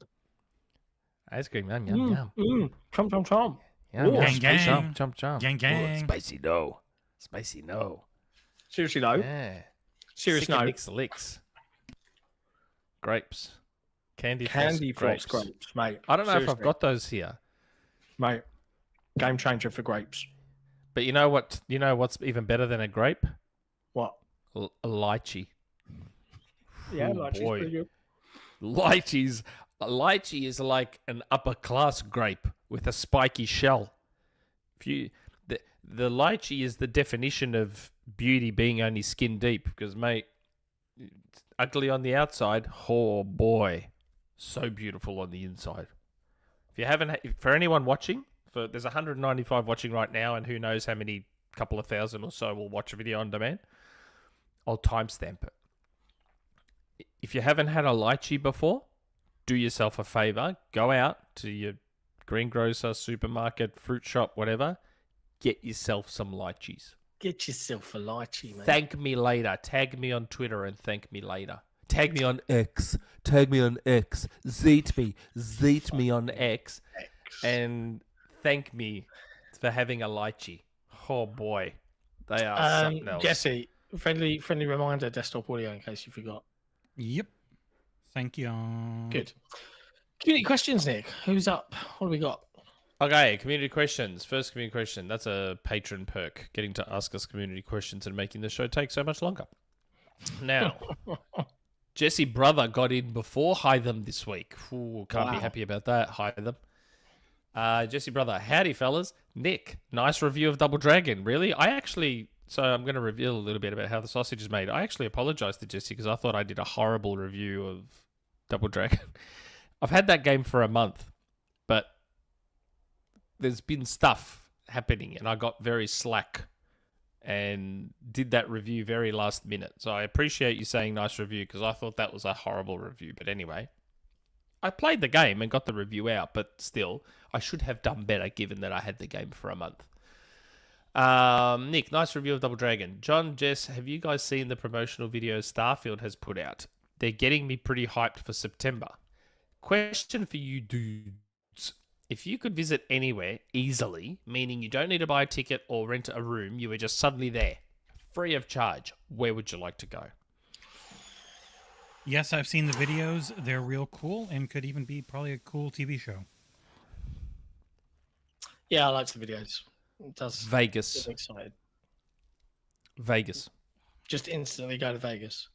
Ice cream, yum yum yum. Chomp, chomp, chomp. Yum, Ooh, yum. gang, gang. Jump, jump, jump. Gang, gang. Spicy no. Spicy no. Seriously, though. Yeah. Serious Sik and note. Nick's Licks. Grapes. Candy Floss grapes. grapes, mate. I don't know if I've Seriously. got those here. Mate, game changer for grapes. But you know what? You know what's even better than a grape? What? A lychee. Yeah, Ooh, like boy. pretty good. Lychees. A lychee is like an upper class grape with a spiky shell. If you, the lychee is the definition of beauty being only skin deep. Because mate, it's ugly on the outside. Oh boy, so beautiful on the inside. If you haven't, for anyone watching, there's 195 watching right now, and who knows how many couple of thousand or so will watch a video on demand. I'll timestamp it. If you haven't had a lychee before, do yourself a favor. Go out to your greengrocer, supermarket, fruit shop, whatever. Get yourself some lychees. Get yourself a lychee, mate. Thank me later. Tag me on Twitter and thank me later. Tag me on X. Tag me on X. Zeet me. Zeet me on X. And thank me for having a lychee. Oh boy. They are something else. Jesse, friendly reminder, desktop audio in case you forgot. Yep. Thank you. Good. Community questions, Nick. Who's up? What do we got? Okay, community questions. First community question. That's a patron perk, getting to ask us community questions and making the show take so much longer. Now, Jesse Brother got in before Hytham this week. Ooh, can't be happy about that, Hytham. Jesse Brother, howdy fellas. Nick, nice review of Double Dragon. Really? So I'm going to reveal a little bit about how the sausage is made. I actually apologize to Jesse because I thought I did a horrible review of Double Dragon. I've had that game for a month, but there's been stuff happening and I got very slack and did that review very last minute. So I appreciate you saying nice review because I thought that was a horrible review. But anyway, I played the game and got the review out, but still, I should have done better given that I had the game for a month. Nick, nice review of Double Dragon. John, Jess, have you guys seen the promotional video Starfield has put out? They're getting me pretty hyped for September. Question for you dudes. If you could visit anywhere easily, meaning you don't need to buy a ticket or rent a room, you were just suddenly there, free of charge, where would you like to go? Yes, I've seen the videos. They're real cool and could even be probably a cool TV show. Yeah, I like the videos. It does. Vegas. Get excited. Vegas. Just instantly go to Vegas.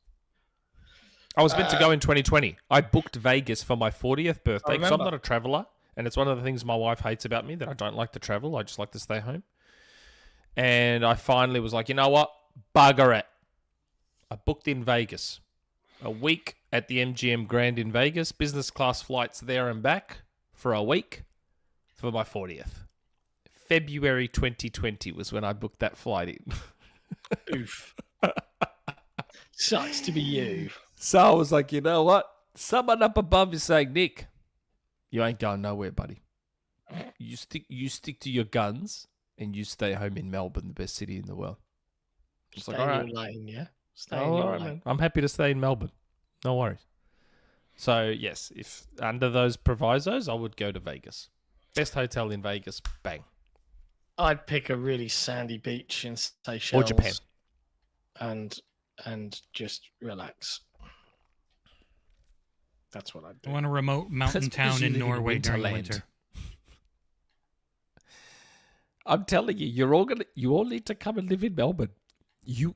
I was meant to go in 2020. I booked Vegas for my 40th birthday because I'm not a traveler. And it's one of the things my wife hates about me, that I don't like to travel. I just like to stay home. And I finally was like, you know what? Bugger it. I booked in Vegas. A week at the MGM Grand in Vegas. Business class flights there and back for a week for my 40th. February 2020 was when I booked that flight in. Oof. Sucks to be you. So I was like, you know what? Someone up above is saying, Nick, you ain't going nowhere, buddy. You stick to your guns and you stay home in Melbourne, the best city in the world. It's Stay like, in all your right. lane, yeah? Stay in your lane. Man. I'm happy to stay in Melbourne. No worries. So, yes, if under those provisos, I would go to Vegas. Best hotel in Vegas, bang. I'd pick a really sandy beach in Seychelles. Or Japan. And just relax. That's what I'd do. I want a remote mountain That's because town you in live in Norway during Winterland. winter. I'm telling you, you all need to come and live in Melbourne. You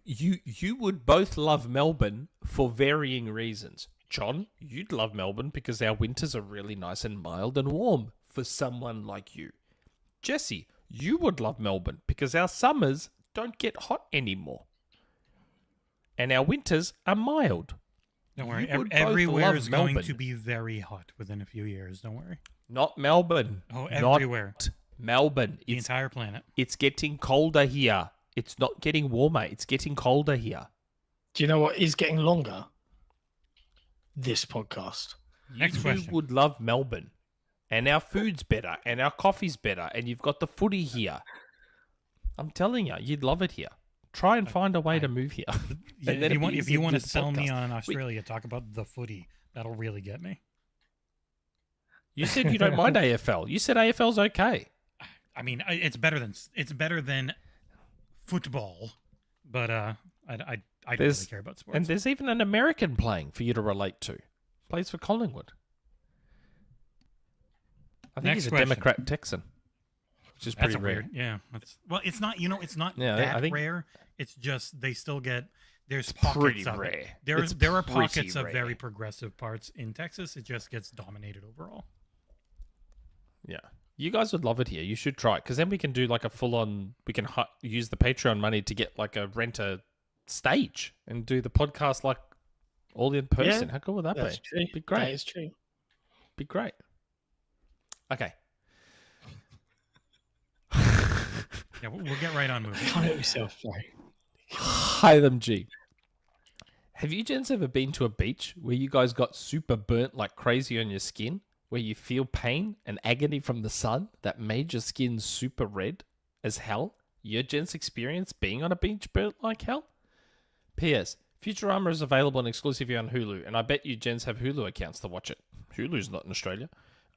would both love Melbourne for varying reasons. John, you'd love Melbourne because our winters are really nice and mild and warm for someone like you. Jesse, you would love Melbourne because our summers don't get hot anymore. And our winters are mild. Don't worry. You would both Everywhere love is going Melbourne. to be very hot within a few years. Don't worry. Not Melbourne. Oh, everywhere. Not Melbourne. The entire planet. It's getting colder here. It's not getting warmer. It's getting colder here. Do you know what is getting longer? This podcast. Next You question. would love Melbourne. And our food's better. And our coffee's better. And you've got the footy here. I'm telling you, you'd love it here. Try and find a way to move here. Yeah, And then if you want to do the sell me podcast. on Australia, talk about the footy. That'll really get me. You said you don't mind AFL. You said AFL's okay. I mean, it's better than football, but I don't really care about sports. And there's even an American playing for you to relate to. Plays for Collingwood. I think Next he's a question. Democrat Texan. Which is That's pretty a rare. weird. Yeah. It's not. It's not Yeah, that I think- rare. It's just they still get. There's pretty pockets of rare. it. It's There are pretty pockets of rare. very progressive parts in Texas. It just gets dominated overall. Yeah. You guys would love it here. You should try it. Because then we can do like a full-on... We can use the Patreon money to get like a renter stage and do the podcast like all in person. Yeah, How cool would that That's be? true. Be great. That is true. Be great. Okay. Yeah, we'll get right on moving. Can't help yourself, sorry. Hytham G. Have you gents ever been to a beach where you guys got super burnt like crazy on your skin? Where you feel pain and agony from the sun that made your skin super red as hell? Your gents experience being on a beach burnt like hell? P.S. Futurama is available and exclusively on Hulu, and I bet you gents have Hulu accounts to watch it. Hulu's not in Australia.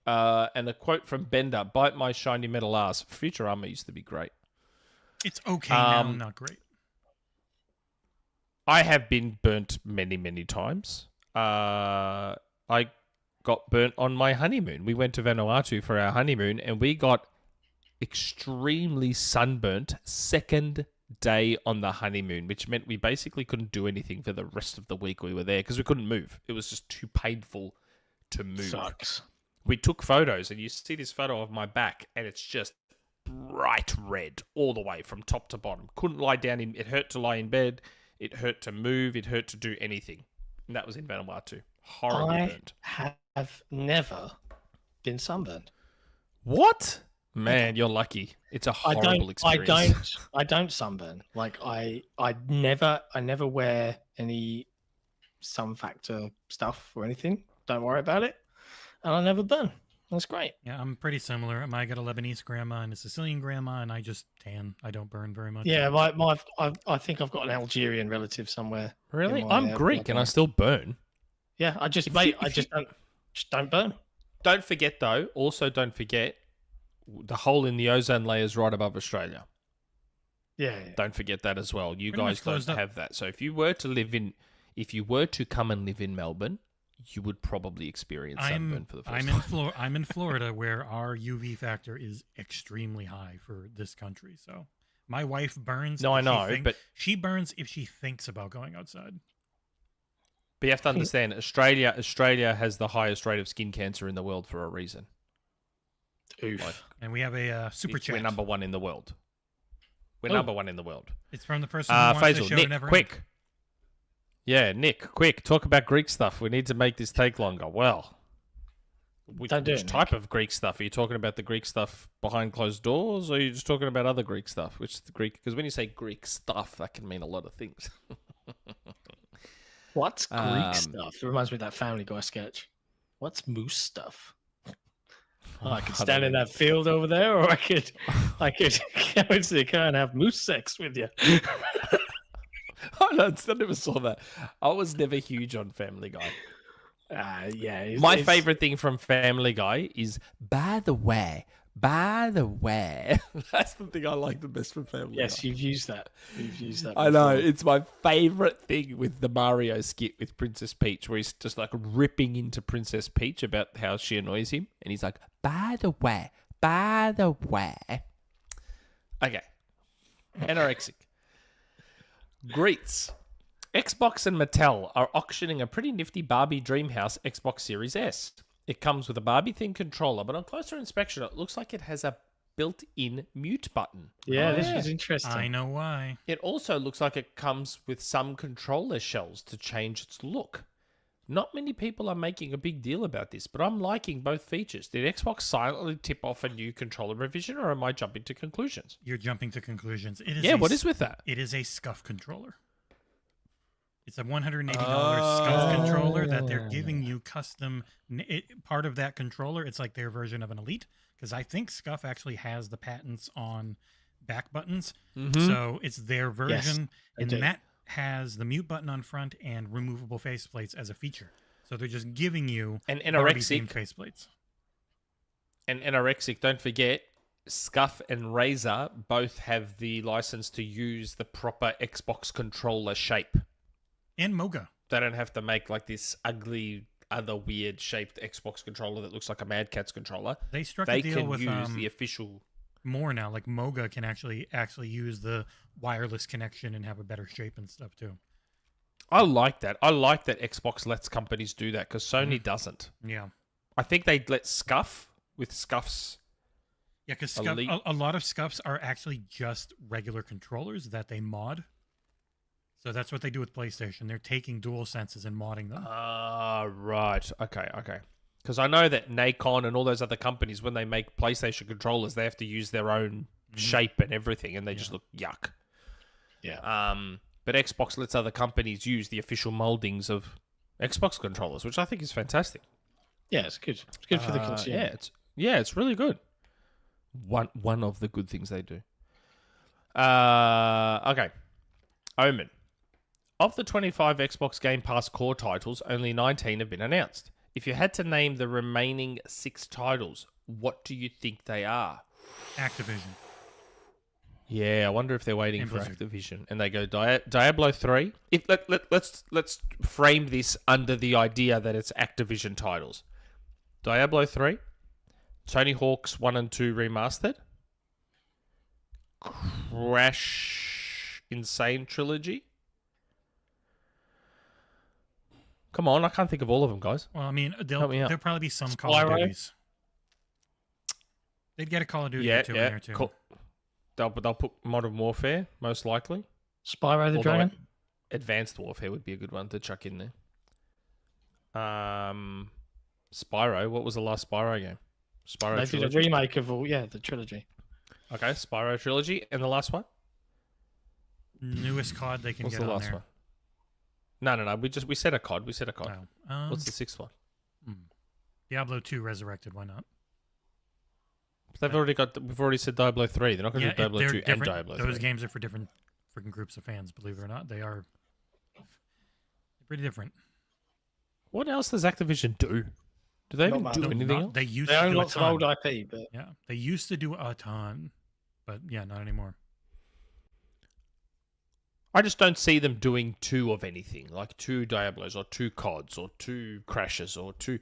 And a quote from Bender, "Bite my shiny metal ass. Futurama used to be great." It's okay now, not great. I have been burnt many, many times. I got burnt on my honeymoon. We went to Vanuatu for our honeymoon, and we got extremely sunburnt second day on the honeymoon, which meant we basically couldn't do anything for the rest of the week we were there because we couldn't move. It was just too painful to move. Sucks. We took photos, and you see this photo of my back, and it's just bright red all the way from top to bottom. Couldn't lie down. It hurt to lie in bed. It hurt to move. It hurt to do anything. And that was in Vanuatu. Horribly burnt. I have never been sunburned. What? Man, you're lucky. It's a horrible experience. I don't sunburn. Like I never wear any sun factor stuff or anything. Don't worry about it. And I never burn. That's great. Yeah, I'm pretty similar. I got a Lebanese grandma and a Sicilian grandma, and I just tan. I don't burn very much. Yeah, I think I've got an Algerian relative somewhere. Really? I'm Greek and I still burn. Yeah, I just don't burn. Don't forget though. Also, don't forget the hole in the ozone layer is right above Australia. Yeah. Don't forget that as well. You Pretty guys don't have that. So if you were to come and live in Melbourne, you would probably experience sunburn for the first time. I'm in Florida, where our UV factor is extremely high for this country. So my wife burns. No, I know, but she burns if she thinks about going outside. But you have to understand, Australia has the highest rate of skin cancer in the world for a reason. Oof. And we have a super chat. We're number one in the world. Number one in the world. It's from the person who wants the Faisal, show Nick, to never quick. end. Yeah, Nick, quick. Talk about Greek stuff. We need to make this take longer. Well, which type of Greek stuff? Are you talking about the Greek stuff behind closed doors, or are you just talking about other Greek stuff? Which is the Greek? Because when you say Greek stuff, that can mean a lot of things. What's Greek stuff? It reminds me of that Family Guy sketch. What's moose stuff? Oh, I could stand in that field over there, or I could go into the car and have moose sex with you. I never saw that. I was never huge on Family Guy. Yeah. My favorite thing from Family Guy is, by the way. That's the thing I like the best from Family Guy. Yes, you've used that. I know. It's my favorite thing with the Mario skit with Princess Peach, where he's just like ripping into Princess Peach about how she annoys him. And he's like, by the way. Okay. Anorexic. Greets. Xbox and Mattel are auctioning a pretty nifty Barbie Dreamhouse Xbox Series S. It comes with a Barbie-themed controller, but on closer inspection, it looks like it has a built-in mute button. Yeah, this was interesting. I know why. It also looks like it comes with some controller shells to change its look. Not many people are making a big deal about this, but I'm liking both features. Did Xbox silently tip off a new controller revision, or am I jumping to conclusions? You're jumping to conclusions. What is with that? It is a SCUF controller. It's a $180 SCUF controller that they're giving you custom. Part of that controller, it's like their version of an Elite, because I think SCUF actually has the patents on back buttons. Mm-hmm. So it's their version, and that has the mute button on front and removable faceplates as a feature. So they're just giving you anorexic faceplates. And anorexic, don't forget, SCUF and Razer both have the license to use the proper Xbox controller shape. And Moga. They don't have to make like this ugly, other weird shaped Xbox controller that looks like a Mad Catz controller. They struck a deal with use the official. More now, like Moga can actually use the wireless connection and have a better shape and stuff too. I like that. I like that Xbox lets companies do that because Sony doesn't. Yeah. I think they let SCUF with SCUF's. Yeah, because a lot of SCUFs are actually just regular controllers that they mod. So that's what they do with PlayStation. They're taking DualSenses and modding them. Right. Okay. Because I know that Nacon and all those other companies, when they make PlayStation controllers, they have to use their own shape and everything, and they just look yuck. Yeah. But Xbox lets other companies use the official moldings of Xbox controllers, which I think is fantastic. Yeah, it's good. It's good for the consumer. It's really good. One of the good things they do. Okay. Omen. Of the 25 Xbox Game Pass core titles, only 19 have been announced. If you had to name the remaining 6 titles, what do you think they are? Activision. Yeah, I wonder if they're waiting And for Blizzard. Activision and they go Diablo 3. If let's frame this under the idea that it's Activision titles. Diablo 3, Tony Hawk's 1 and 2 remastered, Crash Insane Trilogy. Come on, I can't think of all of them, guys. Well, I mean, Help me out. there'll probably be some Call of Spyro? Duties. They'd get a Call of Duty or two in there too. Cool. They'll put Modern Warfare, most likely. Spyro the Although Dragon. Advanced Warfare would be a good one to chuck in there. Spyro. What was the last Spyro game? Spyro They Trilogy. did a remake of the trilogy. Okay, Spyro Trilogy. And the last one? Newest COD they can What's get the on last there. one? No. We said a COD. We said a COD. Oh. What's the sixth one? Diablo 2 Resurrected, why not? They've already got. We've already said Diablo 3. They're not going to do Diablo they're 2 and different. Diablo 3. Those games are for different freaking groups of fans, believe it or not. They're pretty different. What else does Activision do? Do they Not even much. do No, anything else? They used They to own do a lots of ton. old IP, but Yeah, they used to do a ton, but yeah, not anymore. I just don't see them doing 2 of anything, like 2 Diablos or 2 CODs or 2 Crashes or 2.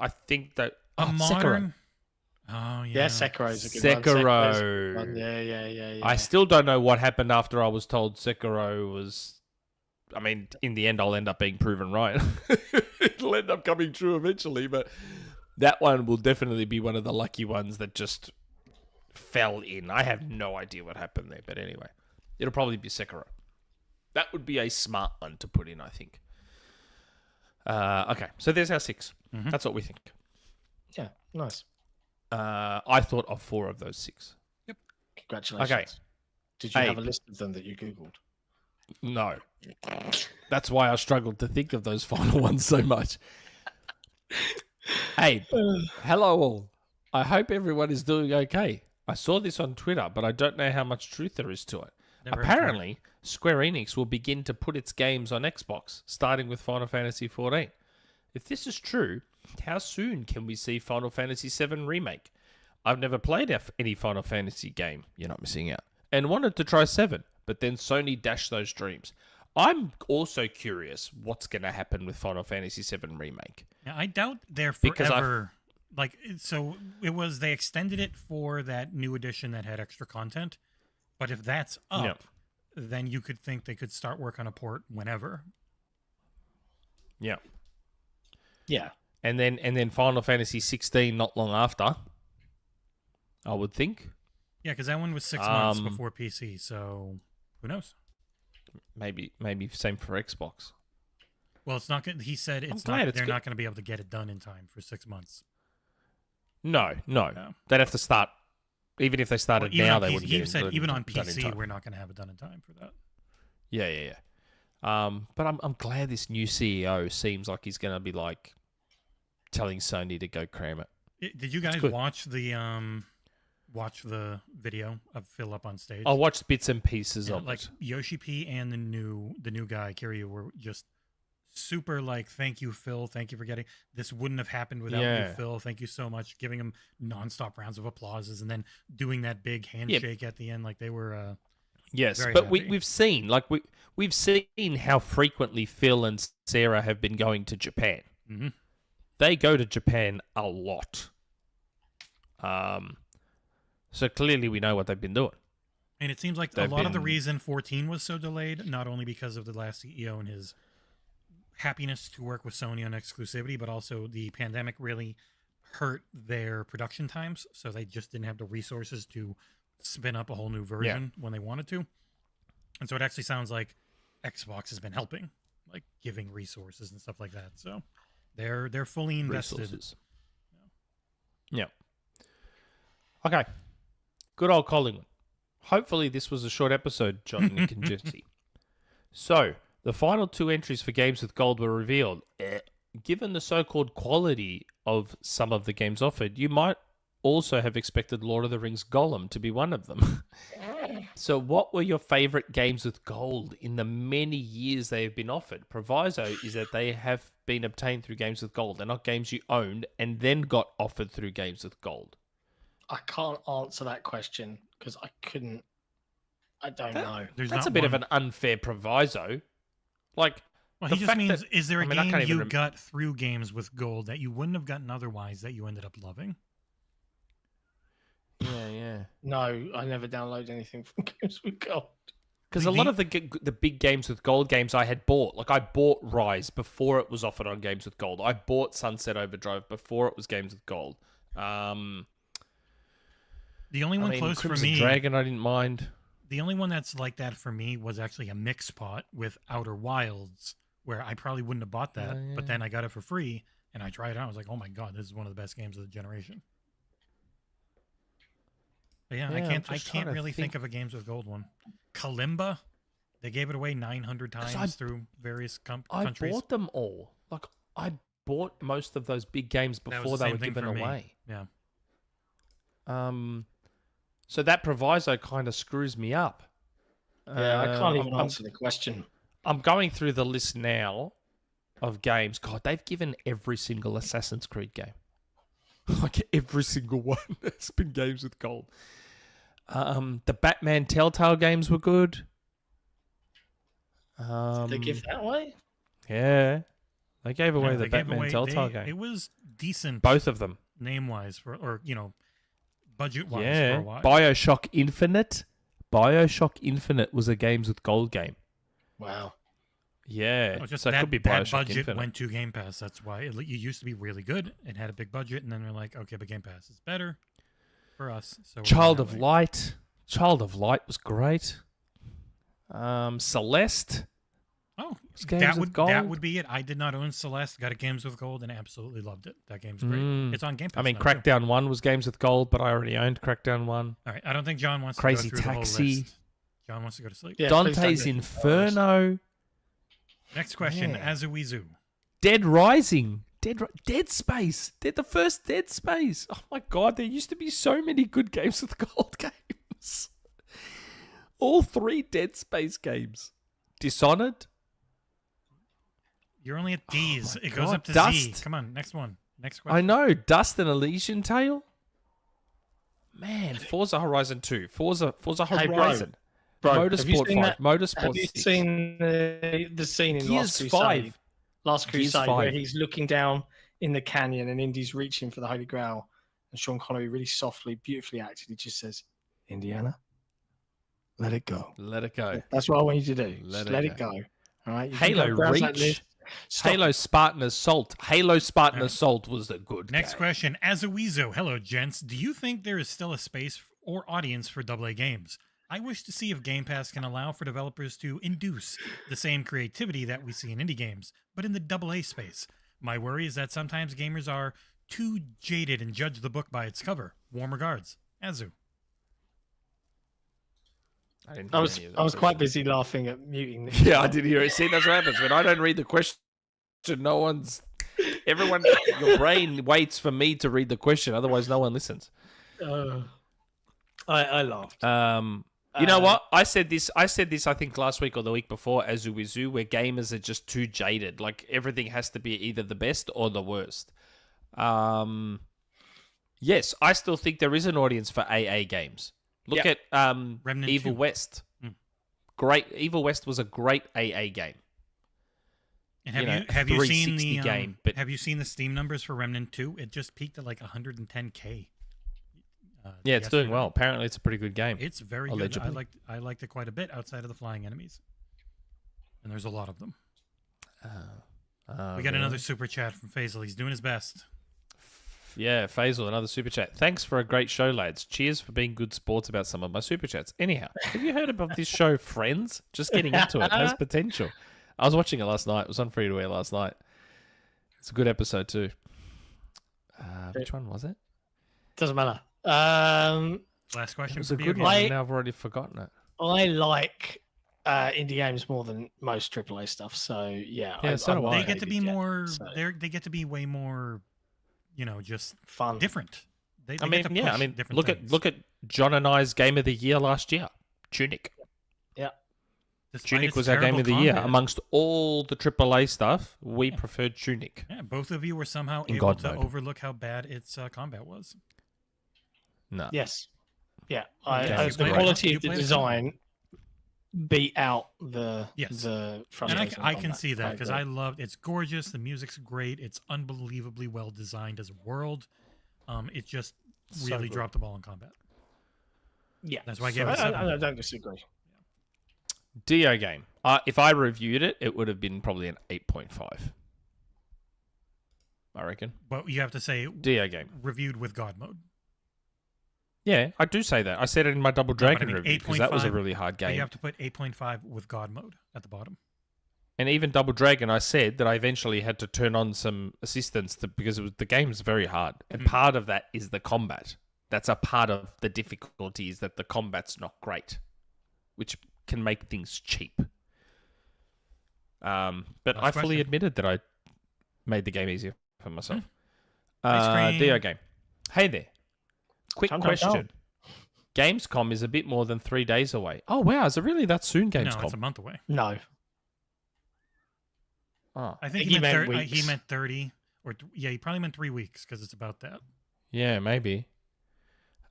I think that A Sekiro. modern. Oh yeah. yeah, Sekiro's a good one. Sekiro's a good one. Sekiro. Yeah. I still don't know what happened after I was told Sekiro was. I mean, in the end, I'll end up being proven right. It'll end up coming true eventually, but that one will definitely be one of the lucky ones that just fell in. I have no idea what happened there, but anyway, it'll probably be Sekiro. That would be a smart one to put in, I think. Okay, so there's our 6. Mhm. That's what we think. Yeah, nice. I thought of 4 of those 6. Congratulations. Okay. Did you Hey. have a list of them that you googled? No. That's why I struggled to think of those final ones so much. Hey, hello all. I hope everyone is doing okay. I saw this on Twitter, but I don't know how much truth there is to it. Never heard of Apparently, Square Enix will begin to put its games on Xbox, starting with Final Fantasy XIV. If this is true, how soon can we see Final Fantasy VII Remake? I've never played any Final Fantasy game, you're not missing out, and wanted to try 7, but then Sony dashed those dreams. I'm also curious what's going to happen with Final Fantasy VII Remake. Yeah, I doubt they're Because forever. Like, so it was, they extended it for that new edition that had extra content. But if that's up, then you could think they could start work on a port whenever. Yeah. Yeah. And then Final Fantasy 16 not long after, I would think. Yeah, because that one was 6 months before PC, so who knows? Maybe same for Xbox. Well, it's not good. He said glad it's not. it's They're good. not going to be able to get it done in time for 6 months. No. No. They'd have to start. Even if they started Even now, on they PC wouldn't he get said it even on done in PC time. we're not going to have it done in time for that. Yeah. But I'm glad this new CEO seems like he's going to be like telling Sony to go cram it. Did you guys good. watch the video of Phil up on stage? I watched bits and pieces Yeah, of like it. Yoshi P and the new guy Kiryu were just super like, thank you Phil, thank you for getting this, wouldn't have happened without you Yeah. Phil, thank you so much, giving him nonstop rounds of applauses and then doing that big handshake at the end, like they were Yes, very but happy. we've seen we've seen how frequently Phil and Sarah have been going to Japan. Mhm. They go to Japan a lot. So clearly we know what they've been doing. and it seems like They've a lot of the been- reason 14 was so delayed, not only because of the last CEO and his happiness to work with Sony on exclusivity, but also the pandemic really hurt their production times, so they just didn't have the resources to spin up a whole new version when they wanted to. And so it actually sounds like Xbox has been helping, like giving resources and stuff like that. So they're fully invested. Resources. Yeah. Okay. Good old Collingwood. Hopefully this was a short episode, John, Nick, and Jesse. So, the final 2 entries for games with gold were revealed. Given the so-called quality of some of the games offered, you might also have expected Lord of the Rings Gollum to be one of them. So what were your favorite games with gold in the many years they have been offered? Proviso is that they have been obtained through games with gold. They're not games you owned and then got offered through games with gold. I can't answer that question because I couldn't I don't know. There's That's not a bit of one. an unfair proviso. Like, Well, the he just fact means, that- is there a I mean, I game can't even you got through games with gold that you wouldn't have gotten otherwise that you ended up loving? yeah. No, I never download anything from Games with Gold. Because a lot of the big games with gold games I had bought, like I bought Rise before it was offered on Games with Gold. I bought Sunset Overdrive before it was Games with Gold. The only one close Crimson for me, Dragon, I didn't mind. the only one that's like that for me was actually a mix pot with Outer Wilds, where I probably wouldn't have bought that, but then I got it for free and I tried it out. I was like, oh my god, this is one of the best games of the generation. But yeah, Yeah, I can't really think of a Games with Gold one. Kalimba, they gave it away 900 times through various I countries. bought them all. Like, I bought most of those big games That was before the they same were thing given for me. away. Yeah. So that proviso kind of screws me up. Yeah, I can't even I'm answer the question. I'm going through the list now of games. God, they've given every single Assassin's Creed game. Like every single one has been Games with Gold. The Batman Telltale games were good. Did they give that away? Yeah. They gave away Yeah, the they gave Batman away- Telltale they- game. It was decent. Both of them. Name-wise, or budget-wise for Yeah. a while. BioShock Infinite. BioShock Infinite was a Games with Gold game. Wow. Yeah. Oh, just so it that, could be that BioShock budget Infinite. went to Game Pass. That's why it used to be really good. It had a big budget, and then they're like, okay, but Game Pass is better for us. So we're Child going of that way. Light. Child of Light was great. Celeste. Oh, was Games that with would Gold. be it. I did not own Celeste. Got a Games with Gold and absolutely loved it. That game's great. Mm. It's on Game Pass. I mean, now, too. Crackdown 1 was Games with Gold, but I already owned Crackdown 1. All right, I don't think John wants Crazy to go through the Taxi. whole list. John wants to go to sleep. Yeah, please don't Dante's get me started. Inferno. Next question, Yeah. Azuizu. Dead Rising. Dead Space. The first Dead Space. Oh my god, there used to be so many good Games with Gold games. All 3 Dead Space games. Dishonored. You're only at D's. Oh my It goes God, up to Z. Dust. Come on, next one. Next question. I know. Dust and Elysian Tale. Man, Forza Horizon 2. Forza Hey, bro. Horizon. Bro, have you Motorsport seen 5. that? Motorsport Have you 6. seen the scene in Gears Last 5. Crusade? Last Gears Crusade, 5. where he's looking down in the canyon and Indy's reaching for the Holy Grail, and Sean Connery really softly, beautifully acted. He just says, "Indiana, let it go." Let it go. That's what I want you to do. Let Just it let go. it go. All right. You can Halo go browse that Reach. list. Stop Halo Spartan Assault. Halo Spartan Alright. Assault was a good Next game. question, Azuizo. Hello, gents. Do you think there is still a space or audience for AA games? I wish to see if Game Pass can allow for developers to induce the same creativity that we see in indie games, but in the AA space. My worry is that sometimes gamers are too jaded and judge the book by its cover. Warm regards, Azu. I didn't I hear was any of that I was quite question. busy laughing at muting. This. Yeah, I did hear it. See, that's what happens when I don't read the question. No one's. Everyone, your brain waits for me to read the question. Otherwise, no one listens. I laughed. You know what? I said this. I think last week or the week before. Azuizu, where gamers are just too jaded. Like everything has to be either the best or the worst. Yes, I still think there is an audience for AA games. Look at Remnant Evil 2. West. Great. Evil West was a great AA game. And You know, have you seen 360 the game, but- have you seen the Steam numbers for Remnant 2? It just peaked at like 110K. Yeah, it's doing yesterday. well. Apparently, it's a pretty good game. It's very Allegedly. good. I liked it quite a bit outside of the flying enemies, and there's a lot of them. We got another super chat from Faisal. He's doing his best. Yeah, Faisal, another super chat. Thanks for a great show, lads. Cheers for being good sports about some of my super chats. Anyhow, have you heard about this show, Friends? Just getting into it. It has potential. I was watching it last night. It was on free to air last night. It's a good episode too. Which one was it? Doesn't matter. Last It question. was for a me good again. one. Now I've already forgotten it. I like indie games more than most AAA stuff. So yeah, Yeah, so do I. They get to be more. So, They get to be way more. Just fun. different. They I mean, get to yeah. I push mean, different things. look at John and I's game of the year last year, Tunic. Despite Tunic its was our game terrible of the year. combat. Amongst all the AAA stuff, we preferred Tunic. Yeah, both of you were somehow In able God to mode. overlook how bad its combat was. No. Yes. Yeah. Yeah, The it's great. quality You of the played it? design beat out the Yes. the And frustration. I can see that because I agree. loved. It's gorgeous. The music's great. It's unbelievably well designed as a world. It just So really good. dropped the ball in combat. Yeah, That's why I gave it a 7. I don't disagree. Dio game. If I reviewed it, it would have been probably an 8.5. I reckon. But you have to say Dio game. reviewed with God mode. Yeah, I do say that. I said it in my Double No, but I Dragon mean review because that was a 8.5, really hard But you game. have to put 8.5 with God mode at the bottom. And even Double Dragon, I said that I eventually had to turn on some assistance because the game's very hard. And part of that is the combat. That's a part of the difficulty is that the combat's not great, which can make things cheap. But Last I fully question. admitted that I made the game easier for myself. Ice cream. Dio game. Hey there. Quick Chum, chum, question. chum. Gamescom is a bit more than 3 days away. Oh, wow. Is it really that soon, No, Gamescom? it's a month away. No, Oh. I think He he meant, meant he weeks. meant 30. Yeah, he probably meant 3 weeks because it's about that. Yeah, maybe.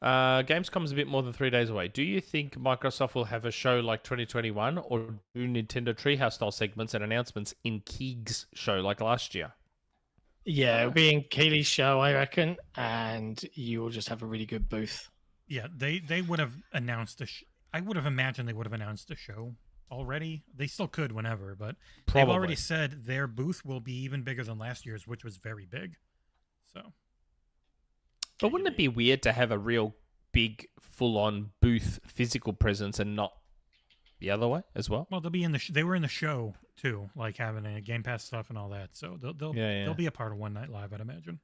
Gamescom's a bit more than 3 days away. Do you think Microsoft will have a show like 2021 or do Nintendo Treehouse style segments and announcements in Keeg's show like last year? yeah, it'll be in Keely's show, I reckon, and you will just have a really good booth. Yeah, they would have announced I would have imagined they would have announced the show already. They still could whenever, but they've already said their booth will be even bigger than last year's, which was very big. So, But wouldn't it be weird to have a real big, full-on booth physical presence and not the other way as well? well, they'll be in the. They were in the show too, like having a Game Pass stuff and all that. So they'll Yeah. they'll be a part of One Night Live, I'd imagine,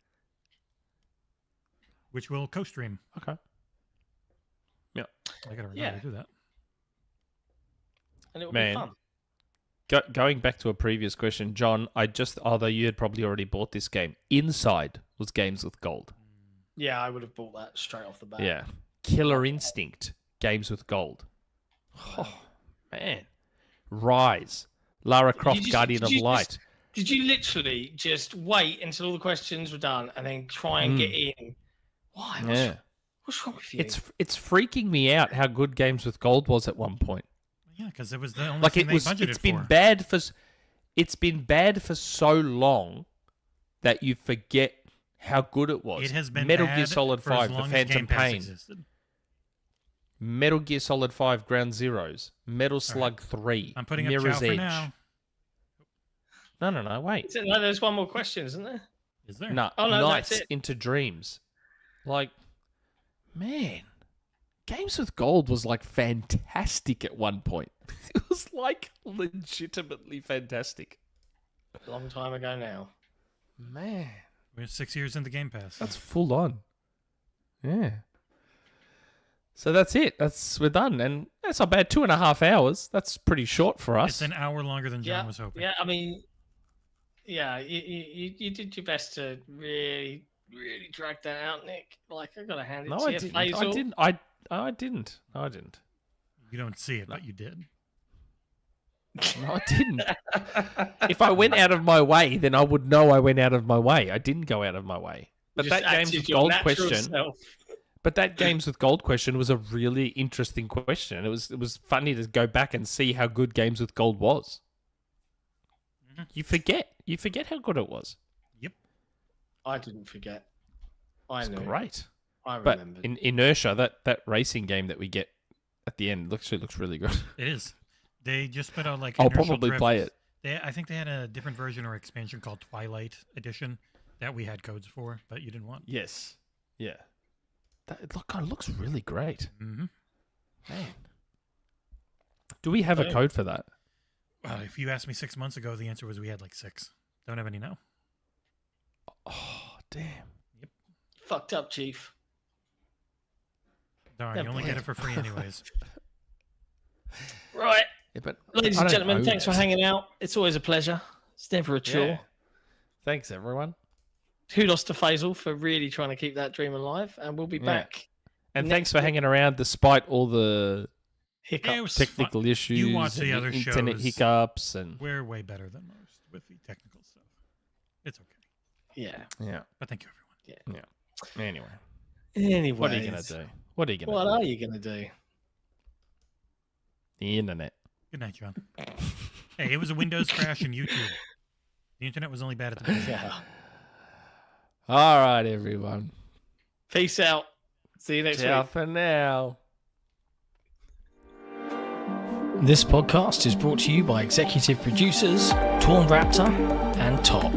which will co-stream. Okay. Yeah. I gotta remember Yeah. to do that. And it'll Man. be fun. Going back to a previous question, John, although you had probably already bought this game, Inside was games with gold. Yeah, I would have bought that straight off the bat. Yeah. Killer Instinct, games with gold. Oh, man. Rise, Lara Croft, just- Guardian did of you Light. Did you literally just wait until all the questions were done and then try and get in? Why? Yeah. What's wrong with you? It's freaking me out how good games with gold was at one point. Yeah, because it was the only Like thing they budgeted it's been for. bad for so long that you forget how good it was. It has been Metal bad Gear Solid for as 5, The long as Phantom Game Pass Pain, existed. Metal Gear Solid 5, Ground Zeroes, Metal Slug 3, I'm putting up Mirror's Chow for Edge. now. No, wait. No, there's one more question, isn't there? Is there? No, Oh, no, Nights that's it. into Dreams. Like, man, Games with Gold was like fantastic at one point. It was like legitimately fantastic. A long time ago now. Man, We're 6 years into Game Pass. that's full on. Yeah. So that's it. We're done, and that's not bad. 2.5 hours. That's pretty short for us. It's an hour longer than John was hoping. Yeah, I mean, yeah, you did your best to really, really drag that out, Nick. Like, I gotta hand it No, to I you. didn't. Faisal. I didn't. No, I didn't. You don't see it, but you did. No, I didn't. If I went out of my way, then I would know I went out of my way. I didn't go out of my way. But Just that Games acted with your Gold natural question. self. But that Games with Gold question was a really interesting question. It was funny to go back and see how good Games with Gold was. You forget how good it was. Yep. I didn't forget. I It's knew. great. I But remembered. in Inertia, that racing game that we get at the end looks really good. It is. They just put out like. I'll Inertial probably Drift. play it. I think they had a different version or expansion called Twilight Edition that we had codes for, but you didn't want. Yes. Yeah. God, it looks really great. Mm-hmm. Man. Do we have a Yeah. code for that? If you asked me 6 months ago, the answer was we had like 6. Don't have any now. Oh, damn. Fucked up, Chief. Darn, Yeah, you only boy. get it for free anyways. Right. Yeah, but Ladies I and don't gentlemen, own thanks for it. hanging out. It's always a pleasure. It's never a chore. Yeah. Thanks, everyone. Kudos to Faisal for really trying to keep that dream alive, and we'll be Yeah. back. And Next thanks for hanging around despite all the Hiccups. Yeah, it was technical issues. watch the and other internet shows. hiccups and We're way better than most with the technical stuff. It's okay. Yeah. yeah. But thank you, everyone. Anyway, Anyway, what are you gonna do? What are you gonna What do? are you gonna do? The internet. Good night, John. Hey, it was a Windows crash in YouTube. The internet was only bad at the beginning. Yeah. All right, everyone. Peace out. See you next Ciao week. for now. This podcast is brought to you by executive producers Torn Raptor and Top.